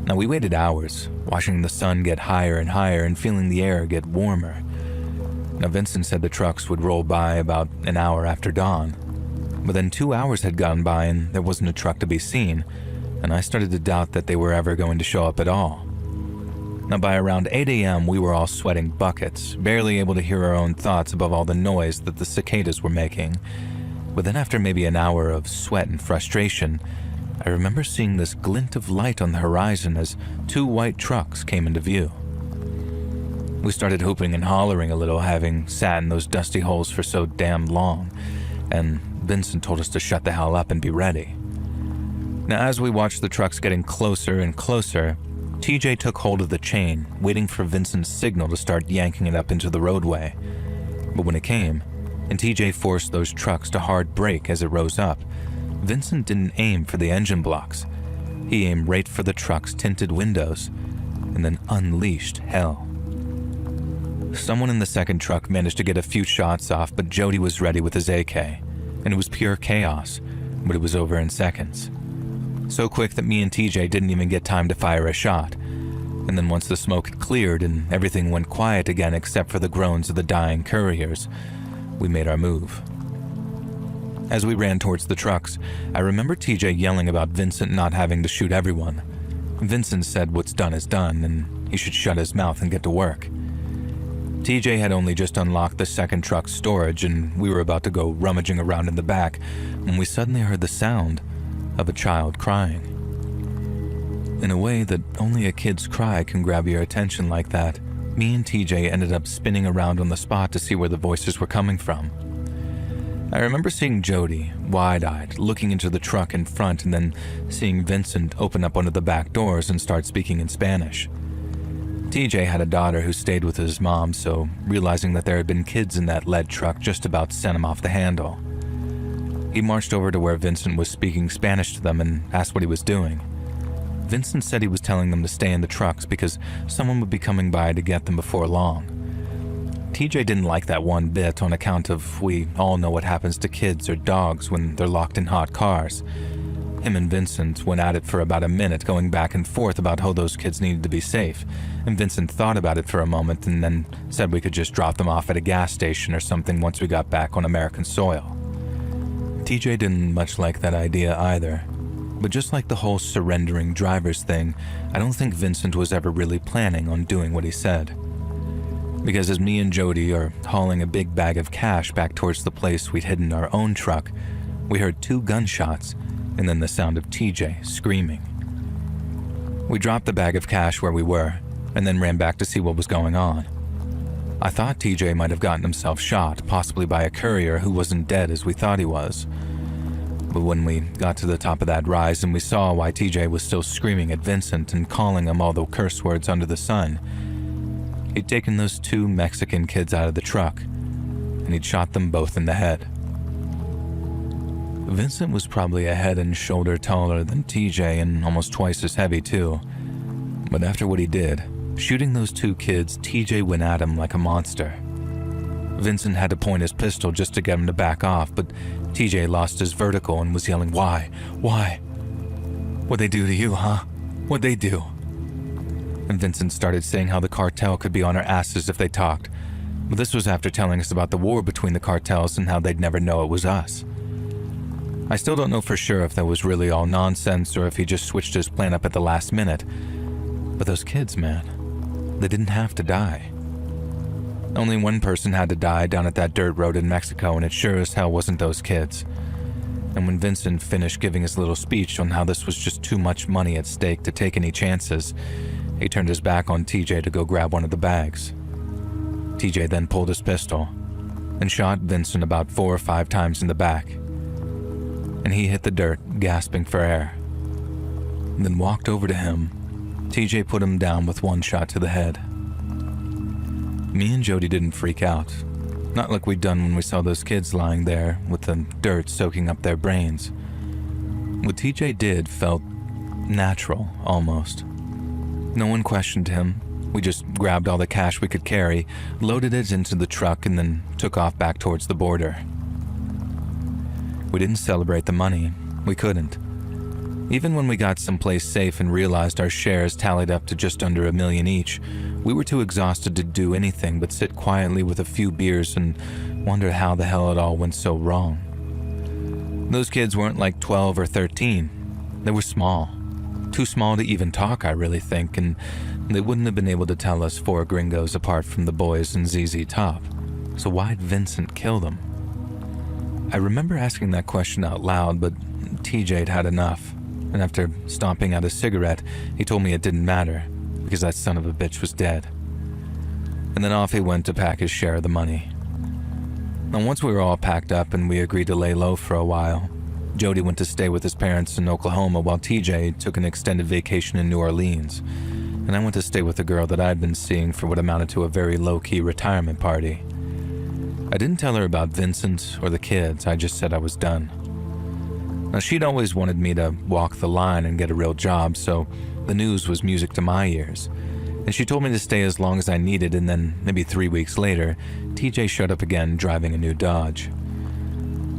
Now we waited hours, watching the sun get higher and higher and feeling the air get warmer. Now Vincent said the trucks would roll by about an hour after dawn. But then 2 hours had gone by and there wasn't a truck to be seen, and I started to doubt that they were ever going to show up at all. Now by around 8 a.m. we were all sweating buckets, barely able to hear our own thoughts above all the noise that the cicadas were making. But then after maybe an hour of sweat and frustration, I remember seeing this glint of light on the horizon as 2 white trucks came into view. We started hooping and hollering a little, having sat in those dusty holes for so damn long, and Vincent told us to shut the hell up and be ready. Now, as we watched the trucks getting closer and closer, TJ took hold of the chain, waiting for Vincent's signal to start yanking it up into the roadway. But when it came, and TJ forced those trucks to hard brake as it rose up, Vincent didn't aim for the engine blocks. He aimed right for the truck's tinted windows, and then unleashed hell. Someone in the second truck managed to get a few shots off, but Jody was ready with his AK, and it was pure chaos, but it was over in seconds. So quick that me and TJ didn't even get time to fire a shot. And then once the smoke had cleared and everything went quiet again except for the groans of the dying couriers, we made our move. As we ran towards the trucks, I remember TJ yelling about Vincent not having to shoot everyone. Vincent said what's done is done and he should shut his mouth and get to work. TJ had only just unlocked the second truck's storage and we were about to go rummaging around in the back when we suddenly heard the sound of a child crying. In a way that only a kid's cry can grab your attention like that, me and TJ ended up spinning around on the spot to see where the voices were coming from. I remember seeing Jody, wide-eyed, looking into the truck in front and then seeing Vincent open up one of the back doors and start speaking in Spanish. TJ had a daughter who stayed with his mom, so realizing that there had been kids in that lead truck just about sent him off the handle. He marched over to where Vincent was speaking Spanish to them and asked what he was doing. Vincent said he was telling them to stay in the trucks because someone would be coming by to get them before long. TJ didn't like that one bit on account of we all know what happens to kids or dogs when they're locked in hot cars. Him and Vincent went at it for about a minute, going back and forth about how those kids needed to be safe, and Vincent thought about it for a moment and then said we could just drop them off at a gas station or something once we got back on American soil. TJ didn't much like that idea either, but just like the whole surrendering drivers thing, I don't think Vincent was ever really planning on doing what he said. Because as me and Jody are hauling a big bag of cash back towards the place we'd hidden our own truck, we heard 2 gunshots and then the sound of TJ screaming. We dropped the bag of cash where we were and then ran back to see what was going on. I thought TJ might have gotten himself shot, possibly by a courier who wasn't dead as we thought he was. But when we got to the top of that rise and we saw why TJ was still screaming at Vincent and calling him all the curse words under the sun, he'd taken those 2 Mexican kids out of the truck and he'd shot them both in the head. Vincent was probably a head and shoulder taller than TJ and almost twice as heavy too. But after what he did, shooting those 2 kids, TJ went at him like a monster. Vincent had to point his pistol just to get him to back off, but TJ lost his vertical and was yelling, "Why? Why? What'd they do to you, huh? What'd they do?" And Vincent started saying how the cartel could be on our asses if they talked, but this was after telling us about the war between the cartels and how they'd never know it was us. I still don't know for sure if that was really all nonsense or if he just switched his plan up at the last minute, but those kids, man, they didn't have to die. Only one person had to die down at that dirt road in Mexico, and it sure as hell wasn't those kids. And when Vincent finished giving his little speech on how this was just too much money at stake to take any chances, he turned his back on TJ to go grab one of the bags. TJ then pulled his pistol and shot Vincent about 4 or 5 times in the back, and he hit the dirt, gasping for air, and then walked over to him TJ put him down with one shot to the head. Me and Jody didn't freak out. Not like we'd done when we saw those kids lying there with the dirt soaking up their brains. What TJ did felt natural, almost. No one questioned him. We just grabbed all the cash we could carry, loaded it into the truck, and then took off back towards the border. We didn't celebrate the money. We couldn't. Even when we got someplace safe and realized our shares tallied up to just under $1 million each, we were too exhausted to do anything but sit quietly with a few beers and wonder how the hell it all went so wrong. Those kids weren't like 12 or 13. They were small. Too small to even talk, I really think, and they wouldn't have been able to tell us 4 gringos apart from the boys in ZZ Top. So why'd Vincent kill them? I remember asking that question out loud, but TJ'd had enough. And after stomping out a cigarette, he told me it didn't matter, because that son of a bitch was dead. And then off he went to pack his share of the money. And once we were all packed up and we agreed to lay low for a while, Jody went to stay with his parents in Oklahoma while TJ took an extended vacation in New Orleans. And I went to stay with a girl that I'd been seeing for what amounted to a very low-key retirement party. I didn't tell her about Vincent or the kids, I just said I was done. Now, she'd always wanted me to walk the line and get a real job, so the news was music to my ears. And she told me to stay as long as I needed, and then maybe 3 weeks later, TJ showed up again driving a new Dodge.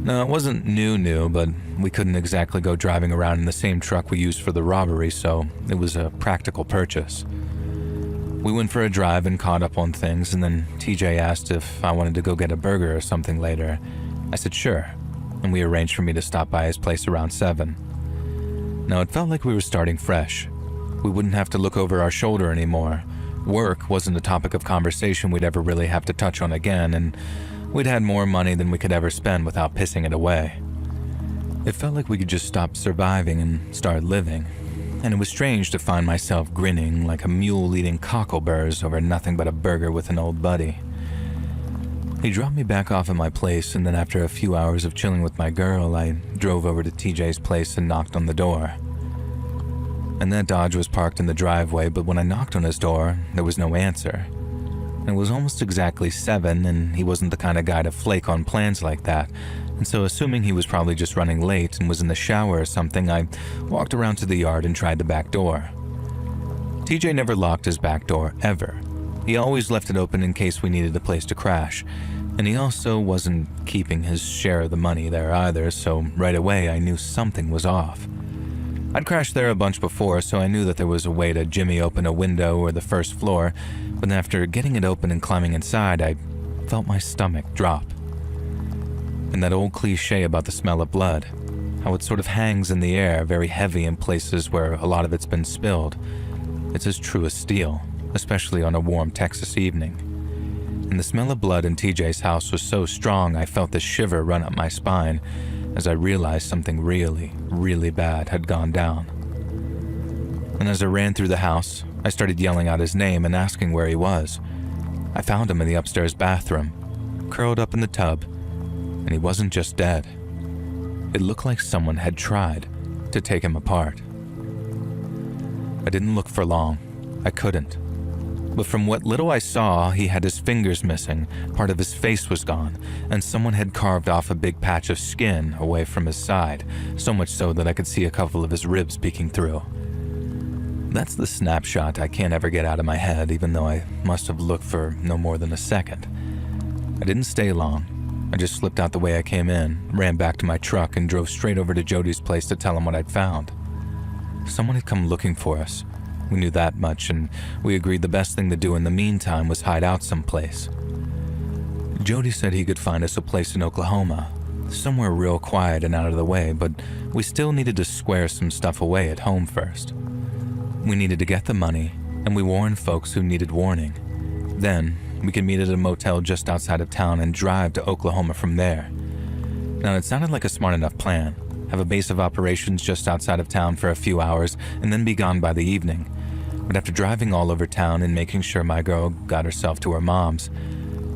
Now, it wasn't new, but we couldn't exactly go driving around in the same truck we used for the robbery, so it was a practical purchase. We went for a drive and caught up on things, and then TJ asked if I wanted to go get a burger or something later. I said sure, and we arranged for me to stop by his place around 7. Now, it felt like we were starting fresh. We wouldn't have to look over our shoulder anymore. Work wasn't a topic of conversation we'd ever really have to touch on again, and we'd had more money than we could ever spend without pissing it away. It felt like we could just stop surviving and start living, and it was strange to find myself grinning like a mule eating cockleburrs over nothing but a burger with an old buddy. He dropped me back off at my place, and then after a few hours of chilling with my girl, I drove over to TJ's place and knocked on the door. And that Dodge was parked in the driveway, but when I knocked on his door, there was no answer. It was almost exactly 7, and he wasn't the kind of guy to flake on plans like that, and so assuming he was probably just running late and was in the shower or something, I walked around to the yard and tried the back door. TJ never locked his back door, ever. He always left it open in case we needed a place to crash, and he also wasn't keeping his share of the money there either, so right away I knew something was off. I'd crashed there a bunch before, so I knew that there was a way to jimmy open a window or the first floor, but after getting it open and climbing inside, I felt my stomach drop. And that old cliche about the smell of blood, how it sort of hangs in the air, very heavy in places where a lot of it's been spilled. It's as true as steel, especially on a warm Texas evening. And the smell of blood in TJ's house was so strong I felt the shiver run up my spine as I realized something really, really bad had gone down. And as I ran through the house, I started yelling out his name and asking where he was. I found him in the upstairs bathroom, curled up in the tub, and he wasn't just dead. It looked like someone had tried to take him apart. I didn't look for long. I couldn't. But from what little I saw, he had his fingers missing, part of his face was gone, and someone had carved off a big patch of skin away from his side, so much so that I could see a couple of his ribs peeking through. That's the snapshot I can't ever get out of my head, even though I must have looked for no more than a second. I didn't stay long. I just slipped out the way I came in, ran back to my truck, and drove straight over to Jody's place to tell him what I'd found. Someone had come looking for us. We knew that much, and we agreed the best thing to do in the meantime was hide out someplace. Jody said he could find us a place in Oklahoma, somewhere real quiet and out of the way, but we still needed to square some stuff away at home first. We needed to get the money, and we warned folks who needed warning. Then, we could meet at a motel just outside of town and drive to Oklahoma from there. Now, it sounded like a smart enough plan. Have a base of operations just outside of town for a few hours, and then be gone by the evening. But after driving all over town and making sure my girl got herself to her mom's,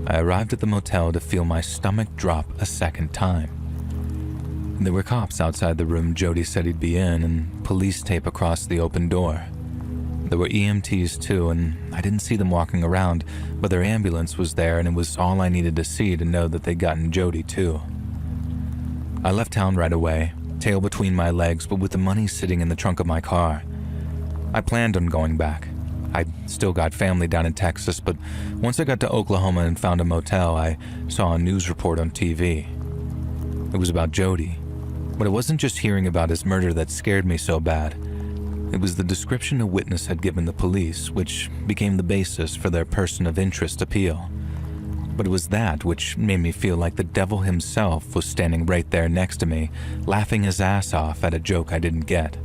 I arrived at the motel to feel my stomach drop a second time. There were cops outside the room Jody said he'd be in, and police tape across the open door. There were EMTs too, and I didn't see them walking around, but their ambulance was there and it was all I needed to see to know that they'd gotten Jody too. I left town right away, tail between my legs, but with the money sitting in the trunk of my car. I planned on going back. I still got family down in Texas, but once I got to Oklahoma and found a motel, I saw a news report on TV. It was about Jody, but it wasn't just hearing about his murder that scared me so bad. It was the description a witness had given the police, which became the basis for their person of interest appeal. But it was that which made me feel like the devil himself was standing right there next to me, laughing his ass off at a joke I didn't get.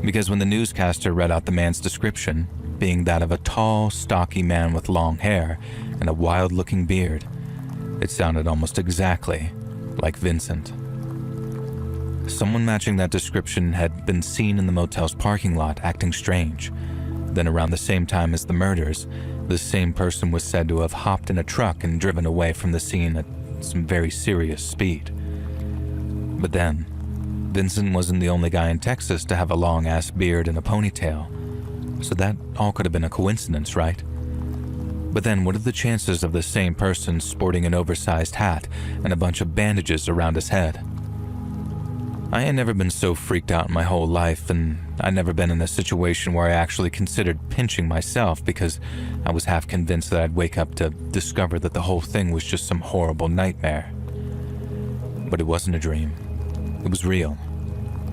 Because when the newscaster read out the man's description, being that of a tall, stocky man with long hair and a wild-looking beard, it sounded almost exactly like Vincent. Someone matching that description had been seen in the motel's parking lot acting strange. Then around the same time as the murders, this same person was said to have hopped in a truck and driven away from the scene at some very serious speed. But then, Vincent wasn't the only guy in Texas to have a long-ass beard and a ponytail, so that all could have been a coincidence, right? But then what are the chances of the same person sporting an oversized hat and a bunch of bandages around his head? I had never been so freaked out in my whole life, and I'd never been in a situation where I actually considered pinching myself because I was half convinced that I'd wake up to discover that the whole thing was just some horrible nightmare. But it wasn't a dream. It was real,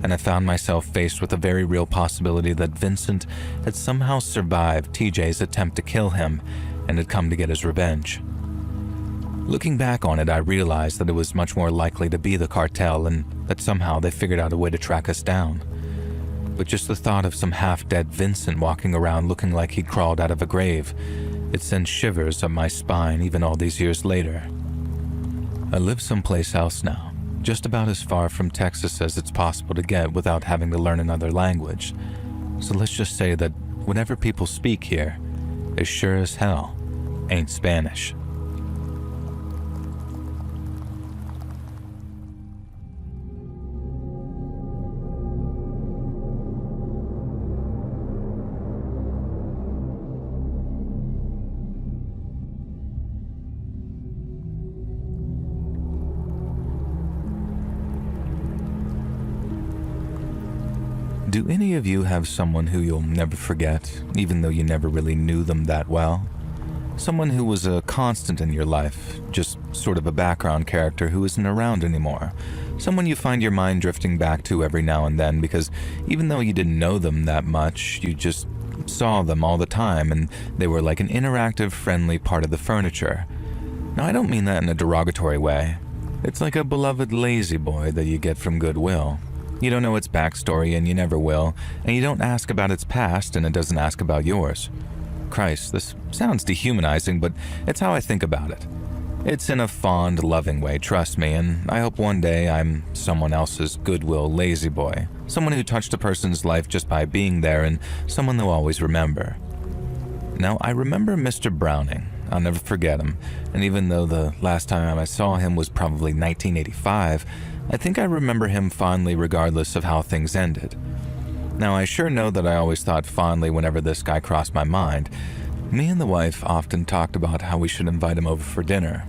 and I found myself faced with a very real possibility that Vincent had somehow survived TJ's attempt to kill him and had come to get his revenge. Looking back on it, I realized that it was much more likely to be the cartel and that somehow they figured out a way to track us down. But just the thought of some half-dead Vincent walking around looking like he'd crawled out of a grave, it sent shivers up my spine even all these years later. I live someplace else now, just about as far from Texas as it's possible to get without having to learn another language. So let's just say that whenever people speak here, it sure as hell ain't Spanish. Do any of you have someone who you'll never forget, even though you never really knew them that well? Someone who was a constant in your life, just sort of a background character who isn't around anymore. Someone you find your mind drifting back to every now and then because even though you didn't know them that much, you just saw them all the time and they were like an interactive, friendly part of the furniture. Now, I don't mean that in a derogatory way. It's like a beloved lazy boy that you get from Goodwill. You don't know its backstory and you never will, and you don't ask about its past and it doesn't ask about yours. Christ, this sounds dehumanizing, but it's how I think about it. It's in a fond, loving way, trust me, and I hope one day I'm someone else's Goodwill lazy boy, someone who touched a person's life just by being there and someone they'll always remember. Now, I remember Mr. Browning. I'll never forget him, and even though the last time I saw him was probably 1985, I think I remember him fondly regardless of how things ended. Now, I sure know that I always thought fondly whenever this guy crossed my mind. Me and the wife often talked about how we should invite him over for dinner.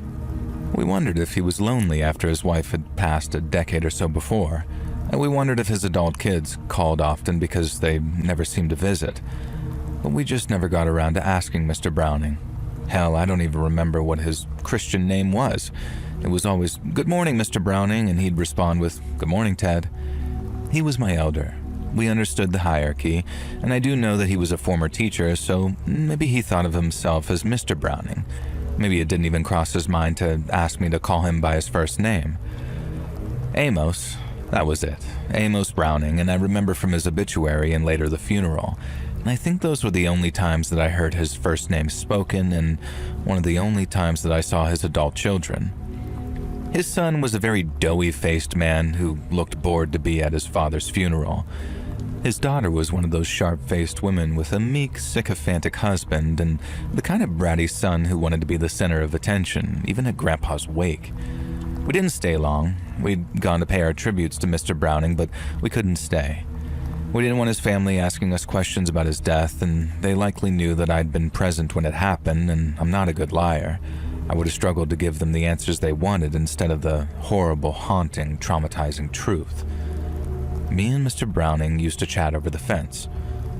We wondered if he was lonely after his wife had passed a decade or so before, and we wondered if his adult kids called often because they never seemed to visit. But we just never got around to asking Mr. Browning. Hell, I don't even remember what his Christian name was. It was always, "Good morning, Mr. Browning," and he'd respond with, "Good morning, Ted." He was my elder. We understood the hierarchy, and I do know that he was a former teacher, so maybe he thought of himself as Mr. Browning. Maybe it didn't even cross his mind to ask me to call him by his first name. Amos, that was it. Amos Browning, and I remember from his obituary and later the funeral. And I think those were the only times that I heard his first name spoken and one of the only times that I saw his adult children. His son was a very doughy-faced man who looked bored to be at his father's funeral. His daughter was one of those sharp-faced women with a meek, sycophantic husband and the kind of bratty son who wanted to be the center of attention, even at Grandpa's wake. We didn't stay long. We'd gone to pay our tributes to Mr. Browning, but we couldn't stay. We didn't want his family asking us questions about his death, and they likely knew that I'd been present when it happened, and I'm not a good liar. I would have struggled to give them the answers they wanted instead of the horrible, haunting, traumatizing truth. Me and Mr. Browning used to chat over the fence.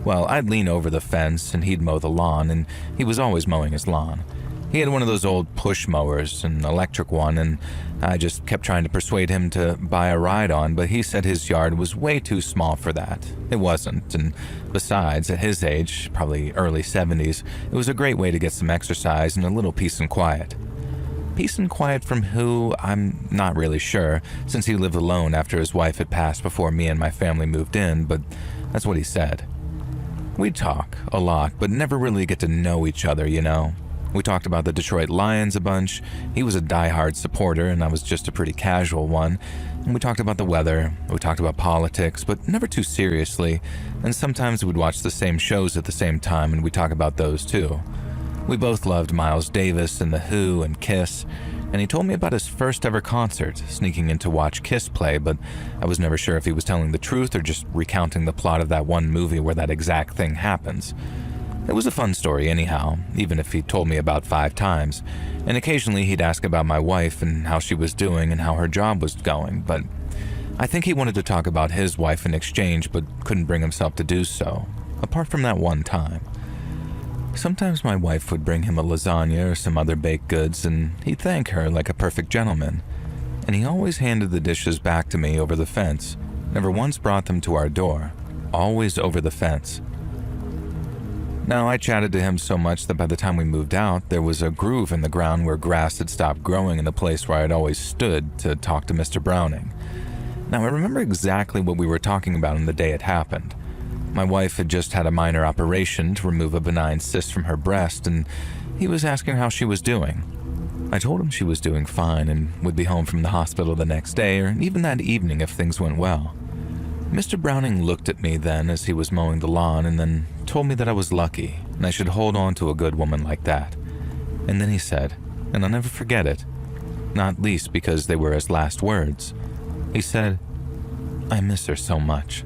Well, I'd lean over the fence and he'd mow the lawn, and he was always mowing his lawn. He had one of those old push mowers, an electric one, and I just kept trying to persuade him to buy a ride on, but he said his yard was way too small for that. It wasn't, and besides, at his age, probably early 70s, it was a great way to get some exercise and a little peace and quiet. Peace and quiet from who? I'm not really sure, since he lived alone after his wife had passed before me and my family moved in, but that's what he said. We'd talk a lot, but never really get to know each other, you know? We talked about the Detroit Lions a bunch. He was a diehard supporter, and I was just a pretty casual one. And we talked about the weather, we talked about politics, but never too seriously. And sometimes we'd watch the same shows at the same time, and we'd talk about those too. We both loved Miles Davis and The Who and Kiss, and he told me about his first ever concert, sneaking in to watch Kiss play, but I was never sure if he was telling the truth or just recounting the plot of that one movie where that exact thing happens. It was a fun story anyhow, even if he told me about 5 times, and occasionally he'd ask about my wife and how she was doing and how her job was going, but I think he wanted to talk about his wife in exchange but couldn't bring himself to do so, apart from that one time. Sometimes my wife would bring him a lasagna or some other baked goods, and he'd thank her like a perfect gentleman, and he always handed the dishes back to me over the fence, never once brought them to our door, always over the fence. Now, I chatted to him so much that by the time we moved out, there was a groove in the ground where grass had stopped growing in the place where I'd always stood to talk to Mr. Browning. Now, I remember exactly what we were talking about on the day it happened. My wife had just had a minor operation to remove a benign cyst from her breast, and he was asking how she was doing. I told him she was doing fine and would be home from the hospital the next day or even that evening if things went well. Mr. Browning looked at me then as he was mowing the lawn and then told me that I was lucky and I should hold on to a good woman like that. And then he said, and I'll never forget it, not least because they were his last words, he said, "I miss her so much."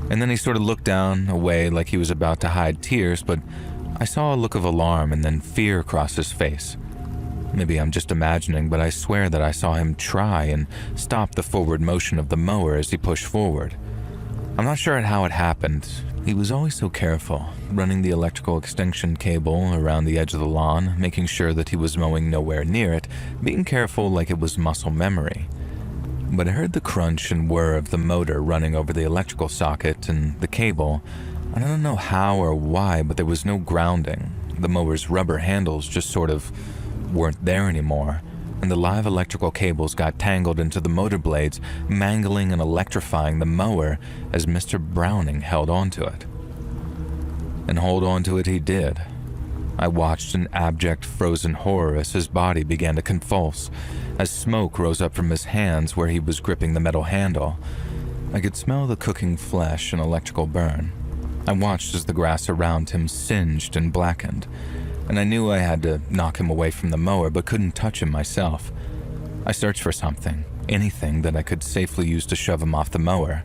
And then he sort of looked down, away like he was about to hide tears, but I saw a look of alarm and then fear cross his face. Maybe I'm just imagining, but I swear that I saw him try and stop the forward motion of the mower as he pushed forward. I'm not sure how it happened. He was always so careful, running the electrical extension cable around the edge of the lawn, making sure that he was mowing nowhere near it, being careful like it was muscle memory. But I heard the crunch and whir of the motor running over the electrical socket and the cable. I don't know how or why, but there was no grounding. The mower's rubber handles just sort of weren't there anymore, and the live electrical cables got tangled into the motor blades, mangling and electrifying the mower as Mr. Browning held onto it. And hold onto it he did. I watched in abject frozen horror as his body began to convulse, as smoke rose up from his hands where he was gripping the metal handle. I could smell the cooking flesh and electrical burn. I watched as the grass around him singed and blackened, and I knew I had to knock him away from the mower but couldn't touch him myself. I searched for something, anything that I could safely use to shove him off the mower.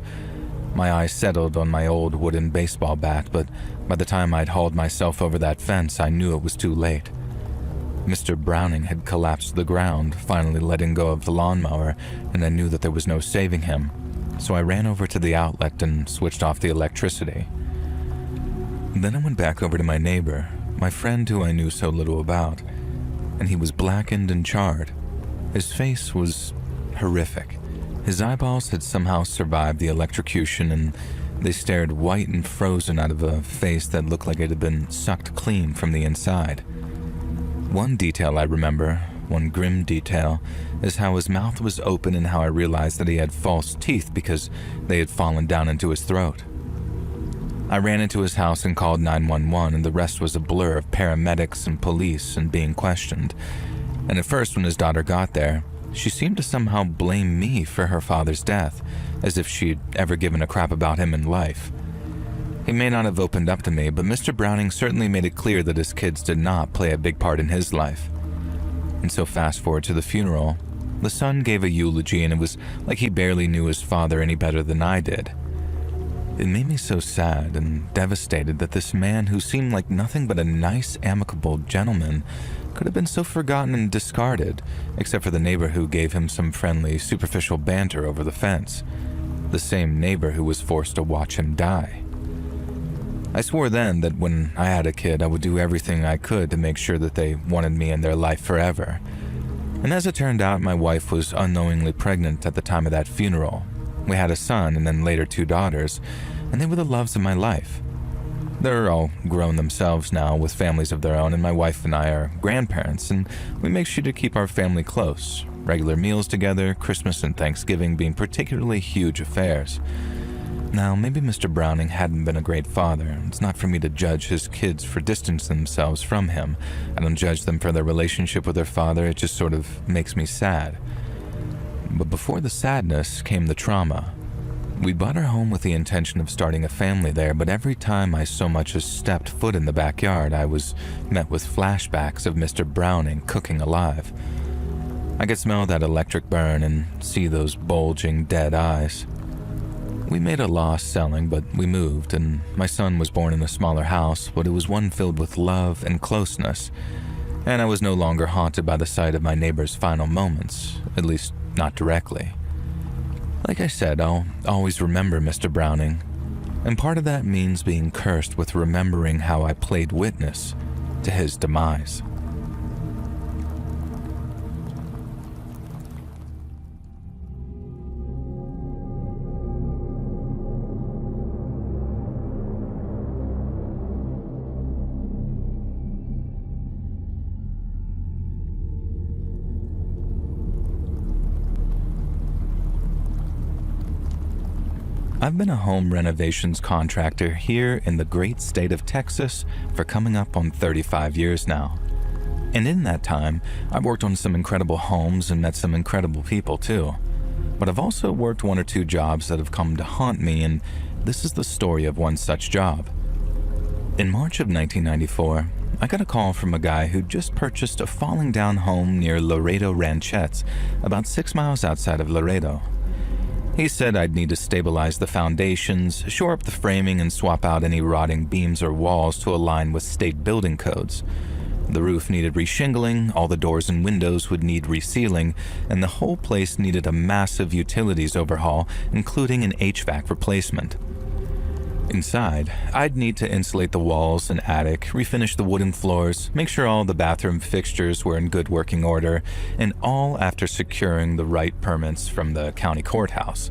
My eyes settled on my old wooden baseball bat, but by the time I'd hauled myself over that fence, I knew it was too late. Mr. Browning had collapsed to the ground, finally letting go of the lawnmower, and I knew that there was no saving him, so I ran over to the outlet and switched off the electricity. Then I went back over to my neighbor, my friend who I knew so little about, and he was blackened and charred. His face was horrific. His eyeballs had somehow survived the electrocution, and they stared white and frozen out of a face that looked like it had been sucked clean from the inside. One detail I remember, one grim detail, is how his mouth was open and how I realized that he had false teeth because they had fallen down into his throat. I ran into his house and called 911, and the rest was a blur of paramedics and police and being questioned. And at first, when his daughter got there, she seemed to somehow blame me for her father's death, as if she'd ever given a crap about him in life. He may not have opened up to me, but Mr. Browning certainly made it clear that his kids did not play a big part in his life. And so fast forward to the funeral, the son gave a eulogy, and it was like he barely knew his father any better than I did. It made me so sad and devastated that this man who seemed like nothing but a nice, amicable gentleman could have been so forgotten and discarded, except for the neighbor who gave him some friendly, superficial banter over the fence. The same neighbor who was forced to watch him die. I swore then that when I had a kid, I would do everything I could to make sure that they wanted me in their life forever. And as it turned out, my wife was unknowingly pregnant at the time of that funeral. We had a son and then later 2 daughters, and they were the loves of my life. They're all grown themselves now with families of their own, and my wife and I are grandparents, and we make sure to keep our family close. Regular meals together, Christmas and Thanksgiving being particularly huge affairs. Now, maybe Mr. Browning hadn't been a great father. It's not for me to judge his kids for distancing themselves from him. I don't judge them for their relationship with their father. It just sort of makes me sad. But before the sadness came the trauma. We bought our home with the intention of starting a family there, but every time I so much as stepped foot in the backyard, I was met with flashbacks of Mr. Browning cooking alive. I could smell that electric burn and see those bulging, dead eyes. We made a loss selling, but we moved, and my son was born in a smaller house, but it was one filled with love and closeness, and I was no longer haunted by the sight of my neighbor's final moments, at least not directly. Like I said, I'll always remember Mr. Browning, and part of that means being cursed with remembering how I played witness to his demise. I've been a home renovations contractor here in the great state of Texas for coming up on 35 years now. And in that time, I've worked on some incredible homes and met some incredible people too. But I've also worked 1 or 2 jobs that have come to haunt me, and this is the story of one such job. In March of 1994, I got a call from a guy who'd just purchased a falling down home near Laredo Ranchettes, about 6 miles outside of Laredo. He said I'd need to stabilize the foundations, shore up the framing, and swap out any rotting beams or walls to align with state building codes. The roof needed reshingling, all the doors and windows would need resealing, and the whole place needed a massive utilities overhaul, including an HVAC replacement. Inside, I'd need to insulate the walls and attic, refinish the wooden floors, make sure all the bathroom fixtures were in good working order, and all after securing the right permits from the county courthouse.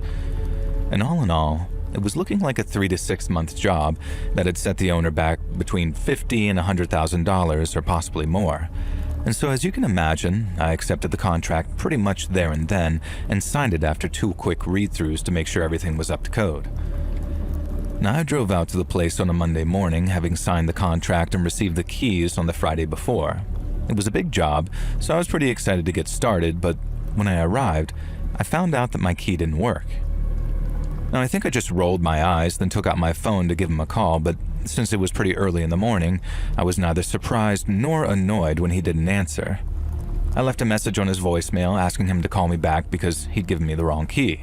And all in all, it was looking like a 3 to 6 month job that had set the owner back between $50,000 and $100,000 or possibly more. And so as you can imagine, I accepted the contract pretty much there and then and signed it after 2 quick read-throughs to make sure everything was up to code. Now, I drove out to the place on a Monday morning, having signed the contract and received the keys on the Friday before. It was a big job, so I was pretty excited to get started, but when I arrived, I found out that my key didn't work. Now, I think I just rolled my eyes, then took out my phone to give him a call, but since it was pretty early in the morning, I was neither surprised nor annoyed when he didn't answer. I left a message on his voicemail asking him to call me back because he'd given me the wrong key.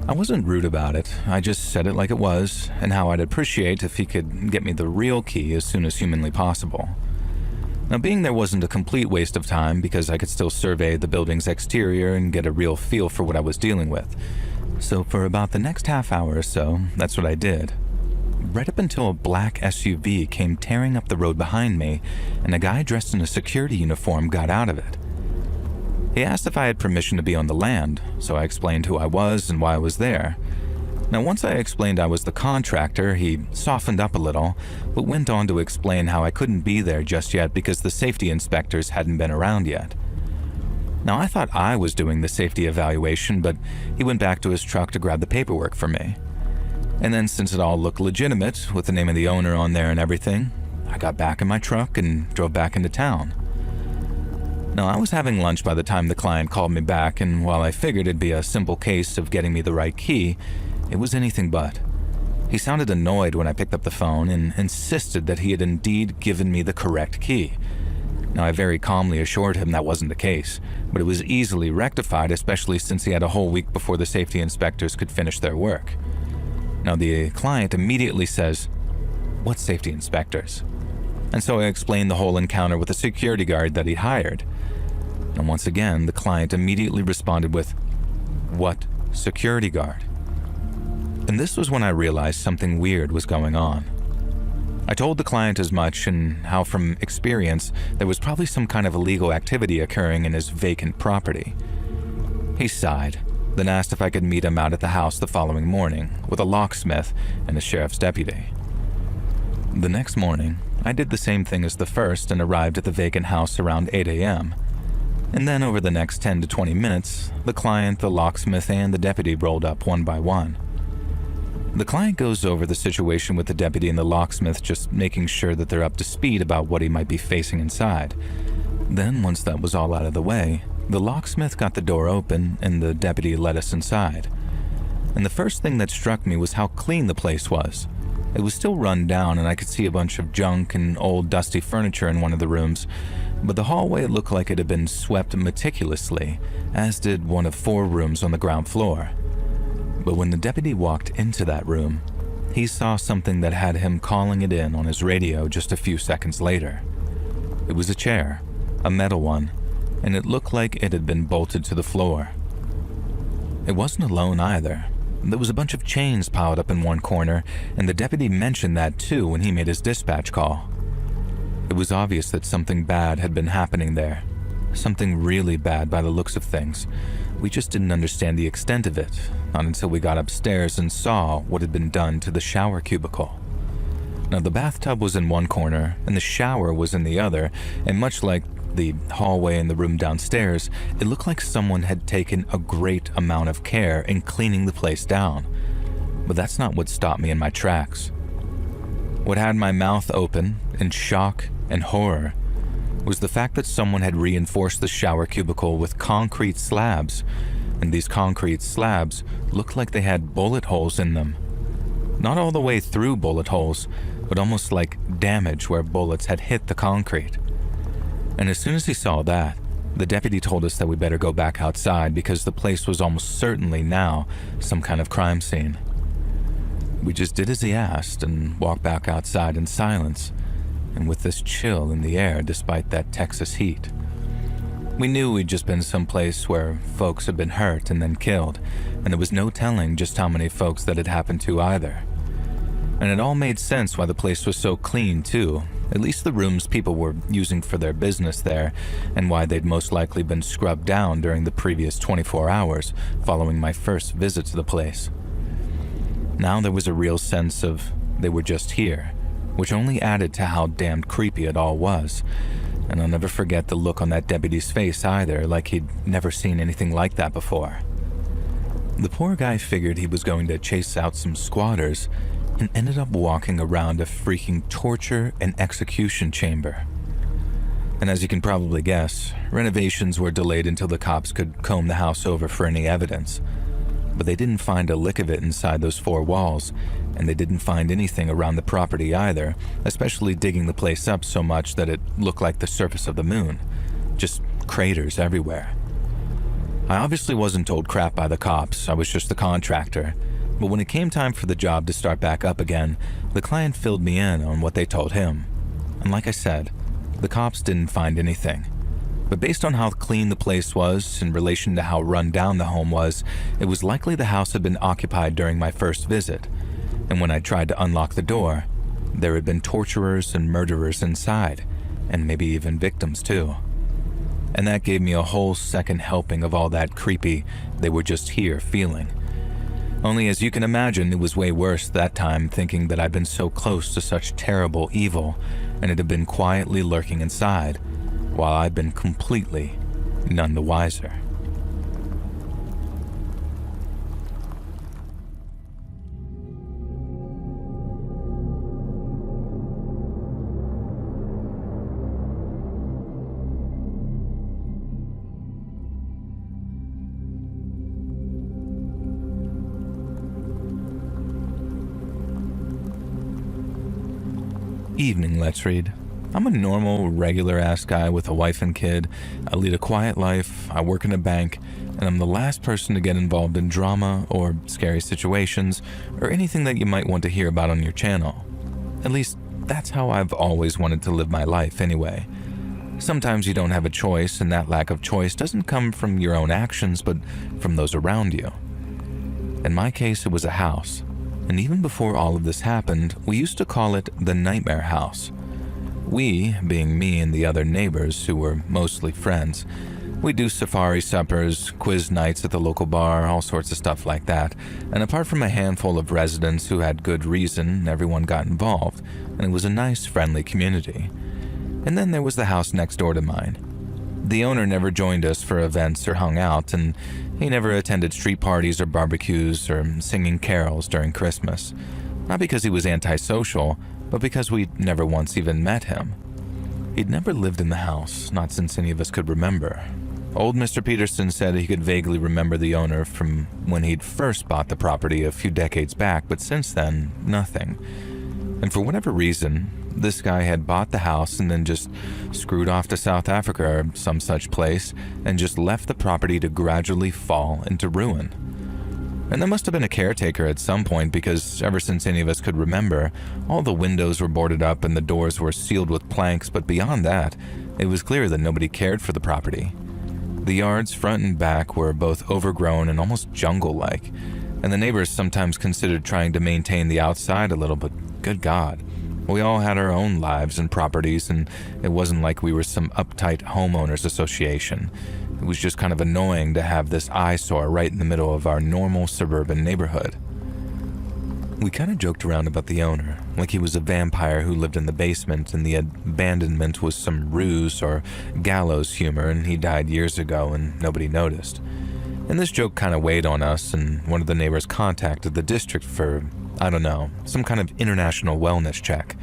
I wasn't rude about it, I just said it like it was, and how I'd appreciate if he could get me the real key as soon as humanly possible. Now, being there wasn't a complete waste of time because I could still survey the building's exterior and get a real feel for what I was dealing with. So for about the next half hour or so, that's what I did. Right up until a black SUV came tearing up the road behind me, and a guy dressed in a security uniform got out of it. He asked if I had permission to be on the land, so I explained who I was and why I was there. Now, once I explained I was the contractor, he softened up a little, but went on to explain how I couldn't be there just yet because the safety inspectors hadn't been around yet. Now, I thought I was doing the safety evaluation, but he went back to his truck to grab the paperwork for me. And then, since it all looked legitimate, with the name of the owner on there and everything, I got back in my truck and drove back into town. Now, I was having lunch by the time the client called me back, and while I figured it'd be a simple case of getting me the right key, it was anything but. He sounded annoyed when I picked up the phone and insisted that he had indeed given me the correct key. Now, I very calmly assured him that wasn't the case, but it was easily rectified, especially since he had a whole week before the safety inspectors could finish their work. Now, the client immediately says, "What safety inspectors?" And so I explained the whole encounter with a security guard that he hired. And once again, the client immediately responded with, "What security guard?" And this was when I realized something weird was going on. I told the client as much, and how from experience there was probably some kind of illegal activity occurring in his vacant property. He sighed, then asked if I could meet him out at the house the following morning with a locksmith and a sheriff's deputy. The next morning, I did the same thing as the first and arrived at the vacant house around 8 a.m. And then over the next 10 to 20 minutes, the client, the locksmith, and the deputy rolled up one by one. The client goes over the situation with the deputy and the locksmith, just making sure that they're up to speed about what he might be facing inside. Then, once that was all out of the way, the locksmith got the door open and the deputy let us inside. And the first thing that struck me was how clean the place was. It was still run down and I could see a bunch of junk and old dusty furniture in one of the rooms, but the hallway looked like it had been swept meticulously, as did one of 4 rooms on the ground floor. But when the deputy walked into that room, he saw something that had him calling it in on his radio just a few seconds later. It was a chair, a metal one, and it looked like it had been bolted to the floor. It wasn't alone either. There was a bunch of chains piled up in one corner, and the deputy mentioned that too when he made his dispatch call. It was obvious that something bad had been happening there. Something really bad by the looks of things. We just didn't understand the extent of it, not until we got upstairs and saw what had been done to the shower cubicle. Now, the bathtub was in one corner and the shower was in the other, and much like the hallway and the room downstairs, it looked like someone had taken a great amount of care in cleaning the place down. But that's not what stopped me in my tracks. What had my mouth open in shock and horror was the fact that someone had reinforced the shower cubicle with concrete slabs, and these concrete slabs looked like they had bullet holes in them. Not all the way through bullet holes, but almost like damage where bullets had hit the concrete. And as soon as he saw that, the deputy told us that we better go back outside because the place was almost certainly now some kind of crime scene. We just did as he asked and walked back outside in silence, and with this chill in the air despite that Texas heat. We knew we'd just been someplace where folks had been hurt and then killed, and there was no telling just how many folks that had happened to either. And it all made sense why the place was so clean too, at least the rooms people were using for their business there, and why they'd most likely been scrubbed down during the previous 24 hours following my first visit to the place. Now there was a real sense of they were just here, which only added to how damned creepy it all was. And I'll never forget the look on that deputy's face either, like he'd never seen anything like that before. The poor guy figured he was going to chase out some squatters and ended up walking around a freaking torture and execution chamber. And as you can probably guess, renovations were delayed until the cops could comb the house over for any evidence. But they didn't find a lick of it inside those 4 walls, and they didn't find anything around the property either, especially digging the place up so much that it looked like the surface of the moon. Just craters everywhere. I obviously wasn't told crap by the cops, I was just the contractor. But when it came time for the job to start back up again, the client filled me in on what they told him. And like I said, the cops didn't find anything. But based on how clean the place was in relation to how run down the home was, it was likely the house had been occupied during my first visit. And when I tried to unlock the door, there had been torturers and murderers inside, and maybe even victims too. And that gave me a whole second helping of all that creepy, they were just here feeling. Only as you can imagine, it was way worse that time, thinking that I'd been so close to such terrible evil, and it had been quietly lurking inside, while I'd been completely none the wiser. Evening, let's read. I'm a normal, regular-ass guy with a wife and kid. I lead a quiet life, I work in a bank, and I'm the last person to get involved in drama or scary situations or anything that you might want to hear about on your channel. At least, that's how I've always wanted to live my life anyway. Sometimes you don't have a choice, and that lack of choice doesn't come from your own actions, but from those around you. In my case, it was a house, and even before all of this happened, we used to call it the Nightmare House. We, being me and the other neighbors who were mostly friends, we'd do safari suppers, quiz nights at the local bar, all sorts of stuff like that, and apart from a handful of residents who had good reason, everyone got involved, and it was a nice, friendly community. And then there was the house next door to mine. The owner never joined us for events or hung out, and he never attended street parties or barbecues or singing carols during Christmas. Not because he was antisocial, but because we'd never once even met him. He'd never lived in the house, not since any of us could remember. Old Mr. Peterson said he could vaguely remember the owner from when he'd first bought the property a few decades back, but since then, nothing. And for whatever reason, this guy had bought the house and then just screwed off to South Africa or some such place and just left the property to gradually fall into ruin. And there must have been a caretaker at some point because ever since any of us could remember, all the windows were boarded up and the doors were sealed with planks, but beyond that, it was clear that nobody cared for the property. The yards front and back were both overgrown and almost jungle-like, and the neighbors sometimes considered trying to maintain the outside a little, but good God. We all had our own lives and properties, and it wasn't like we were some uptight homeowners association. It was just kind of annoying to have this eyesore right in the middle of our normal suburban neighborhood. We kind of joked around about the owner, like he was a vampire who lived in the basement and the abandonment was some ruse or gallows humor and he died years ago and nobody noticed. And this joke kind of weighed on us, and one of the neighbors contacted the district for, I don't know, some kind of international wellness check.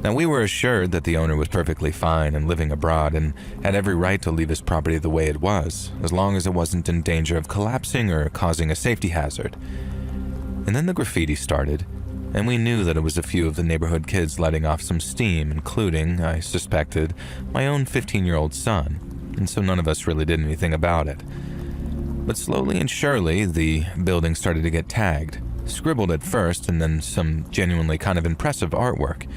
Now, we were assured that the owner was perfectly fine and living abroad and had every right to leave his property the way it was, as long as it wasn't in danger of collapsing or causing a safety hazard. And then the graffiti started, and we knew that it was a few of the neighborhood kids letting off some steam, including, I suspected, my own 15-year-old son, and so none of us really did anything about it. But slowly and surely, the building started to get tagged, scribbled at first, and then some genuinely kind of impressive artwork.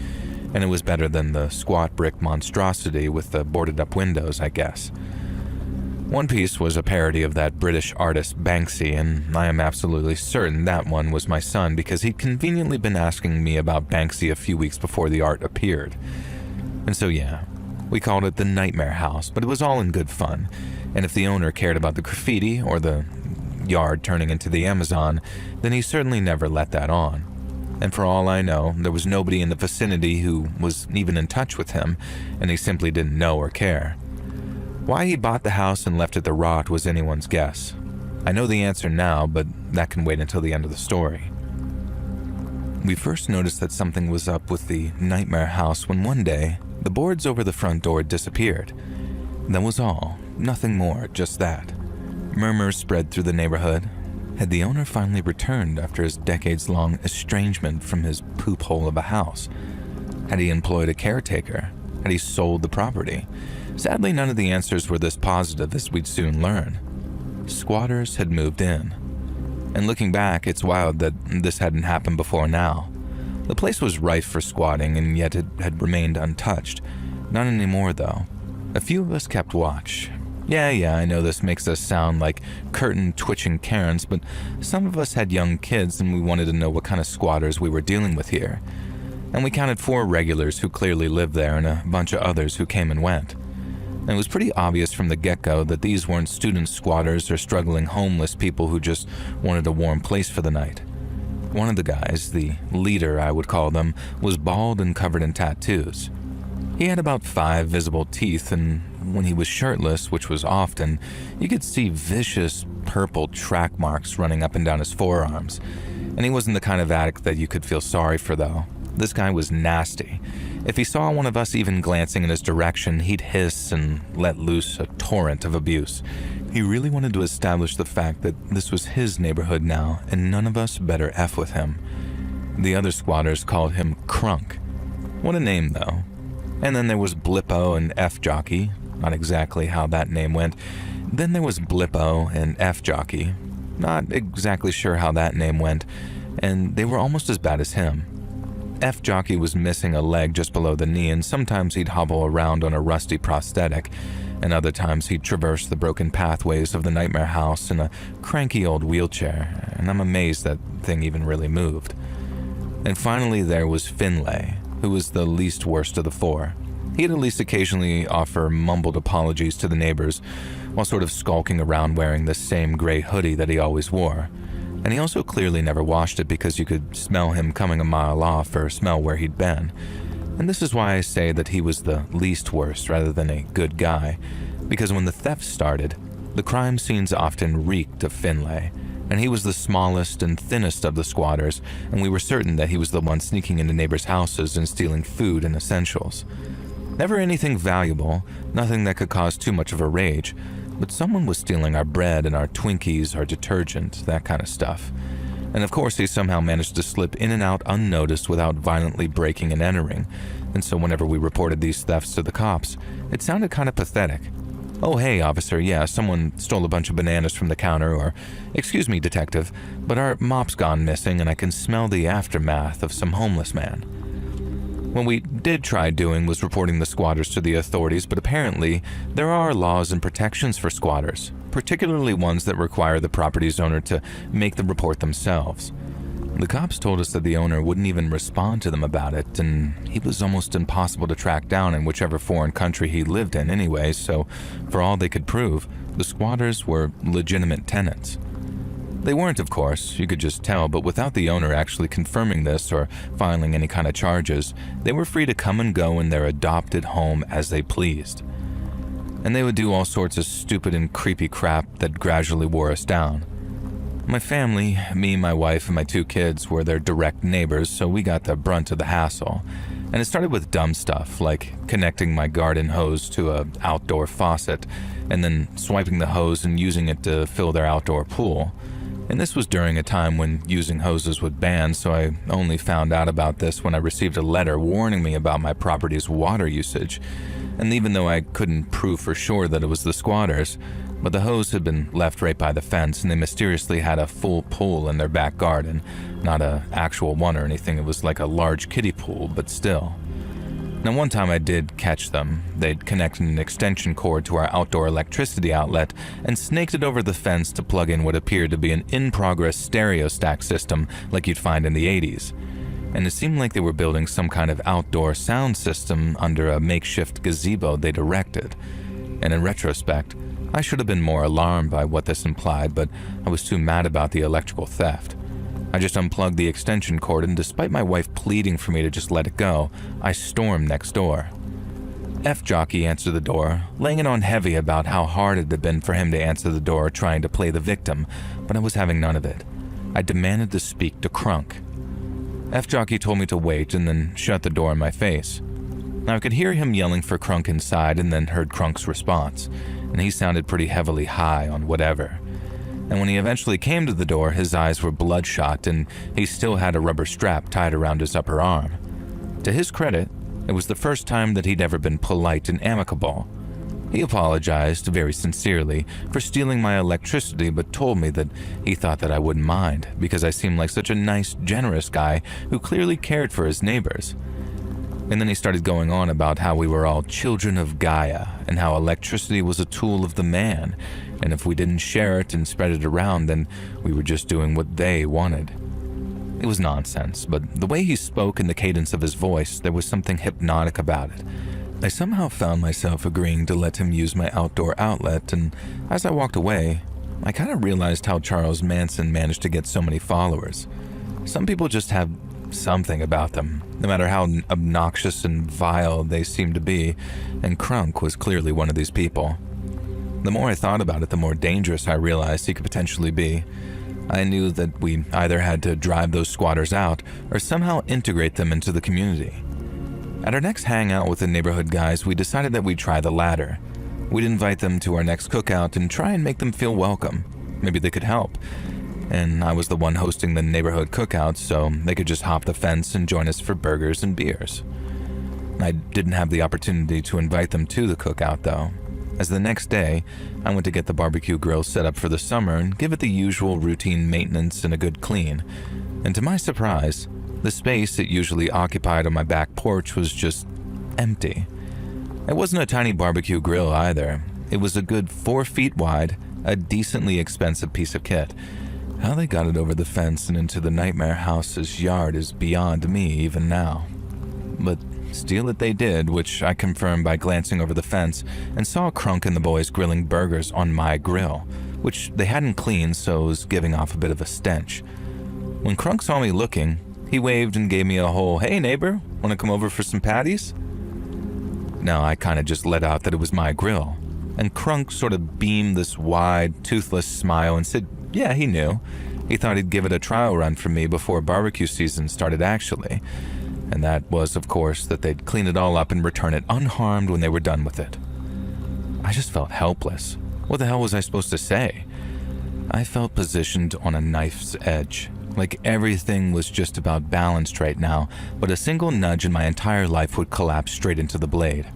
And it was better than the squat brick monstrosity with the boarded-up windows, I guess. One piece was a parody of that British artist Banksy, and I am absolutely certain that one was my son because he'd conveniently been asking me about Banksy a few weeks before the art appeared. And so yeah, we called it the Nightmare House, but it was all in good fun. And if the owner cared about the graffiti or the yard turning into the Amazon, then he certainly never let that on. And for all I know, there was nobody in the vicinity who was even in touch with him, and he simply didn't know or care. Why he bought the house and left it to rot was anyone's guess. I know the answer now, but that can wait until the end of the story. We first noticed that something was up with the Nightmare House when one day, the boards over the front door disappeared. That was all. Nothing more, just that. Murmurs spread through the neighborhood. Had the owner finally returned after his decades-long estrangement from his poop hole of a house? Had he employed a caretaker? Had he sold the property? Sadly, none of the answers were this positive, as we'd soon learn. Squatters had moved in. And looking back, it's wild that this hadn't happened before now. The place was rife for squatting, and yet it had remained untouched. Not anymore, though. A few of us kept watch. Yeah, I know this makes us sound like curtain-twitching Karens, but some of us had young kids and we wanted to know what kind of squatters we were dealing with here. And we counted 4 regulars who clearly lived there and a bunch of others who came and went. And it was pretty obvious from the get-go that these weren't student squatters or struggling homeless people who just wanted a warm place for the night. One of the guys, the leader I would call them, was bald and covered in tattoos. He had about 5 visible teeth, and when he was shirtless, which was often, you could see vicious purple track marks running up and down his forearms. And he wasn't the kind of addict that you could feel sorry for, though. This guy was nasty. If he saw one of us even glancing in his direction, he'd hiss and let loose a torrent of abuse. He really wanted to establish the fact that this was his neighborhood now, and none of us better F with him. The other squatters called him Crunk. What a name, though. And then there was Blippo and F Jockey, not exactly how that name went. Then there was Blippo and F Jockey, not exactly sure how that name went, and they were almost as bad as him. F Jockey was missing a leg just below the knee, and sometimes he'd hobble around on a rusty prosthetic, and other times he'd traverse the broken pathways of the nightmare house in a cranky old wheelchair, and I'm amazed that thing even really moved. And finally there was Finlay, who was the least worst of the four. He'd at least occasionally offer mumbled apologies to the neighbors while sort of skulking around wearing the same gray hoodie that he always wore. And he also clearly never washed it because you could smell him coming a mile off or smell where he'd been. And this is why I say that he was the least worst rather than a good guy, because when the thefts started, the crime scenes often reeked of Finlay, and he was the smallest and thinnest of the squatters, and we were certain that he was the one sneaking into neighbors' houses and stealing food and essentials. Never anything valuable, nothing that could cause too much of a rage, but someone was stealing our bread and our Twinkies, our detergent, that kind of stuff. And of course he somehow managed to slip in and out unnoticed without violently breaking and entering, and so whenever we reported these thefts to the cops, it sounded kind of pathetic. "Oh hey officer, yeah, someone stole a bunch of bananas from the counter," or "Excuse me detective, but our mop's gone missing and I can smell the aftermath of some homeless man." What we did try doing was reporting the squatters to the authorities, but apparently there are laws and protections for squatters, particularly ones that require the property's owner to make the report themselves. The cops told us that the owner wouldn't even respond to them about it, and he was almost impossible to track down in whichever foreign country he lived in anyway, so for all they could prove, the squatters were legitimate tenants. They weren't, of course, you could just tell, but without the owner actually confirming this or filing any kind of charges, they were free to come and go in their adopted home as they pleased. And they would do all sorts of stupid and creepy crap that gradually wore us down. My family, me, my wife, and my 2 kids were their direct neighbors, so we got the brunt of the hassle. And it started with dumb stuff, like connecting my garden hose to an outdoor faucet, and then swiping the hose and using it to fill their outdoor pool. And this was during a time when using hoses was banned, so I only found out about this when I received a letter warning me about my property's water usage. And even though I couldn't prove for sure that it was the squatters, but the hose had been left right by the fence and they mysteriously had a full pool in their back garden. Not an actual one or anything, it was like a large kiddie pool, but still. Now one time I did catch them. They'd connected an extension cord to our outdoor electricity outlet and snaked it over the fence to plug in what appeared to be an in-progress stereo stack system like you'd find in the 80s. And it seemed like they were building some kind of outdoor sound system under a makeshift gazebo they'd erected. And in retrospect, I should have been more alarmed by what this implied, but I was too mad about the electrical theft. I just unplugged the extension cord, and despite my wife pleading for me to just let it go, I stormed next door. F Jockey answered the door, laying it on heavy about how hard it had been for him to answer the door trying to play the victim, but I was having none of it. I demanded to speak to Crunk. F Jockey told me to wait and then shut the door in my face. Now I could hear him yelling for Crunk inside and then heard Crunk's response, and he sounded pretty heavily high on whatever. And when he eventually came to the door, his eyes were bloodshot and he still had a rubber strap tied around his upper arm. To his credit, it was the first time that he'd ever been polite and amicable. He apologized very sincerely for stealing my electricity, but told me that he thought that I wouldn't mind because I seemed like such a nice, generous guy who clearly cared for his neighbors. And then he started going on about how we were all children of Gaia and how electricity was a tool of the man, and if we didn't share it and spread it around, then we were just doing what they wanted. It was nonsense, but the way he spoke and the cadence of his voice, there was something hypnotic about it. I somehow found myself agreeing to let him use my outdoor outlet, and as I walked away, I kind of realized how Charles Manson managed to get so many followers. Some people just have something about them, no matter how obnoxious and vile they seem to be, and Crunk was clearly one of these people. The more I thought about it, the more dangerous I realized he could potentially be. I knew that we either had to drive those squatters out or somehow integrate them into the community. At our next hangout with the neighborhood guys, we decided that we'd try the latter. We'd invite them to our next cookout and try and make them feel welcome. Maybe they could help. And I was the one hosting the neighborhood cookouts, so they could just hop the fence and join us for burgers and beers. I didn't have the opportunity to invite them to the cookout though, as the next day I went to get the barbecue grill set up for the summer and give it the usual routine maintenance and a good clean. And to my surprise, the space it usually occupied on my back porch was just empty. It wasn't a tiny barbecue grill either. It was a good 4 feet wide, a decently expensive piece of kit. How they got it over the fence and into the Nightmare House's yard is beyond me even now. But steal it they did, which I confirmed by glancing over the fence and saw Crunk and the boys grilling burgers on my grill, which they hadn't cleaned, so it was giving off a bit of a stench. When Crunk saw me looking, he waved and gave me a whole, "Hey neighbor, want to come over for some patties?" Now I kind of just let out that it was my grill, and Crunk sort of beamed this wide, toothless smile and said, yeah, he knew. He thought he'd give it a trial run for me before barbecue season started actually. And that was, of course, that they'd clean it all up and return it unharmed when they were done with it. I just felt helpless. What the hell was I supposed to say? I felt positioned on a knife's edge, like everything was just about balanced right now, but a single nudge in my entire life would collapse straight into the blade.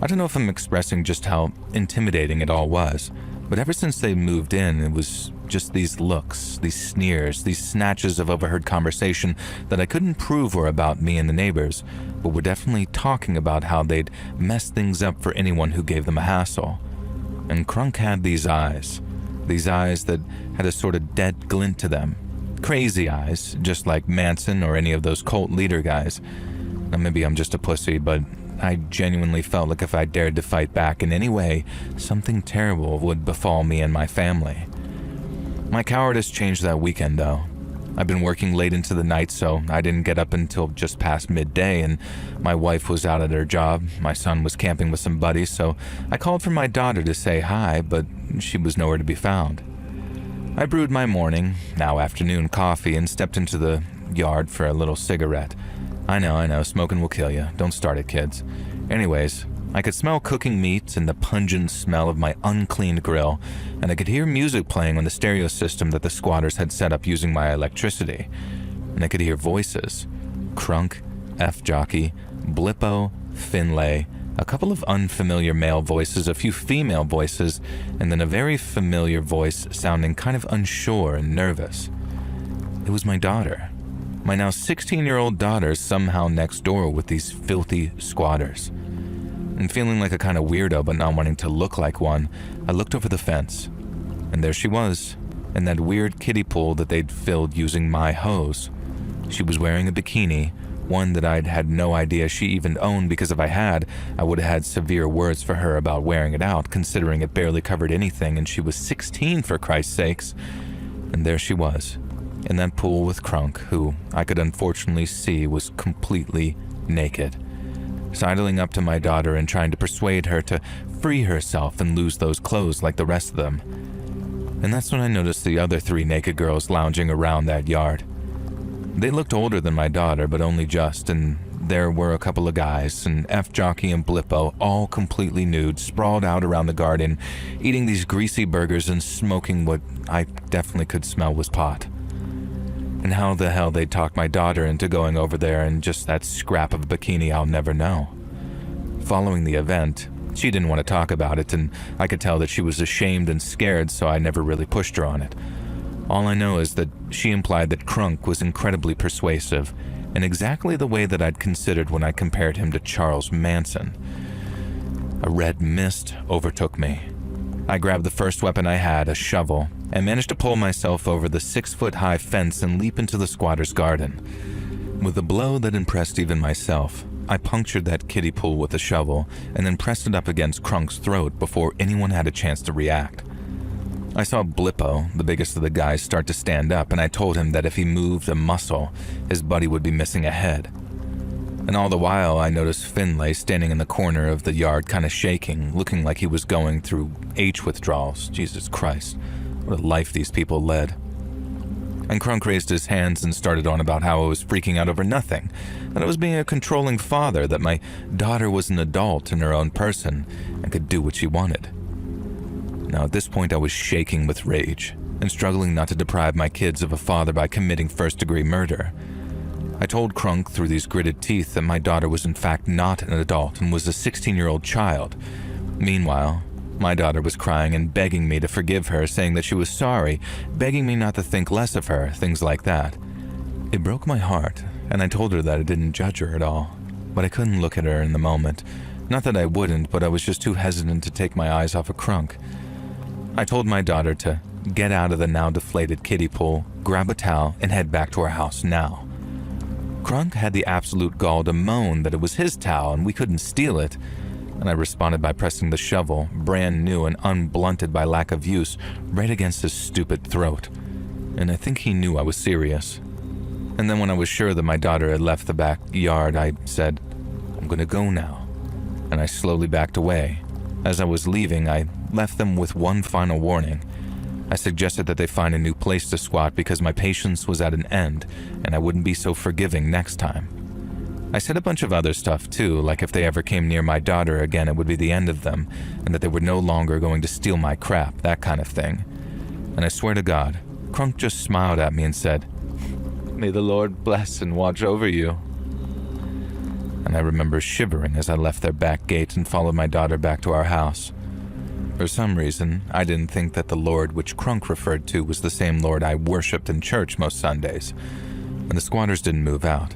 I don't know if I'm expressing just how intimidating it all was, but ever since they moved in, it was just these looks, these sneers, these snatches of overheard conversation that I couldn't prove were about me and the neighbors, but were definitely talking about how they'd mess things up for anyone who gave them a hassle. And Crunk had these eyes that had a sort of dead glint to them. Crazy eyes, just like Manson or any of those cult leader guys. Now maybe I'm just a pussy, but I genuinely felt like if I dared to fight back in any way, something terrible would befall me and my family. My cowardice changed that weekend though. I'd been working late into the night, so I didn't get up until just past midday, and my wife was out at her job. My son was camping with some buddies, so I called for my daughter to say hi, but she was nowhere to be found. I brewed my morning, now afternoon coffee and stepped into the yard for a little cigarette. I know, smoking will kill you. Don't start it, kids. Anyways, I could smell cooking meats and the pungent smell of my uncleaned grill, and I could hear music playing on the stereo system that the squatters had set up using my electricity. And I could hear voices. Crunk, F-Jockey, Blippo, Finlay, a couple of unfamiliar male voices, a few female voices, and then a very familiar voice sounding kind of unsure and nervous. It was my daughter. My now 16-year-old daughter somehow next door with these filthy squatters. And feeling like a kind of weirdo but not wanting to look like one, I looked over the fence. And there she was, in that weird kiddie pool that they'd filled using my hose. She was wearing a bikini, one that I'd had no idea she even owned, because if I had, I would have had severe words for her about wearing it out, considering it barely covered anything and she was 16 for Christ's sakes. And there she was, in that pool with Crunk, who I could unfortunately see was completely naked, sidling up to my daughter and trying to persuade her to free herself and lose those clothes like the rest of them. And that's when I noticed the other 3 naked girls lounging around that yard. They looked older than my daughter, but only just, and there were a couple of guys, and F-Jockey and Blippo, all completely nude, sprawled out around the garden, eating these greasy burgers and smoking what I definitely could smell was pot. And how the hell they talked my daughter into going over there in just that scrap of a bikini, I'll never know. Following the event, she didn't want to talk about it, and I could tell that she was ashamed and scared, so I never really pushed her on it. All I know is that she implied that Crunk was incredibly persuasive, in exactly the way that I'd considered when I compared him to Charles Manson. A red mist overtook me. I grabbed the first weapon I had, a shovel, and managed to pull myself over the 6-foot-high fence and leap into the squatter's garden. With a blow that impressed even myself, I punctured that kiddie pool with a shovel and then pressed it up against Crunk's throat before anyone had a chance to react. I saw Blippo, the biggest of the guys, start to stand up, and I told him that if he moved a muscle, his buddy would be missing a head. And all the while, I noticed Finlay standing in the corner of the yard kind of shaking, looking like he was going through H withdrawals. Jesus Christ, what a life these people led. And Crunk raised his hands and started on about how I was freaking out over nothing, that I was being a controlling father, that my daughter was an adult in her own person and could do what she wanted. Now at this point I was shaking with rage and struggling not to deprive my kids of a father by committing first-degree murder. I told Crunk through these gritted teeth that my daughter was in fact not an adult and was a 16-year-old child. Meanwhile, my daughter was crying and begging me to forgive her, saying that she was sorry, begging me not to think less of her, things like that. It broke my heart, and I told her that I didn't judge her at all, but I couldn't look at her in the moment. Not that I wouldn't, but I was just too hesitant to take my eyes off of Crunk. I told my daughter to get out of the now deflated kiddie pool, grab a towel, and head back to our house now. Crunk had the absolute gall to moan that it was his towel and we couldn't steal it, and I responded by pressing the shovel, brand new and unblunted by lack of use, right against his stupid throat. And I think he knew I was serious. And then when I was sure that my daughter had left the backyard, I said, "I'm gonna go now." And I slowly backed away. As I was leaving, I left them with one final warning. I suggested that they find a new place to squat because my patience was at an end and I wouldn't be so forgiving next time. I said a bunch of other stuff too, like if they ever came near my daughter again, it would be the end of them, and that they were no longer going to steal my crap, that kind of thing. And I swear to God, Crunk just smiled at me and said, "May the Lord bless and watch over you." And I remember shivering as I left their back gate and followed my daughter back to our house. For some reason, I didn't think that the Lord which Crunk referred to was the same Lord I worshipped in church most Sundays. And the squatters didn't move out.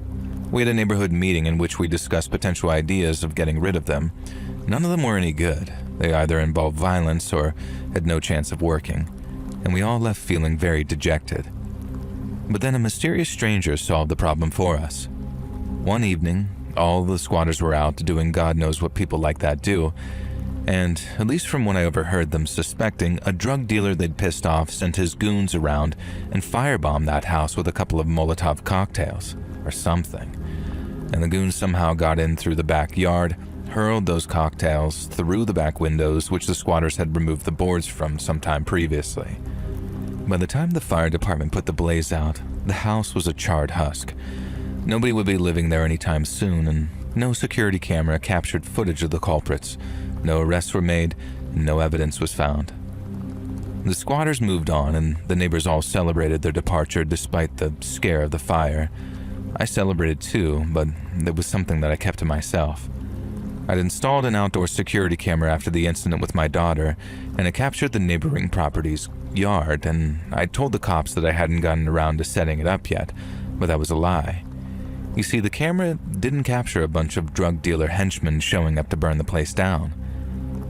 We had a neighborhood meeting in which we discussed potential ideas of getting rid of them. None of them were any good. They either involved violence or had no chance of working, and we all left feeling very dejected. But then a mysterious stranger solved the problem for us. One evening, all the squatters were out doing God knows what people like that do, and, at least from what I overheard them suspecting, a drug dealer they'd pissed off sent his goons around and firebombed that house with a couple of Molotov cocktails, or something. And the goons somehow got in through the backyard, hurled those cocktails through the back windows, which the squatters had removed the boards from sometime previously. By the time the fire department put the blaze out, the house was a charred husk. Nobody would be living there anytime soon, and no security camera captured footage of the culprits. No arrests were made, and no evidence was found. The squatters moved on, and the neighbors all celebrated their departure despite the scare of the fire. I celebrated too, but it was something that I kept to myself. I'd installed an outdoor security camera after the incident with my daughter, and it captured the neighboring property's yard, and I told the cops that I hadn't gotten around to setting it up yet, but that was a lie. You see, the camera didn't capture a bunch of drug dealer henchmen showing up to burn the place down.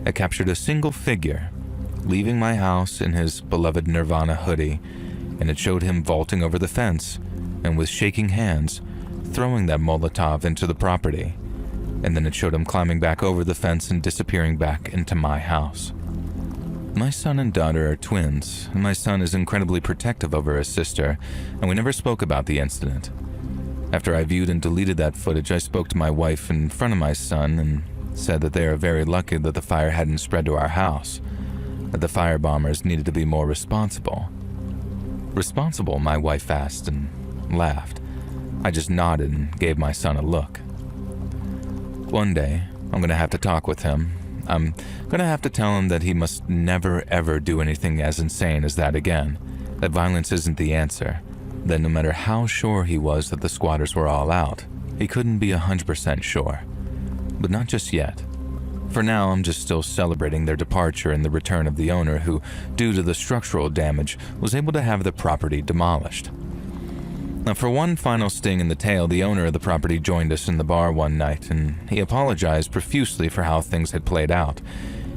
It captured a single figure, leaving my house in his beloved Nirvana hoodie, and it showed him vaulting over the fence, and with shaking hands, throwing that Molotov into the property. And then it showed him climbing back over the fence and disappearing back into my house. My son and daughter are twins, and my son is incredibly protective over his sister, and we never spoke about the incident. After I viewed and deleted that footage, I spoke to my wife in front of my son and said that they are very lucky that the fire hadn't spread to our house, that the firebombers needed to be more responsible. Responsible, my wife asked and laughed. I just nodded and gave my son a look. One day, I'm going to have to talk with him. I'm going to have to tell him that he must never ever do anything as insane as that again, that violence isn't the answer, that no matter how sure he was that the squatters were all out, he couldn't be 100% sure. But not just yet. For now, I'm just still celebrating their departure and the return of the owner who, due to the structural damage, was able to have the property demolished. Now, for one final sting in the tail, the owner of the property joined us in the bar one night, and he apologized profusely for how things had played out.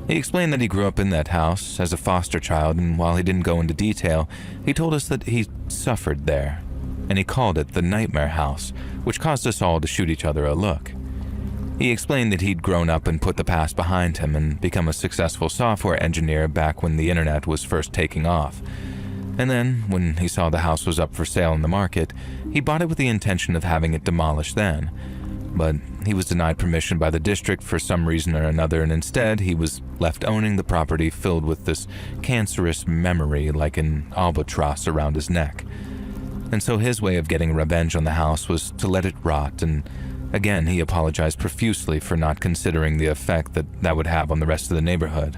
He explained that he grew up in that house as a foster child, and while he didn't go into detail, he told us that he suffered there, and he called it the Nightmare House, which caused us all to shoot each other a look. He explained that he'd grown up and put the past behind him and become a successful software engineer back when the internet was first taking off. And then, when he saw the house was up for sale in the market, he bought it with the intention of having it demolished then. But he was denied permission by the district for some reason or another, and instead he was left owning the property filled with this cancerous memory like an albatross around his neck. And so his way of getting revenge on the house was to let it rot, and again he apologized profusely for not considering the effect that would have on the rest of the neighborhood.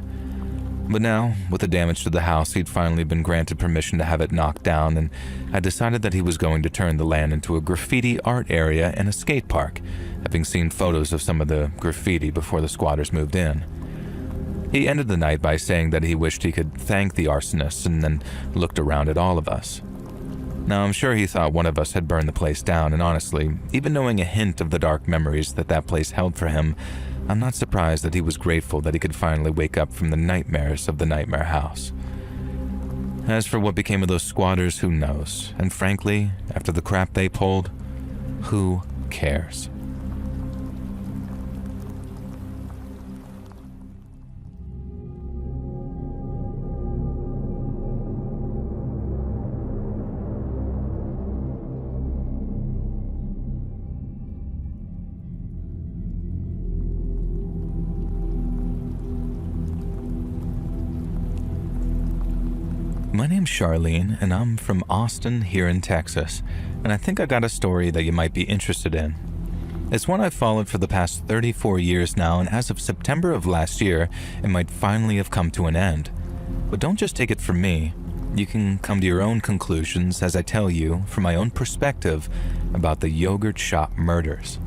But now, with the damage to the house, he'd finally been granted permission to have it knocked down, and had decided that he was going to turn the land into a graffiti art area and a skate park, having seen photos of some of the graffiti before the squatters moved in. He ended the night by saying that he wished he could thank the arsonists, and then looked around at all of us. Now, I'm sure he thought one of us had burned the place down, and honestly, even knowing a hint of the dark memories that place held for him, I'm not surprised that he was grateful that he could finally wake up from the nightmares of the nightmare house. As for what became of those squatters, who knows? And frankly, after the crap they pulled, who cares? My name's Charlene, and I'm from Austin here in Texas, and I think I got a story that you might be interested in. It's one I've followed for the past 34 years now, and as of September of last year, it might finally have come to an end. But don't just take it from me. You can come to your own conclusions as I tell you, from my own perspective, about the yogurt shop murders.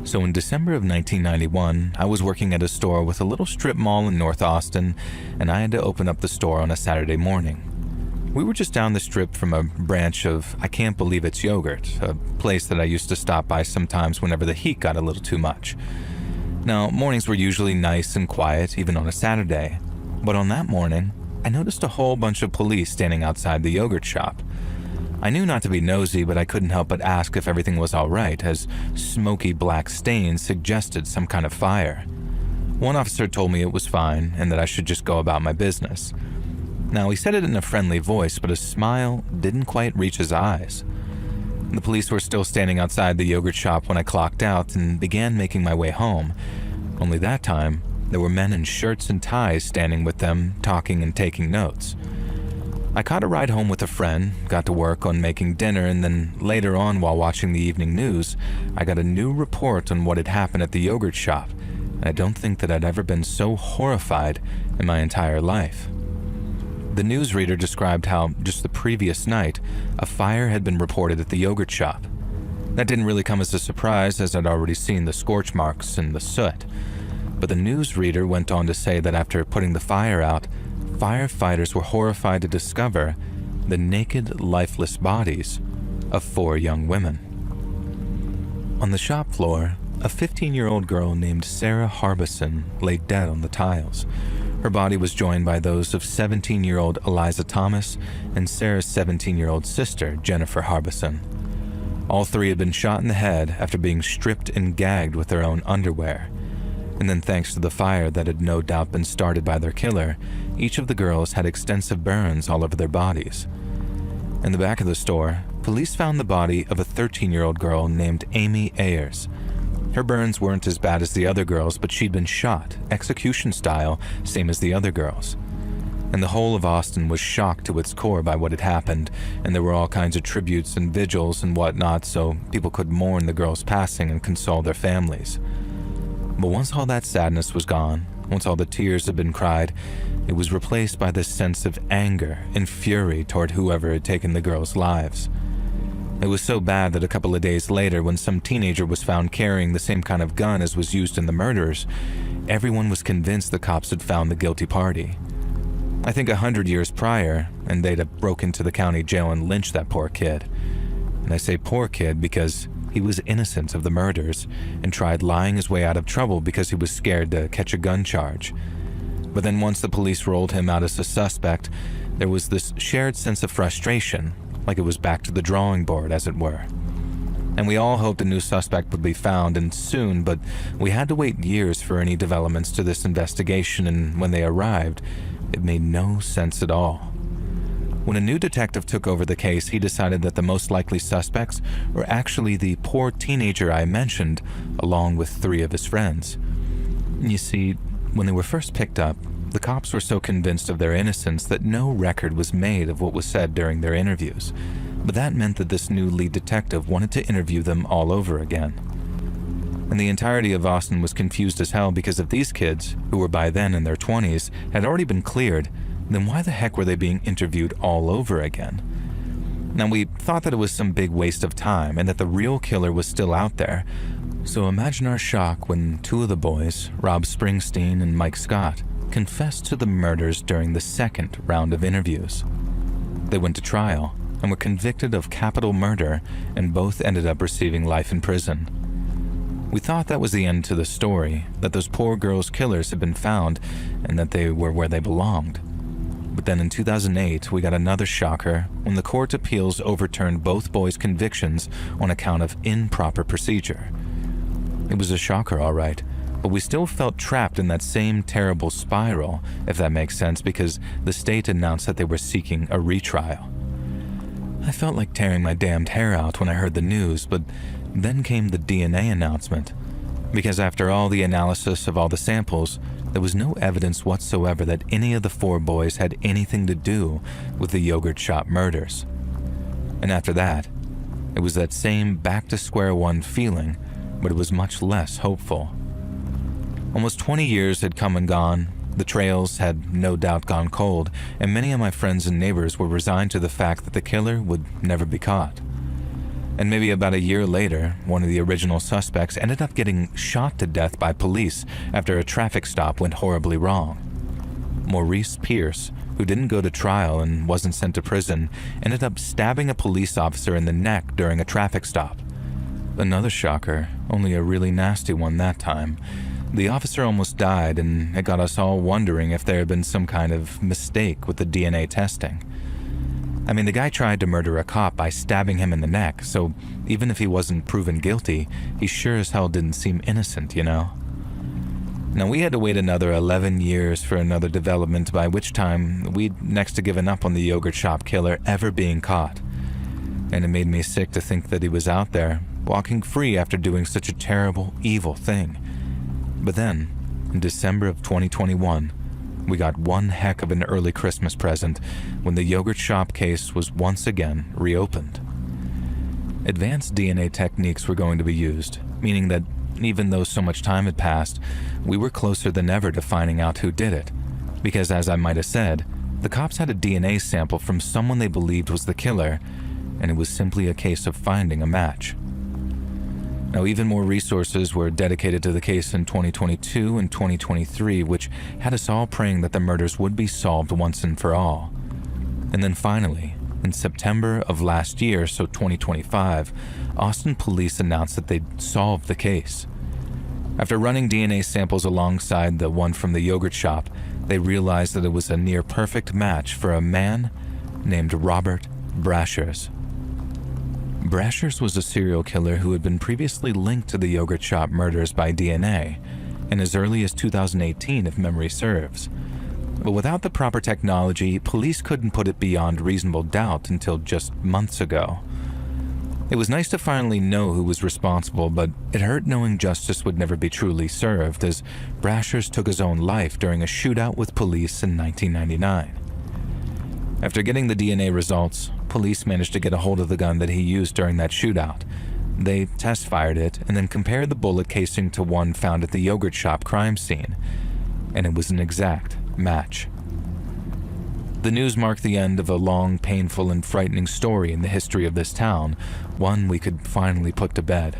So in December of 1991, I was working at a store with a little strip mall in North Austin, and I had to open up the store on a Saturday morning. We were just down the strip from a branch of I Can't Believe It's Yogurt, a place that I used to stop by sometimes whenever the heat got a little too much. Now, mornings were usually nice and quiet, even on a Saturday, but on that morning, I noticed a whole bunch of police standing outside the yogurt shop. I knew not to be nosy, but I couldn't help but ask if everything was all right, as smoky black stains suggested some kind of fire. One officer told me it was fine and that I should just go about my business. Now, he said it in a friendly voice, but a smile didn't quite reach his eyes. The police were still standing outside the yogurt shop when I clocked out and began making my way home. Only that time, there were men in shirts and ties standing with them, talking and taking notes. I caught a ride home with a friend, got to work on making dinner, and then later on while watching the evening news, I got a new report on what had happened at the yogurt shop, and I don't think that I'd ever been so horrified in my entire life. The newsreader described how, just the previous night, a fire had been reported at the yogurt shop. That didn't really come as a surprise, as I'd already seen the scorch marks and the soot. But the newsreader went on to say that after putting the fire out, firefighters were horrified to discover the naked, lifeless bodies of 4 young women. On the shop floor, a 15-year-old girl named Sarah Harbison lay dead on the tiles. Her body was joined by those of 17-year-old Eliza Thomas and Sarah's 17-year-old sister, Jennifer Harbison. All 3 had been shot in the head after being stripped and gagged with their own underwear. And then, thanks to the fire that had no doubt been started by their killer, each of the girls had extensive burns all over their bodies. In the back of the store, police found the body of a 13-year-old girl named Amy Ayers. Her burns weren't as bad as the other girls, but she'd been shot, execution style, same as the other girls. And the whole of Austin was shocked to its core by what had happened, and there were all kinds of tributes and vigils and whatnot so people could mourn the girls' passing and console their families. But once all that sadness was gone, once all the tears had been cried, it was replaced by this sense of anger and fury toward whoever had taken the girls' lives. It was so bad that a couple of days later, when some teenager was found carrying the same kind of gun as was used in the murders, everyone was convinced the cops had found the guilty party. I think 100 years prior, and they'd have broke into the county jail and lynched that poor kid. And I say poor kid because he was innocent of the murders and tried lying his way out of trouble because he was scared to catch a gun charge. But then once the police rolled him out as a suspect, there was this shared sense of frustration, like it was back to the drawing board, as it were. And we all hoped a new suspect would be found, and soon, but we had to wait years for any developments to this investigation, and when they arrived, it made no sense at all. When a new detective took over the case, he decided that the most likely suspects were actually the poor teenager I mentioned, along with 3 of his friends. You see, when they were first picked up, the cops were so convinced of their innocence that no record was made of what was said during their interviews. But that meant that this new lead detective wanted to interview them all over again. And the entirety of Austin was confused as hell because if these kids, who were by then in their 20s, had already been cleared, then why the heck were they being interviewed all over again? Now, we thought that it was some big waste of time and that the real killer was still out there. So imagine our shock when two of the boys, Rob Springsteen and Mike Scott, confessed to the murders during the second round of interviews. They went to trial and were convicted of capital murder, and both ended up receiving life in prison. We thought that was the end to the story, that those poor girls' killers had been found and that they were where they belonged. But then in 2008, we got another shocker when the Court of Appeals overturned both boys' convictions on account of improper procedure. It was a shocker, all right, but we still felt trapped in that same terrible spiral, if that makes sense, because the state announced that they were seeking a retrial. I felt like tearing my damned hair out when I heard the news, but then came the DNA announcement. Because after all the analysis of all the samples, there was no evidence whatsoever that any of the four boys had anything to do with the yogurt shop murders. And after that, it was that same back to square one feeling, but it was much less hopeful. Almost 20 years had come and gone. The trails had no doubt gone cold, and many of my friends and neighbors were resigned to the fact that the killer would never be caught. And maybe about a year later, one of the original suspects ended up getting shot to death by police after a traffic stop went horribly wrong. Maurice Pierce, who didn't go to trial and wasn't sent to prison, ended up stabbing a police officer in the neck during a traffic stop. Another shocker, only a really nasty one that time. The officer almost died, and it got us all wondering if there had been some kind of mistake with the DNA testing. I mean, the guy tried to murder a cop by stabbing him in the neck, so even if he wasn't proven guilty, he sure as hell didn't seem innocent, you know? Now, we had to wait another 11 years for another development, by which time we'd next to given up on the yogurt shop killer ever being caught. And it made me sick to think that he was out there, walking free after doing such a terrible, evil thing. But then, in December of 2021, we got one heck of an early Christmas present when the yogurt shop case was once again reopened. Advanced DNA techniques were going to be used, meaning that even though so much time had passed, we were closer than ever to finding out who did it. Because as I might have said, the cops had a DNA sample from someone they believed was the killer, and it was simply a case of finding a match. Now, even more resources were dedicated to the case in 2022 and 2023, which had us all praying that the murders would be solved once and for all. And then finally, in September of last year, so 2025, Austin police announced that they'd solved the case. After running DNA samples alongside the one from the yogurt shop, they realized that it was a near-perfect match for a man named Robert Brashers. Brashers was a serial killer who had been previously linked to the yogurt shop murders by DNA, and as early as 2018 if memory serves. But without the proper technology, police couldn't put it beyond reasonable doubt until just months ago. It was nice to finally know who was responsible, but it hurt knowing justice would never be truly served, as Brashers took his own life during a shootout with police in 1999. After getting the DNA results, police managed to get a hold of the gun that he used during that shootout. They test-fired it and then compared the bullet casing to one found at the yogurt shop crime scene, and it was an exact match. The news marked the end of a long, painful, and frightening story in the history of this town, one we could finally put to bed.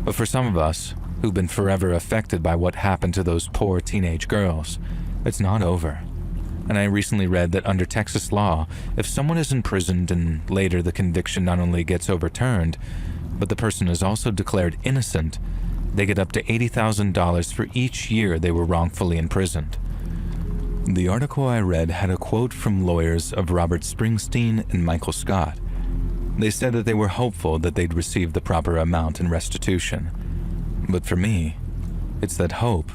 But for some of us, who've been forever affected by what happened to those poor teenage girls, it's not over. And I recently read that under Texas law, if someone is imprisoned and later the conviction not only gets overturned, but the person is also declared innocent, they get up to $80,000 for each year they were wrongfully imprisoned. The article I read had a quote from lawyers of Robert Springsteen and Michael Scott. They said that they were hopeful that they'd receive the proper amount in restitution. But for me, it's that hope.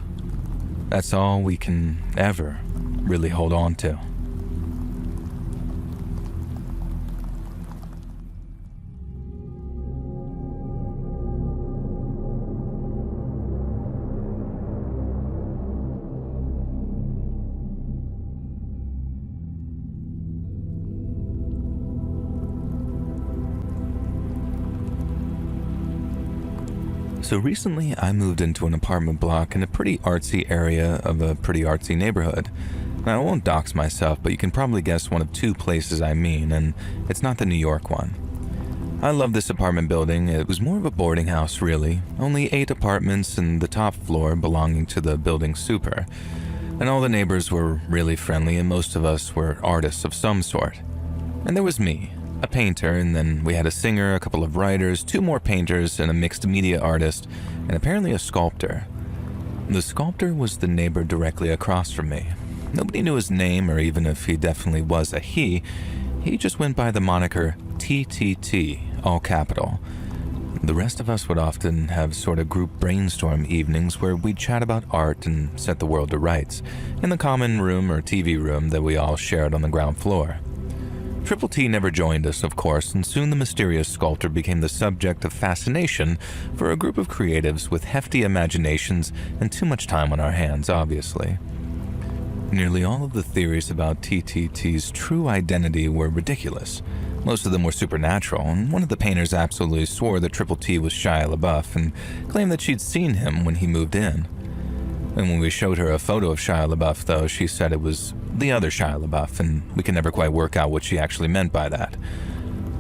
That's all we can ever really hold on to. So recently, I moved into an apartment block in a pretty artsy area of a pretty artsy neighborhood. Now, I won't dox myself, but you can probably guess one of two places I mean, and it's not the New York one. I love this apartment building. It was more of a boarding house, really. Only 8 apartments and the top floor belonging to the building super. And all the neighbors were really friendly, and most of us were artists of some sort. And there was me, a painter, and then we had a singer, a couple of writers, 2 more painters, and a mixed media artist, and apparently a sculptor. The sculptor was the neighbor directly across from me. Nobody knew his name, or even if he definitely was a he. He just went by the moniker TTT, all capital. The rest of us would often have sort of group brainstorm evenings where we'd chat about art and set the world to rights, in the common room or TV room that we all shared on the ground floor. Triple T never joined us, of course, and soon the mysterious sculptor became the subject of fascination for a group of creatives with hefty imaginations and too much time on our hands, obviously. Nearly all of the theories about TTT's true identity were ridiculous. Most of them were supernatural, and one of the painters absolutely swore that Triple T was Shia LaBeouf and claimed that she'd seen him when he moved in. And when we showed her a photo of Shia LaBeouf, though, she said it was the other Shia LaBeouf, and we could never quite work out what she actually meant by that.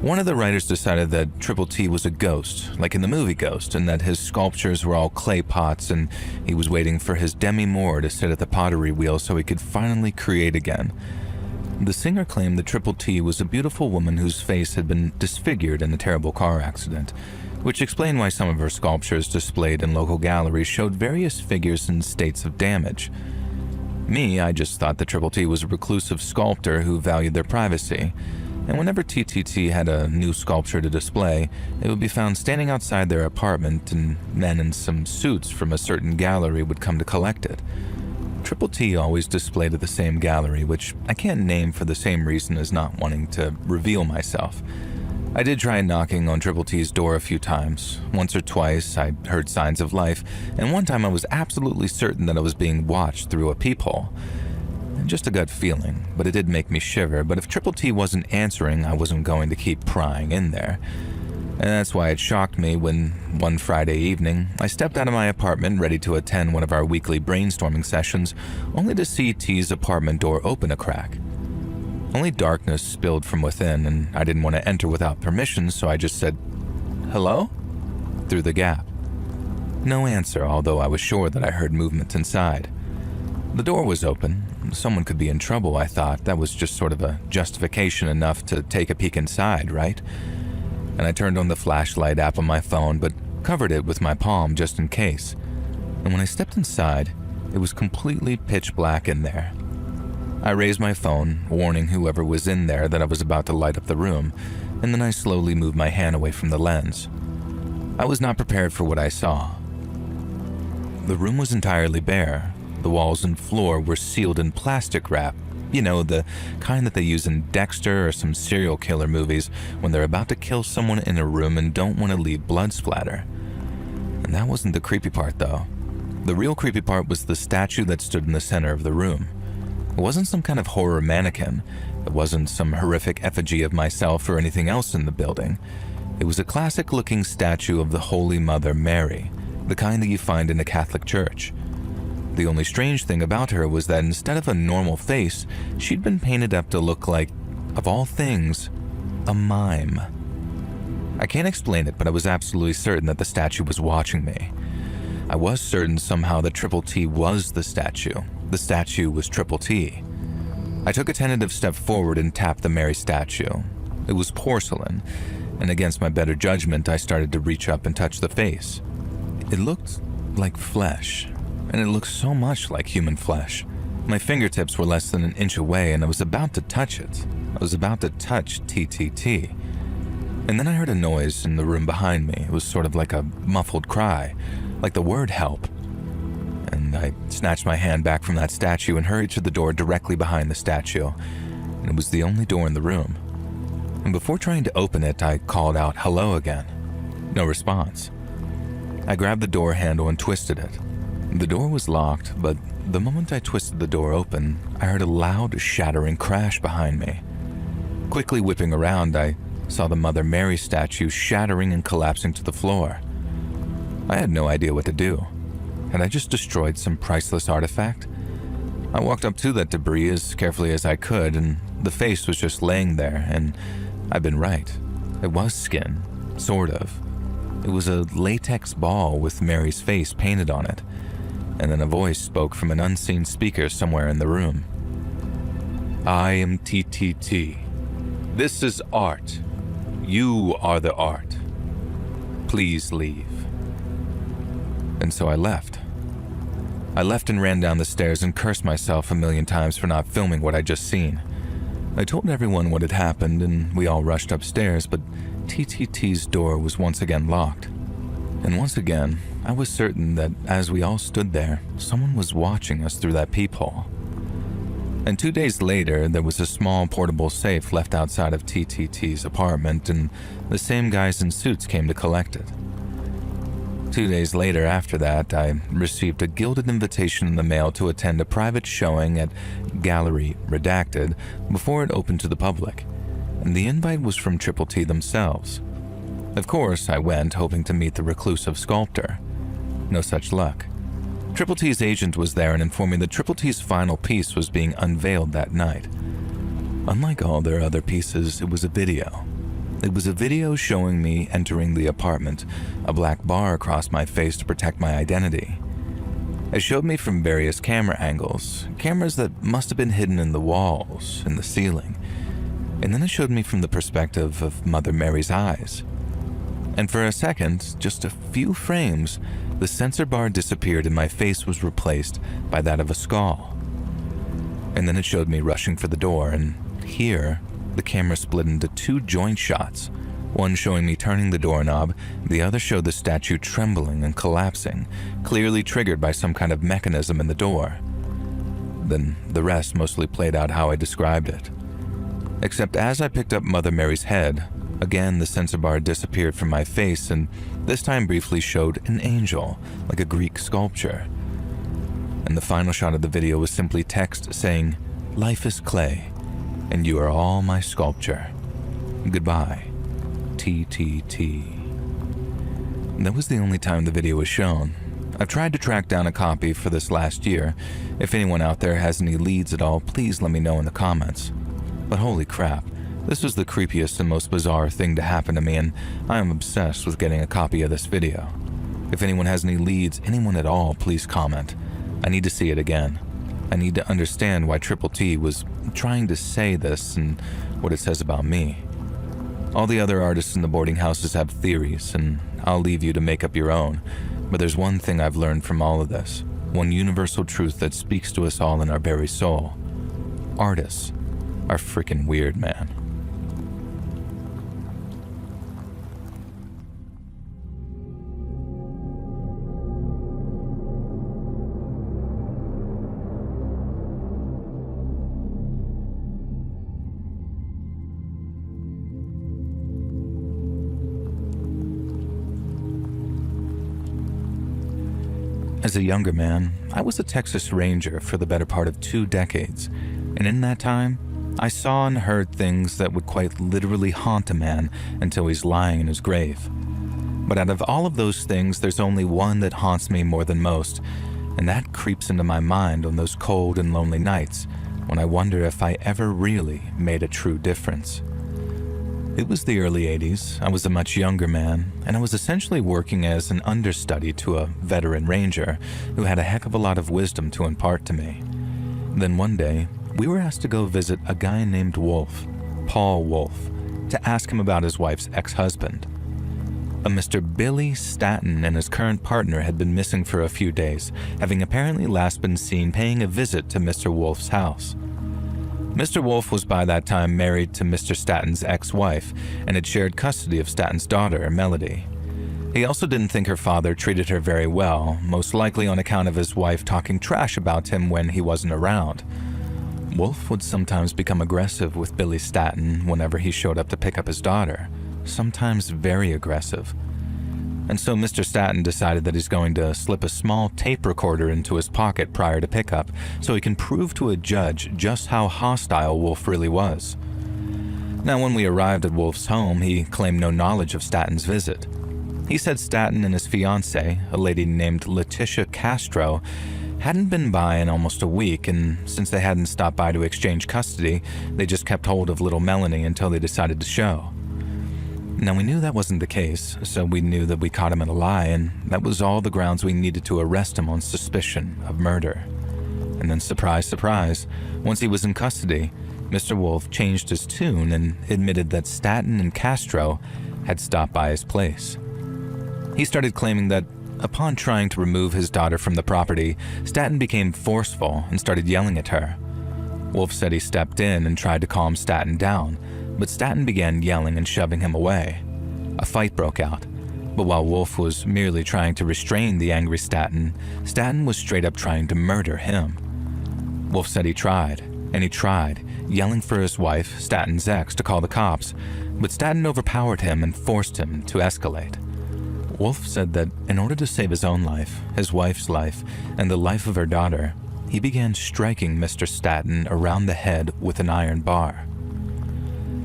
One of the writers decided that Triple T was a ghost, like in the movie Ghost, and that his sculptures were all clay pots, and he was waiting for his Demi Moore to sit at the pottery wheel so he could finally create again. The singer claimed that Triple T was a beautiful woman whose face had been disfigured in a terrible car accident, which explained why some of her sculptures displayed in local galleries showed various figures in states of damage. Me, I just thought that Triple T was a reclusive sculptor who valued their privacy, and whenever TTT had a new sculpture to display, it would be found standing outside their apartment, and men in some suits from a certain gallery would come to collect it. Triple T always displayed at the same gallery, which I can't name for the same reason as not wanting to reveal myself. I did try knocking on Triple T's door a few times. Once or twice, I heard signs of life, and one time I was absolutely certain that I was being watched through a peephole. Just a gut feeling, but it did make me shiver. But if Triple T wasn't answering, I wasn't going to keep prying in there. And that's why it shocked me when, one Friday evening, I stepped out of my apartment ready to attend one of our weekly brainstorming sessions, only to see T's apartment door open a crack. Only darkness spilled from within, and I didn't want to enter without permission, so I just said, "Hello?" through the gap. No answer, although I was sure that I heard movement inside. The door was open. Someone could be in trouble, I thought. That was just sort of a justification enough to take a peek inside, right? And I turned on the flashlight app on my phone, but covered it with my palm just in case. And when I stepped inside, it was completely pitch black in there. I raised my phone, warning whoever was in there that I was about to light up the room, and then I slowly moved my hand away from the lens. I was not prepared for what I saw. The room was entirely bare. The walls and floor were sealed in plastic wrap. You know, the kind that they use in Dexter or some serial killer movies when they're about to kill someone in a room and don't want to leave blood splatter. And that wasn't the creepy part, though. The real creepy part was the statue that stood in the center of the room. It wasn't some kind of horror mannequin. It wasn't some horrific effigy of myself or anything else in the building. It was a classic-looking statue of the Holy Mother Mary, the kind that you find in a Catholic church. The only strange thing about her was that instead of a normal face, she'd been painted up to look like, of all things, a mime. I can't explain it, but I was absolutely certain that the statue was watching me. I was certain somehow that Triple T was the statue. The statue was Triple T. I took a tentative step forward and tapped the Mary statue. It was porcelain, and against my better judgment, I started to reach up and touch the face. It looked like flesh. And it looked so much like human flesh. My fingertips were less than an inch away, and I was about to touch it. I was about to touch TTT. And then I heard a noise in the room behind me. It was sort of like a muffled cry, like the word help. And I snatched my hand back from that statue and hurried to the door directly behind the statue. And it was the only door in the room. And before trying to open it, I called out hello again. No response. I grabbed the door handle and twisted it. The door was locked, but the moment I twisted the door open, I heard a loud, shattering crash behind me. Quickly whipping around, I saw the Mother Mary statue shattering and collapsing to the floor. I had no idea what to do. Had I just destroyed some priceless artifact? I walked up to that debris as carefully as I could, and the face was just laying there, and I'd been right. It was skin, sort of. It was a latex ball with Mary's face painted on it, and then a voice spoke from an unseen speaker somewhere in the room. I am TTT. This is art. You are the art. Please leave. And so I left. I left and ran down the stairs and cursed myself a million times for not filming what I'd just seen. I told everyone what had happened and we all rushed upstairs, but TTT's door was once again locked. And once again, I was certain that as we all stood there, someone was watching us through that peephole. And 2 days later, there was a small portable safe left outside of TTT's apartment, and the same guys in suits came to collect it. 2 days later after that, I received a gilded invitation in the mail to attend a private showing at Gallery Redacted before it opened to the public, and the invite was from Triple T themselves. Of course, I went, hoping to meet the reclusive sculptor. No such luck. Triple T's agent was there and informed me that Triple T's final piece was being unveiled that night. Unlike all their other pieces, it was a video. It was a video showing me entering the apartment, a black bar across my face to protect my identity. It showed me from various camera angles, cameras that must have been hidden in the walls, in the ceiling. And then it showed me from the perspective of Mother Mary's eyes. And for a second, just a few frames, the sensor bar disappeared and my face was replaced by that of a skull. And then it showed me rushing for the door, and here, the camera split into two joint shots, one showing me turning the doorknob, the other showed the statue trembling and collapsing, clearly triggered by some kind of mechanism in the door. Then the rest mostly played out how I described it. Except as I picked up Mother Mary's head, again the sensor bar disappeared from my face and this time briefly showed an angel, like a Greek sculpture. And the final shot of the video was simply text saying, "Life is clay, and you are all my sculpture. Goodbye, TTT." That was the only time the video was shown. I've tried to track down a copy for this last year. If anyone out there has any leads at all, please let me know in the comments. But holy crap, this was the creepiest and most bizarre thing to happen to me, and I am obsessed with getting a copy of this video. If anyone has any leads, anyone at all, please comment. I need to see it again. I need to understand why Triple T was trying to say this and what it says about me. All the other artists in the boarding houses have theories, and I'll leave you to make up your own. But there's one thing I've learned from all of this, one universal truth that speaks to us all in our very soul. Artists are freaking weird, man. As a younger man, I was a Texas Ranger for the better part of 2 decades, and in that time, I saw and heard things that would quite literally haunt a man until he's lying in his grave. But out of all of those things, there's only one that haunts me more than most, and that creeps into my mind on those cold and lonely nights when I wonder if I ever really made a true difference. It was the early 80s, I was a much younger man, and I was essentially working as an understudy to a veteran ranger who had a heck of a lot of wisdom to impart to me. Then one day, we were asked to go visit a guy named Wolf, Paul Wolf, to ask him about his wife's ex-husband. A Mr. Billy Staton and his current partner had been missing for a few days, having apparently last been seen paying a visit to Mr. Wolf's house. Mr. Wolf was by that time married to Mr. Staton's ex-wife and had shared custody of Staton's daughter, Melody. He also didn't think her father treated her very well, most likely on account of his wife talking trash about him when he wasn't around. Wolf would sometimes become aggressive with Billy Staton whenever he showed up to pick up his daughter, sometimes very aggressive. And so Mr. Staton decided that he's going to slip a small tape recorder into his pocket prior to pickup so he can prove to a judge just how hostile Wolf really was. Now, when we arrived at Wolf's home, he claimed no knowledge of Staton's visit. He said Staten and his fiancée, a lady named Letitia Castro, hadn't been by in almost a week, and since they hadn't stopped by to exchange custody, they just kept hold of little Melanie until they decided to show. Now, we knew that wasn't the case, so we knew that we caught him in a lie, and that was all the grounds we needed to arrest him on suspicion of murder. And then, surprise, surprise, once he was in custody, Mr. Wolf changed his tune and admitted that Staten and Castro had stopped by his place. He started claiming that upon trying to remove his daughter from the property, Staten became forceful and started yelling at her. Wolf said he stepped in and tried to calm Staten down, but Staten began yelling and shoving him away. A fight broke out, but while Wolf was merely trying to restrain the angry Staten, Staten was straight up trying to murder him. Wolf said he tried, and he tried, yelling for his wife, Staten's ex, to call the cops, but Staten overpowered him and forced him to escalate. Wolf said that in order to save his own life, his wife's life, and the life of her daughter, he began striking Mr. Staten around the head with an iron bar.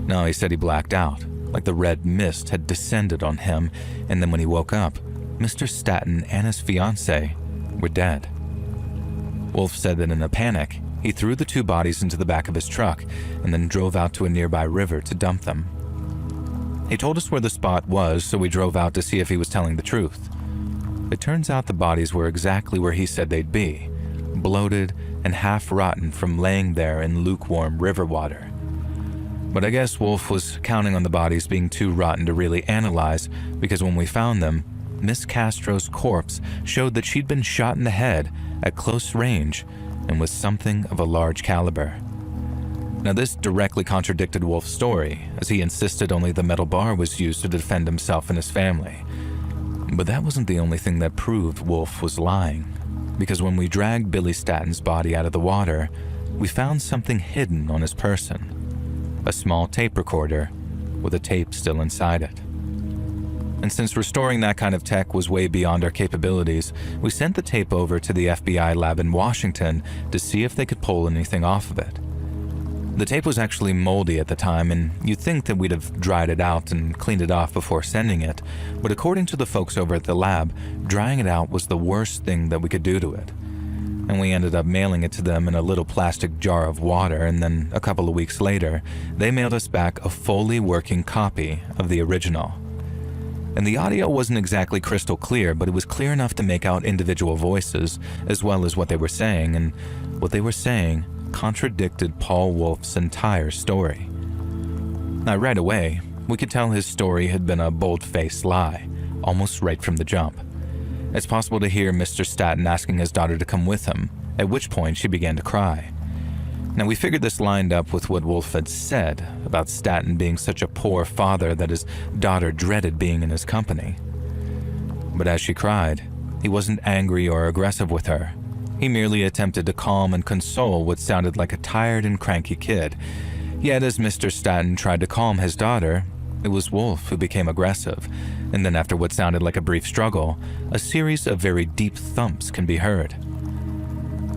Now, he said he blacked out, like the red mist had descended on him, and then when he woke up, Mr. Staten and his fiancée were dead. Wolf said that in a panic, he threw the two bodies into the back of his truck and then drove out to a nearby river to dump them. He told us where the spot was, so we drove out to see if he was telling the truth. It turns out the bodies were exactly where he said they'd be, bloated and half rotten from laying there in lukewarm river water. But I guess Wolf was counting on the bodies being too rotten to really analyze, because when we found them, Miss Castro's corpse showed that she'd been shot in the head at close range and with something of a large caliber. Now, this directly contradicted Wolf's story, as he insisted only the metal bar was used to defend himself and his family. But that wasn't the only thing that proved Wolf was lying, because when we dragged Billy Staten's body out of the water, we found something hidden on his person, a small tape recorder with a tape still inside it. And since restoring that kind of tech was way beyond our capabilities, we sent the tape over to the FBI lab in Washington to see if they could pull anything off of it. The tape was actually moldy at the time, and you'd think that we'd have dried it out and cleaned it off before sending it, but according to the folks over at the lab, drying it out was the worst thing that we could do to it. And we ended up mailing it to them in a little plastic jar of water, and then a couple of weeks later, they mailed us back a fully working copy of the original. And the audio wasn't exactly crystal clear, but it was clear enough to make out individual voices, as well as what they were saying, and what they were saying contradicted Paul Wolf's entire story. Now, right away, we could tell his story had been a bold-faced lie, almost right from the jump. It's possible to hear Mr. Staten asking his daughter to come with him, at which point she began to cry. Now, we figured this lined up with what Wolf had said about Staten being such a poor father that his daughter dreaded being in his company. But as she cried, he wasn't angry or aggressive with her. He merely attempted to calm and console what sounded like a tired and cranky kid. Yet as Mr. Staten tried to calm his daughter, it was Wolf who became aggressive, and then after what sounded like a brief struggle, a series of very deep thumps can be heard.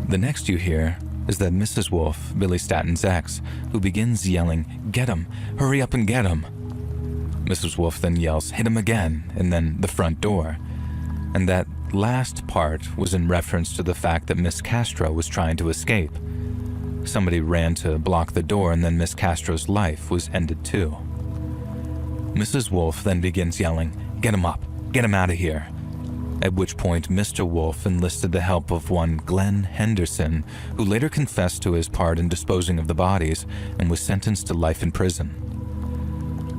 The next you hear is that Mrs. Wolf, Billy Staten's ex, who begins yelling, "Get him! Hurry up and get him!" Mrs. Wolf then yells, "Hit him again," and then the front door. And that last part was in reference to the fact that Miss Castro was trying to escape. Somebody ran to block the door, and then Miss Castro's life was ended too. Mrs. Wolf then begins yelling, "Get him up! Get him out of here!" At which point Mr. Wolf enlisted the help of one Glenn Henderson, who later confessed to his part in disposing of the bodies and was sentenced to life in prison.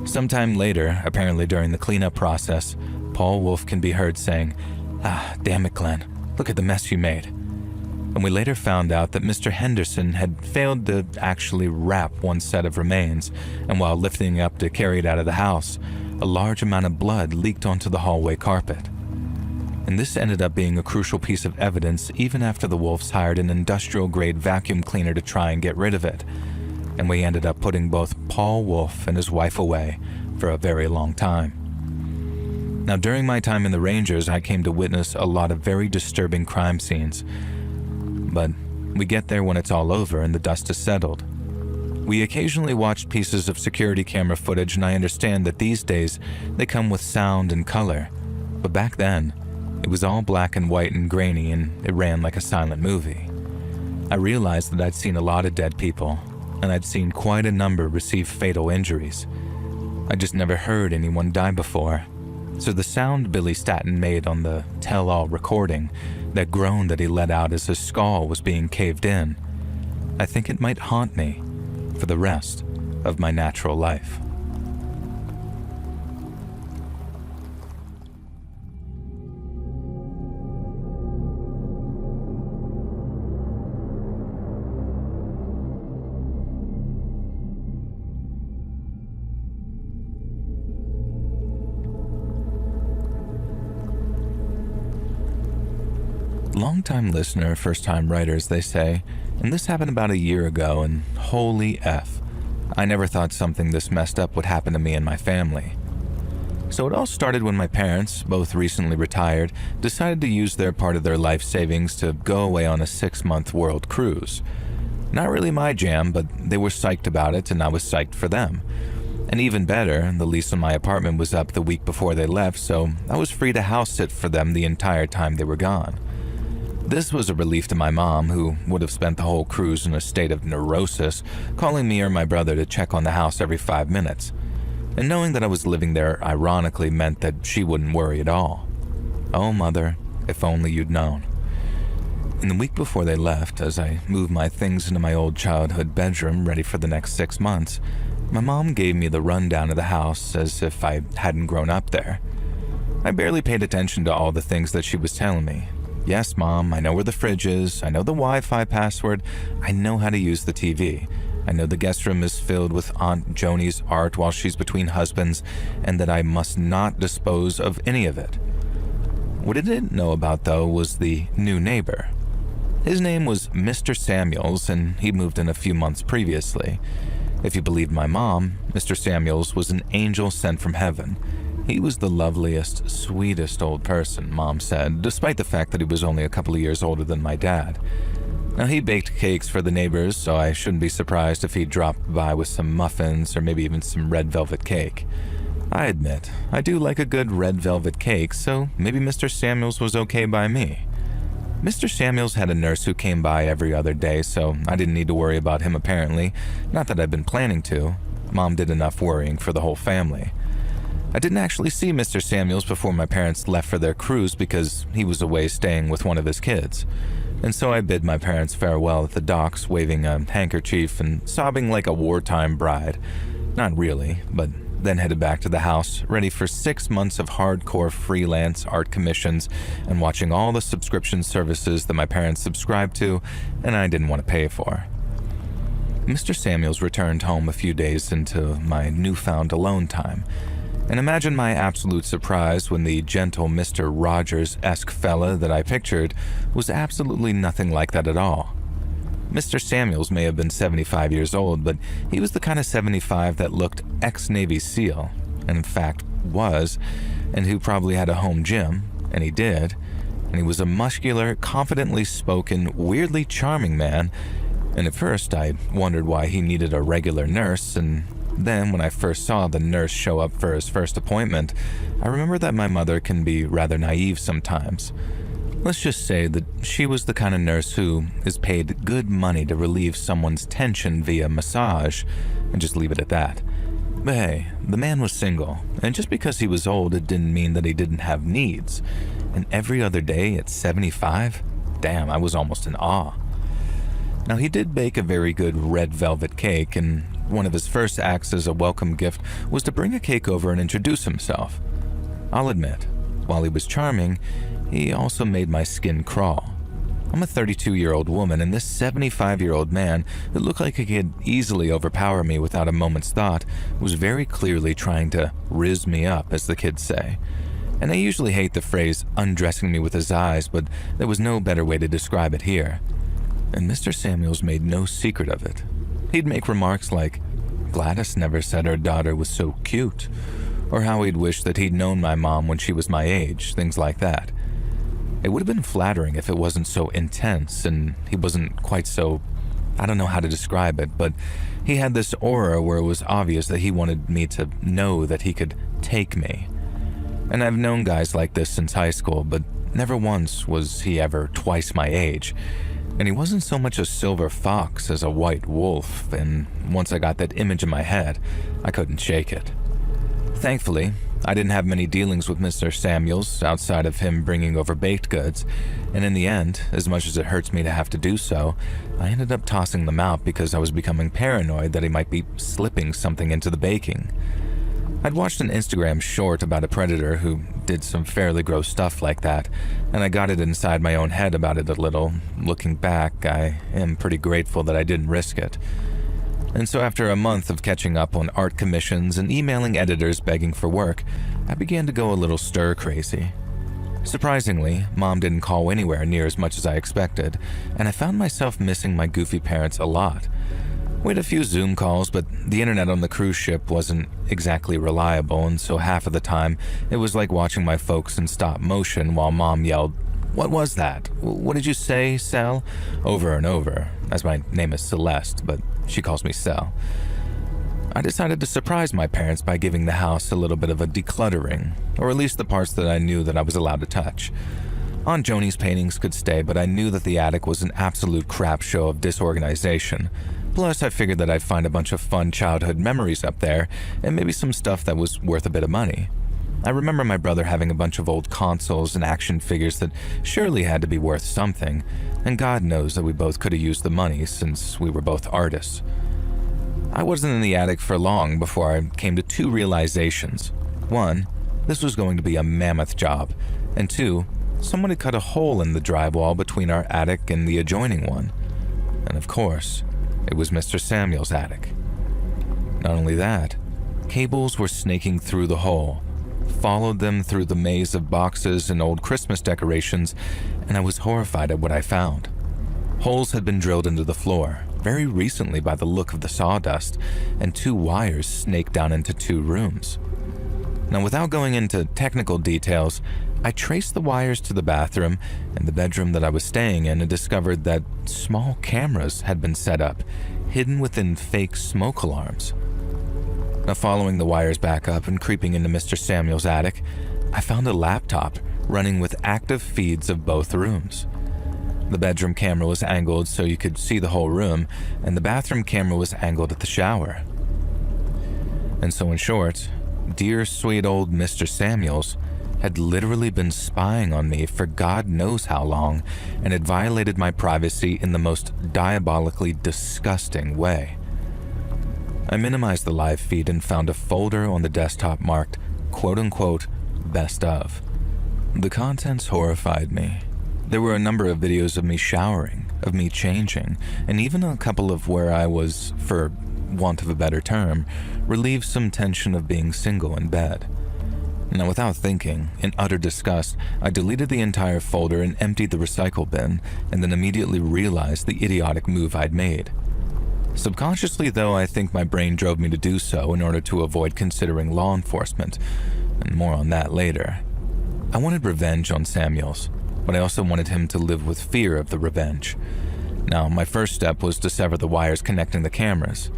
Sometime later, apparently during the cleanup process, Paul Wolf can be heard saying, "Ah, damn it, Glenn, look at the mess you made." And we later found out that Mr. Henderson had failed to actually wrap one set of remains, and while lifting it up to carry it out of the house, a large amount of blood leaked onto the hallway carpet. And this ended up being a crucial piece of evidence even after the Wolves hired an industrial-grade vacuum cleaner to try and get rid of it. And we ended up putting both Paul Wolf and his wife away for a very long time. Now, during my time in the Rangers, I came to witness a lot of very disturbing crime scenes. But we get there when it's all over and the dust has settled. We occasionally watched pieces of security camera footage, and I understand that these days they come with sound and color. But back then, it was all black and white and grainy, and it ran like a silent movie. I realized that I'd seen a lot of dead people, and I'd seen quite a number receive fatal injuries. I just never heard anyone die before. So the sound Billy Staton made on the tell-all recording, that groan that he let out as his skull was being caved in, I think it might haunt me for the rest of my natural life. Long-time listener, first-time writers, they say, and this happened about a year ago, and holy F, I never thought something this messed up would happen to me and my family. So it all started when my parents, both recently retired, decided to use their part of their life savings to go away on a 6-month world cruise. Not really my jam, but they were psyched about it, and I was psyched for them. And even better, the lease on my apartment was up the week before they left, so I was free to house sit for them the entire time they were gone. This was a relief to my mom, who would have spent the whole cruise in a state of neurosis, calling me or my brother to check on the house every 5 minutes. And knowing that I was living there ironically meant that she wouldn't worry at all. Oh, Mother, if only you'd known. In the week before they left, as I moved my things into my old childhood bedroom ready for the next 6 months, my mom gave me the rundown of the house as if I hadn't grown up there. I barely paid attention to all the things that she was telling me. Yes, Mom, I know where the fridge is, I know the Wi-Fi password, I know how to use the TV. I know the guest room is filled with Aunt Joni's art while she's between husbands, and that I must not dispose of any of it. What I didn't know about, though, was the new neighbor. His name was Mr. Samuels, and he moved in a few months previously. If you believe my mom, Mr. Samuels was an angel sent from heaven. He was the loveliest, sweetest old person, Mom said, despite the fact that he was only a couple of years older than my dad. Now, he baked cakes for the neighbors, so I shouldn't be surprised if he dropped by with some muffins or maybe even some red velvet cake. I admit, I do like a good red velvet cake, so maybe Mr. Samuels was okay by me. Mr. Samuels had a nurse who came by every other day, so I didn't need to worry about him apparently. Not that I'd been planning to. Mom did enough worrying for the whole family. I didn't actually see Mr. Samuels before my parents left for their cruise because he was away staying with one of his kids. And so I bid my parents farewell at the docks, waving a handkerchief and sobbing like a wartime bride. Not really, but then headed back to the house, ready for 6 months of hardcore freelance art commissions and watching all the subscription services that my parents subscribed to and I didn't want to pay for. Mr. Samuels returned home a few days into my newfound alone time. And imagine my absolute surprise when the gentle Mr. Rogers-esque fella that I pictured was absolutely nothing like that at all. Mr. Samuels may have been 75 years old, but he was the kind of 75 that looked ex-Navy SEAL, and in fact was, and who probably had a home gym, and he did, and he was a muscular, confidently spoken, weirdly charming man, and at first I wondered why he needed a regular nurse, and then, when I first saw the nurse show up for his first appointment, I remember that my mother can be rather naive sometimes. Let's just say that she was the kind of nurse who is paid good money to relieve someone's tension via massage, and just leave it at that. But hey, the man was single, and just because he was old, it didn't mean that he didn't have needs. And every other day at 75? Damn, I was almost in awe. Now, he did bake a very good red velvet cake, and one of his first acts as a welcome gift was to bring a cake over and introduce himself. I'll admit, while he was charming, he also made my skin crawl. I'm a 32-year-old woman, and this 75-year-old man, who looked like he could easily overpower me without a moment's thought, was very clearly trying to rizz me up, as the kids say. And I usually hate the phrase undressing me with his eyes, but there was no better way to describe it here. And Mr. Samuels made no secret of it. He'd make remarks like, Gladys never said her daughter was so cute, or how he'd wish that he'd known my mom when she was my age, things like that. It would have been flattering if it wasn't so intense, and he wasn't quite so, I don't know how to describe it, but he had this aura where it was obvious that he wanted me to know that he could take me. And I've known guys like this since high school, but never once was he ever twice my age. And he wasn't so much a silver fox as a white wolf, and once I got that image in my head, I couldn't shake it. Thankfully, I didn't have many dealings with Mr. Samuels outside of him bringing over baked goods, and in the end, as much as it hurts me to have to do so, I ended up tossing them out because I was becoming paranoid that he might be slipping something into the baking. I'd watched an Instagram short about a predator who did some fairly gross stuff like that, and I got it inside my own head about it a little. Looking back, I am pretty grateful that I didn't risk it. And so after a month of catching up on art commissions and emailing editors begging for work, I began to go a little stir-crazy. Surprisingly, Mom didn't call anywhere near as much as I expected, and I found myself missing my goofy parents a lot. We had a few Zoom calls, but the internet on the cruise ship wasn't exactly reliable, and so half of the time, it was like watching my folks in stop motion while Mom yelled, "What was that? What did you say, Sel?" over and over, as my name is Celeste, but she calls me Sel. I decided to surprise my parents by giving the house a little bit of a decluttering, or at least the parts that I knew that I was allowed to touch. Aunt Joni's paintings could stay, but I knew that the attic was an absolute crap show of disorganization. Plus, I figured that I'd find a bunch of fun childhood memories up there, and maybe some stuff that was worth a bit of money. I remember my brother having a bunch of old consoles and action figures that surely had to be worth something, and God knows that we both could have used the money since we were both artists. I wasn't in the attic for long before I came to two realizations. One, this was going to be a mammoth job, and two, someone had cut a hole in the drywall between our attic and the adjoining one. And of course, it was Mr. Samuel's attic. Not only that, cables were snaking through the hole, followed them through the maze of boxes and old Christmas decorations, and I was horrified at what I found. Holes had been drilled into the floor, very recently by the look of the sawdust, and two wires snaked down into two rooms. Now, without going into technical details, I traced the wires to the bathroom and the bedroom that I was staying in and discovered that small cameras had been set up, hidden within fake smoke alarms. Now, following the wires back up and creeping into Mr. Samuel's attic, I found a laptop running with active feeds of both rooms. The bedroom camera was angled so you could see the whole room, and the bathroom camera was angled at the shower. And so in short, dear sweet old Mr. Samuels had literally been spying on me for God knows how long and had violated my privacy in the most diabolically disgusting way. I minimized the live feed and found a folder on the desktop marked quote-unquote best of. The contents horrified me. There were a number of videos of me showering, of me changing, and even a couple of where I was, for want of a better term, relieved some tension of being single in bed. Now, without thinking, in utter disgust, I deleted the entire folder and emptied the recycle bin, and then immediately realized the idiotic move I'd made. Subconsciously, though, I think my brain drove me to do so in order to avoid considering law enforcement, and more on that later. I wanted revenge on Samuels, but I also wanted him to live with fear of the revenge. Now, my first step was to sever the wires connecting the cameras.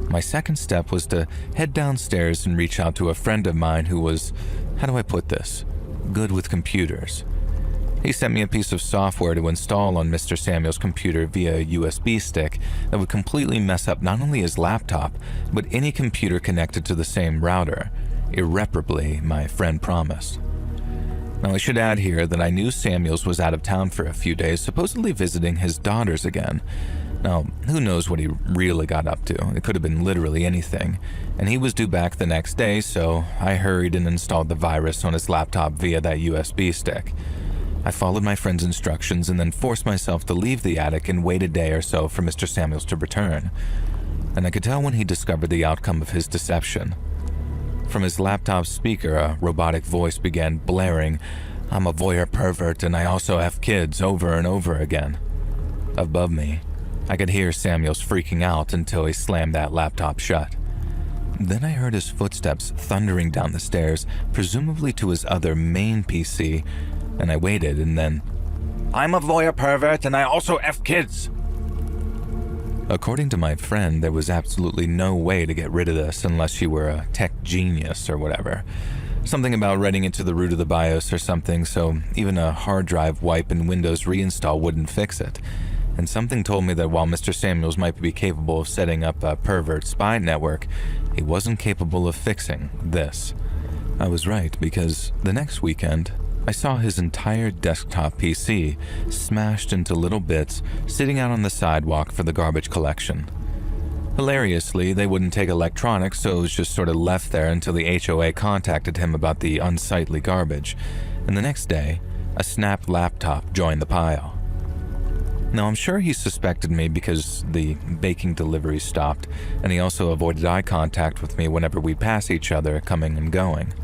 My second step was to head downstairs and reach out to a friend of mine who was, how do I put this, good with computers. He sent me a piece of software to install on Mr. Samuel's computer via a USB stick that would completely mess up not only his laptop, but any computer connected to the same router. Irreparably, my friend promised. Now, I should add here that I knew Samuels was out of town for a few days, supposedly visiting his daughters again. Now, who knows what he really got up to? It could have been literally anything. And he was due back the next day, so I hurried and installed the virus on his laptop via that USB stick. I followed my friend's instructions and then forced myself to leave the attic and wait a day or so for Mr. Samuels to return. And I could tell when he discovered the outcome of his deception. From his laptop speaker, a robotic voice began blaring, "I'm a voyeur pervert and I also have kids," over and over again. Above me, I could hear Samuels freaking out until he slammed that laptop shut. Then I heard his footsteps thundering down the stairs, presumably to his other main PC, and I waited and then, "I'm a voyeur pervert and I also have kids." According to my friend, there was absolutely no way to get rid of this unless you were a tech genius or whatever. Something about writing it to the root of the BIOS or something, so even a hard drive wipe and Windows reinstall wouldn't fix it. And something told me that while Mr. Samuels might be capable of setting up a pervert spy network, he wasn't capable of fixing this. I was right, because the next weekend, I saw his entire desktop PC smashed into little bits sitting out on the sidewalk for the garbage collection. Hilariously, they wouldn't take electronics, so it was just sort of left there until the HOA contacted him about the unsightly garbage, and the next day, a snapped laptop joined the pile. Now, I'm sure he suspected me because the baking delivery stopped, and he also avoided eye contact with me whenever we'd pass each other, coming and going.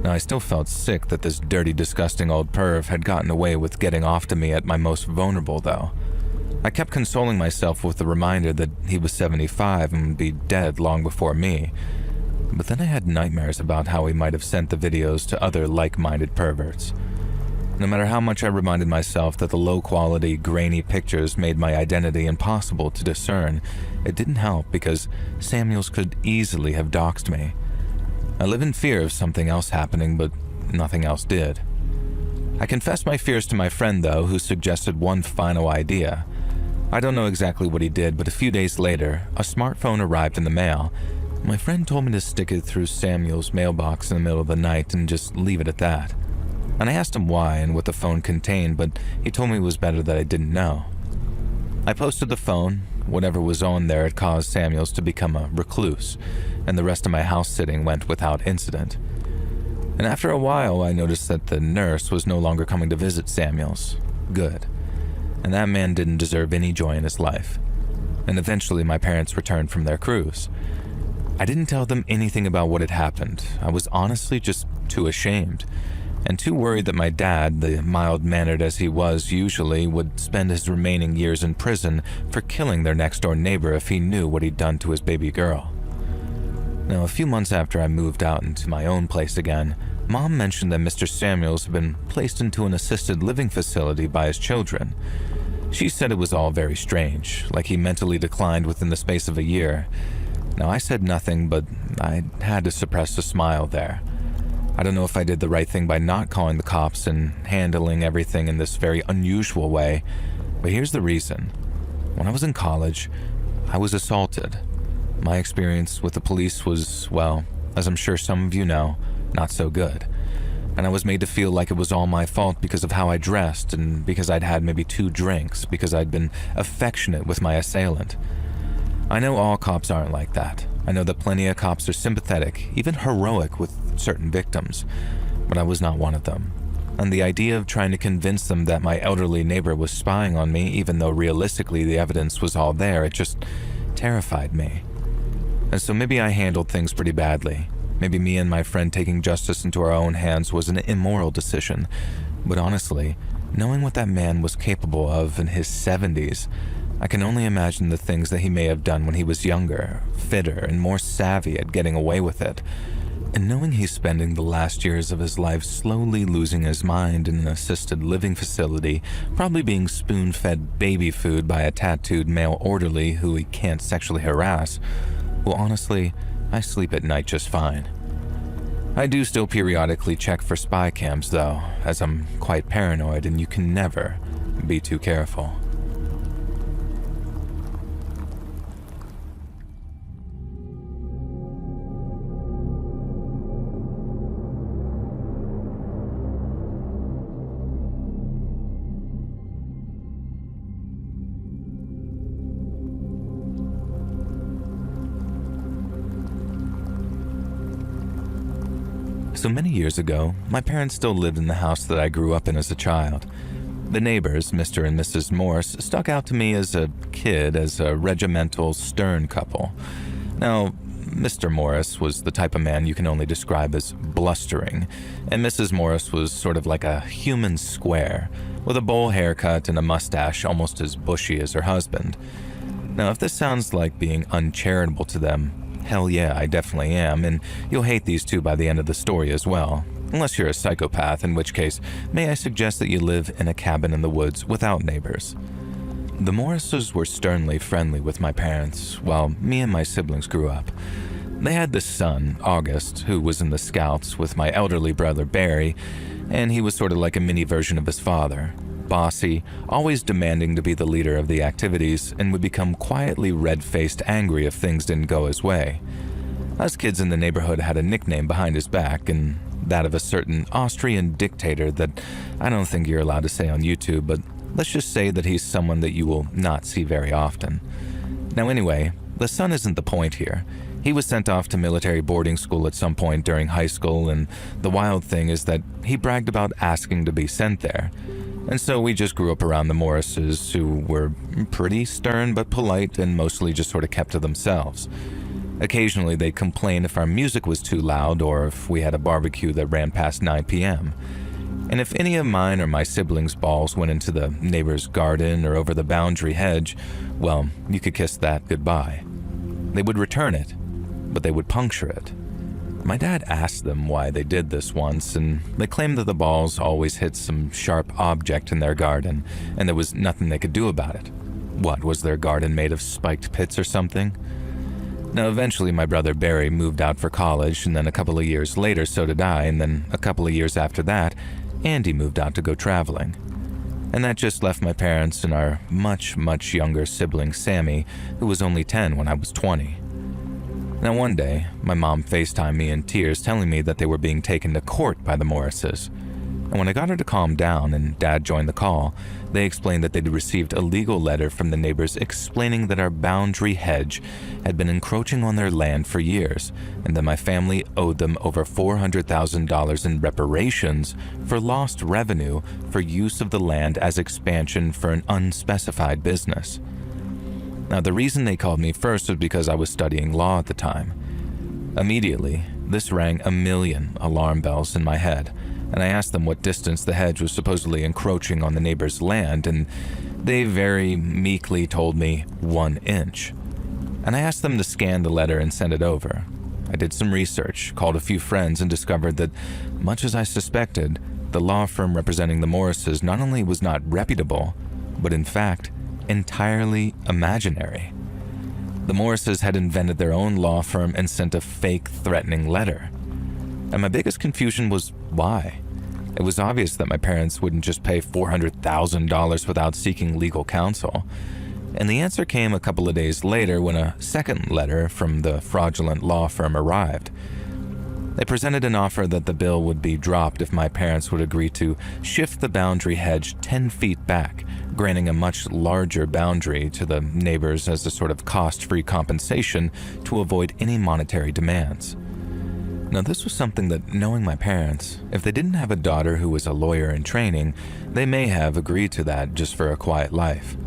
Now, I still felt sick that this dirty, disgusting old perv had gotten away with getting off to me at my most vulnerable, though. I kept consoling myself with the reminder that he was 75 and would be dead long before me. But then I had nightmares about how he might have sent the videos to other like-minded perverts. No matter how much I reminded myself that the low-quality, grainy pictures made my identity impossible to discern, it didn't help because Samuels could easily have doxed me. I live in fear of something else happening, but nothing else did. I confessed my fears to my friend, though, who suggested one final idea. I don't know exactly what he did, but a few days later, a smartphone arrived in the mail. My friend told me to stick it through Samuel's mailbox in the middle of the night and just leave it at that. And I asked him why and what the phone contained, but he told me it was better that I didn't know. I posted the phone. Whatever was on there had caused Samuels to become a recluse, and the rest of my house sitting went without incident. And after a while, I noticed that the nurse was no longer coming to visit Samuels. Good. And that man didn't deserve any joy in his life. And eventually my parents returned from their cruise. I didn't tell them anything about what had happened. I was honestly just too ashamed, and too worried that my dad, the mild-mannered as he was usually, would spend his remaining years in prison for killing their next-door neighbor if he knew what he'd done to his baby girl. Now, a few months after I moved out into my own place again, Mom mentioned that Mr. Samuels had been placed into an assisted living facility by his children. She said it was all very strange, like he mentally declined within the space of a year. Now, I said nothing, but I had to suppress a smile there. I don't know if I did the right thing by not calling the cops and handling everything in this very unusual way, but here's the reason. When I was in college, I was assaulted. My experience with the police was, well, as I'm sure some of you know, not so good. And I was made to feel like it was all my fault because of how I dressed and because I'd had maybe 2 drinks, because I'd been affectionate with my assailant. I know all cops aren't like that. I know that plenty of cops are sympathetic, even heroic with certain victims, but I was not one of them. And the idea of trying to convince them that my elderly neighbor was spying on me, even though realistically the evidence was all there, it just terrified me. And so maybe I handled things pretty badly. Maybe me and my friend taking justice into our own hands was an immoral decision. But honestly, knowing what that man was capable of in his 70s, I can only imagine the things that he may have done when he was younger, fitter, and more savvy at getting away with it. And knowing he's spending the last years of his life slowly losing his mind in an assisted living facility, probably being spoon-fed baby food by a tattooed male orderly who he can't sexually harass, well, honestly, I sleep at night just fine. I do still periodically check for spy cams, though, as I'm quite paranoid and you can never be too careful. So many years ago, my parents still lived in the house that I grew up in as a child. The neighbors, Mr. and Mrs. Morse, stuck out to me as a kid as a regimental, stern couple. Now, Mr. Morris was the type of man you can only describe as blustering, and Mrs. Morris was sort of like a human square, with a bowl haircut and a mustache almost as bushy as her husband. Now, if this sounds like being uncharitable to them, hell yeah, I definitely am, and you'll hate these two by the end of the story as well. Unless you're a psychopath, in which case, may I suggest that you live in a cabin in the woods without neighbors. The Morrises were sternly friendly with my parents, while me and my siblings grew up. They had this son, August, who was in the Scouts with my elderly brother Barry, and he was sort of like a mini version of his father. Bossy, always demanding to be the leader of the activities, and would become quietly red-faced angry if things didn't go his way. Us kids in the neighborhood had a nickname behind his back, and that of a certain Austrian dictator that I don't think you're allowed to say on YouTube, but let's just say that he's someone that you will not see very often. Now anyway, the son isn't the point here. He was sent off to military boarding school at some point during high school, and the wild thing is that he bragged about asking to be sent there. And so we just grew up around the Morrises, who were pretty stern but polite and mostly just sort of kept to themselves. Occasionally they'd complain if our music was too loud or if we had a barbecue that ran past 9 p.m. And if any of mine or my siblings' balls went into the neighbor's garden or over the boundary hedge, well, you could kiss that goodbye. They would return it, but they would puncture it. My dad asked them why they did this once, and they claimed that the balls always hit some sharp object in their garden, and there was nothing they could do about it. What, was their garden made of spiked pits or something? Now, eventually my brother Barry moved out for college, and then a couple of years later so did I, and then a couple of years after that, Andy moved out to go traveling. And that just left my parents and our much, much younger sibling Sammy, who was only 10 when I was 20. Now one day, my mom FaceTimed me in tears telling me that they were being taken to court by the Morrises. And when I got her to calm down and Dad joined the call, they explained that they'd received a legal letter from the neighbors explaining that our boundary hedge had been encroaching on their land for years, and that my family owed them over $400,000 in reparations for lost revenue for use of the land as expansion for an unspecified business. Now, the reason they called me first was because I was studying law at the time. Immediately, this rang a million alarm bells in my head, and I asked them what distance the hedge was supposedly encroaching on the neighbor's land, and they very meekly told me 1 inch. And I asked them to scan the letter and send it over. I did some research, called a few friends, and discovered that, much as I suspected, the law firm representing the Morrises not only was not reputable, but in fact, entirely imaginary. The Morrises had invented their own law firm and sent a fake threatening letter. And my biggest confusion was why. It was obvious that my parents wouldn't just pay $400,000 without seeking legal counsel. And the answer came a couple of days later when a second letter from the fraudulent law firm arrived. They presented an offer that the bill would be dropped if my parents would agree to shift the boundary hedge 10 feet back, granting a much larger boundary to the neighbors as a sort of cost-free compensation to avoid any monetary demands. Now, this was something that, knowing my parents, if they didn't have a daughter who was a lawyer in training, they may have agreed to that just for a quiet life.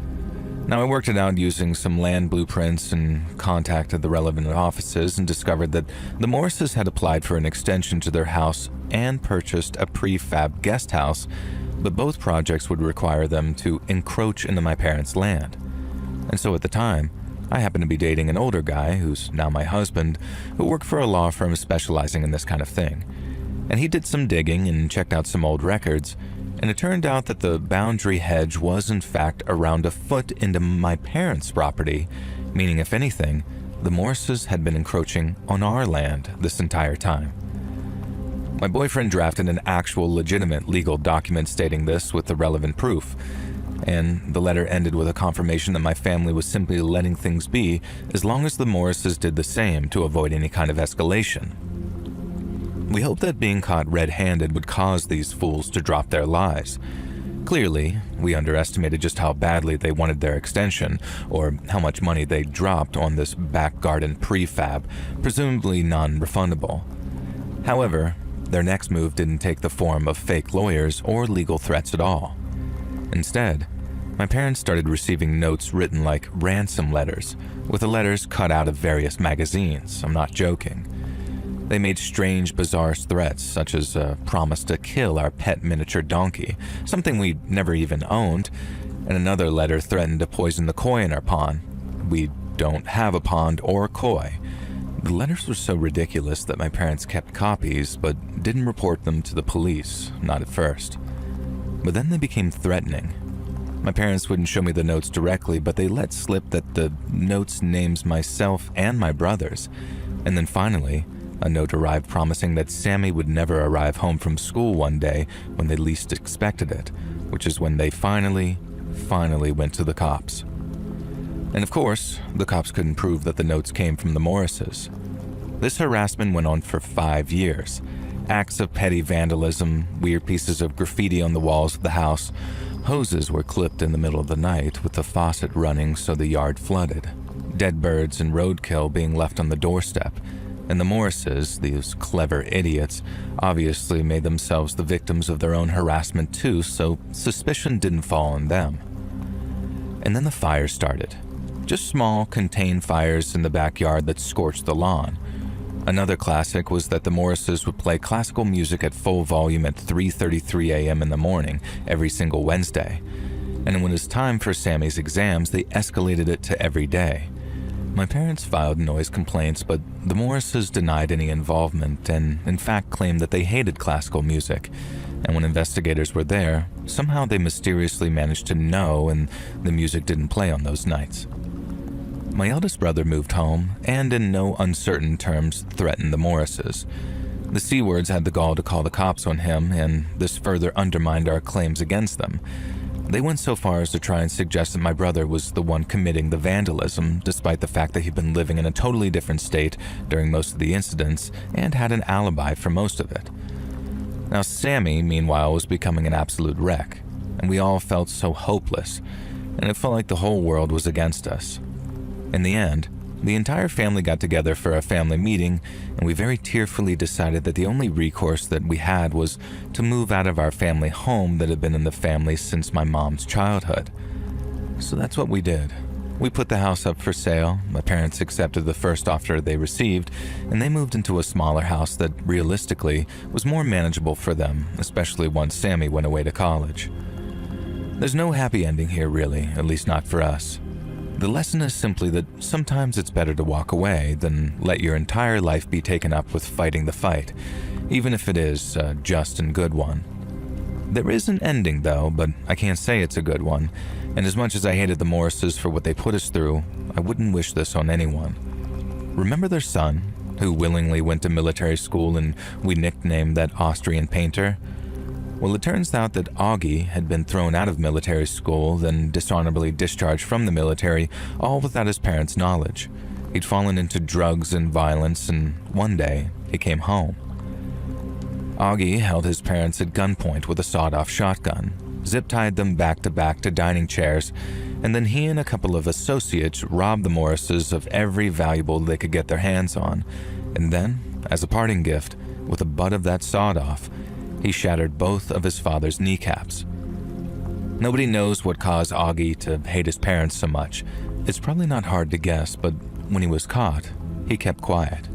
Now, I worked it out using some land blueprints and contacted the relevant offices and discovered that the Morrises had applied for an extension to their house and purchased a prefab guest house, but both projects would require them to encroach into my parents' land. And so at the time, I happened to be dating an older guy, who's now my husband, who worked for a law firm specializing in this kind of thing. And he did some digging and checked out some old records, and it turned out that the boundary hedge was in fact around a foot into my parents' property, meaning if anything, the Morrises had been encroaching on our land this entire time. My boyfriend drafted an actual legitimate legal document stating this with the relevant proof, and the letter ended with a confirmation that my family was simply letting things be as long as the Morrises did the same to avoid any kind of escalation. We hoped that being caught red-handed would cause these fools to drop their lies. Clearly, we underestimated just how badly they wanted their extension, or how much money they dropped on this back garden prefab, presumably non-refundable. However, their next move didn't take the form of fake lawyers or legal threats at all. Instead, my parents started receiving notes written like ransom letters, with the letters cut out of various magazines. I'm not joking. They made strange, bizarre threats, such as a promise to kill our pet miniature donkey, something we never even owned, and another letter threatened to poison the koi in our pond. We don't have a pond or koi. The letters were so ridiculous that my parents kept copies, but didn't report them to the police, not at first. But then they became threatening. My parents wouldn't show me the notes directly, but they let slip that the notes names myself and my brothers, And then finally, a note arrived promising that Sammy would never arrive home from school one day when they least expected it, which is when they finally went to the cops. And of course, the cops couldn't prove that the notes came from the Morrises. This harassment went on for 5 years. Acts of petty vandalism, weird pieces of graffiti on the walls of the house, hoses were clipped in the middle of the night with the faucet running so the yard flooded, dead birds and roadkill being left on the doorstep, and the Morrises, these clever idiots, obviously made themselves the victims of their own harassment too, so suspicion didn't fall on them. And then the fire started. Just small, contained fires in the backyard that scorched the lawn. Another classic was that the Morrises would play classical music at full volume at 3:33 a.m. in the morning every single Wednesday. And when it was time for Sammy's exams, they escalated it to every day. My parents filed noise complaints, but the Morrises denied any involvement and, in fact, claimed that they hated classical music. And when investigators were there, somehow they mysteriously managed to know and the music didn't play on those nights. My eldest brother moved home and, in no uncertain terms, threatened the Morrises. The C words had the gall to call the cops on him, and this further undermined our claims against them. They went so far as to try and suggest that my brother was the one committing the vandalism, despite the fact that he'd been living in a totally different state during most of the incidents and had an alibi for most of it. Now, Sammy, meanwhile, was becoming an absolute wreck, and we all felt so hopeless, and it felt like the whole world was against us. In the end, the entire family got together for a family meeting, and we very tearfully decided that the only recourse that we had was to move out of our family home that had been in the family since my mom's childhood. So that's what we did. We put the house up for sale, my parents accepted the first offer they received, and they moved into a smaller house that, realistically, was more manageable for them, especially once Sammy went away to college. There's no happy ending here, really, at least not for us. The lesson is simply that sometimes it's better to walk away than let your entire life be taken up with fighting the fight, even if it is a just and good one. There is an ending though, but I can't say it's a good one, and as much as I hated the Morrises for what they put us through, I wouldn't wish this on anyone. Remember their son, who willingly went to military school and we nicknamed that Austrian painter? Well, it turns out that Augie had been thrown out of military school, then dishonorably discharged from the military, all without his parents' knowledge. He'd fallen into drugs and violence, and one day, he came home. Augie held his parents at gunpoint with a sawed-off shotgun, zip-tied them back-to-back to dining chairs, and then he and a couple of associates robbed the Morrises of every valuable they could get their hands on. And then, as a parting gift, with the butt of that sawed-off, he shattered both of his father's kneecaps. Nobody knows what caused Augie to hate his parents so much. It's probably not hard to guess, but when he was caught, he kept quiet.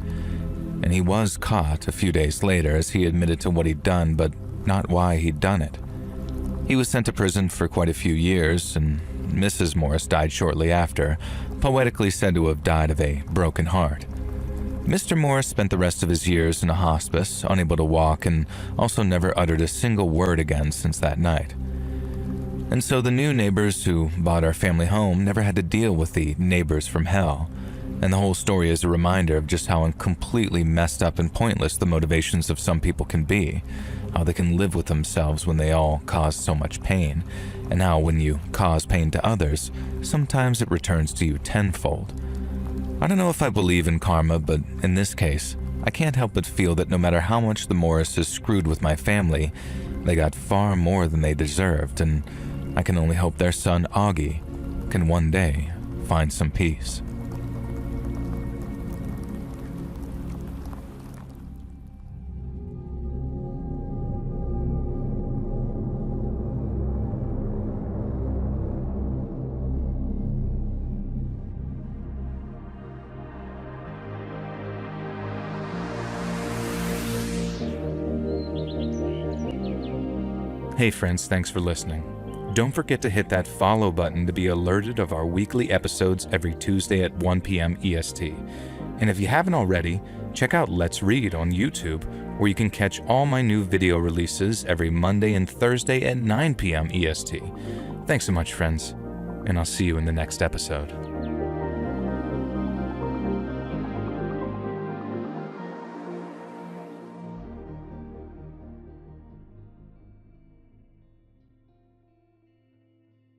And he was caught a few days later as he admitted to what he'd done, but not why he'd done it. He was sent to prison for quite a few years, and Mrs. Morris died shortly after, poetically said to have died of a broken heart. Mr. Morris spent the rest of his years in a hospice, unable to walk, and also never uttered a single word again since that night. And so the new neighbors who bought our family home never had to deal with the neighbors from hell, and the whole story is a reminder of just how completely messed up and pointless the motivations of some people can be, how they can live with themselves when they all cause so much pain, and how when you cause pain to others, sometimes it returns to you tenfold. I don't know if I believe in karma, but in this case, I can't help but feel that no matter how much the Morrises screwed with my family, they got far more than they deserved, and I can only hope their son, Augie, can one day find some peace. Hey friends, thanks for listening. Don't forget to hit that follow button to be alerted of our weekly episodes every Tuesday at 1 p.m. EST. And if you haven't already, check out Let's Read on YouTube, where you can catch all my new video releases every Monday and Thursday at 9 p.m. EST. Thanks so much, friends, and I'll see you in the next episode.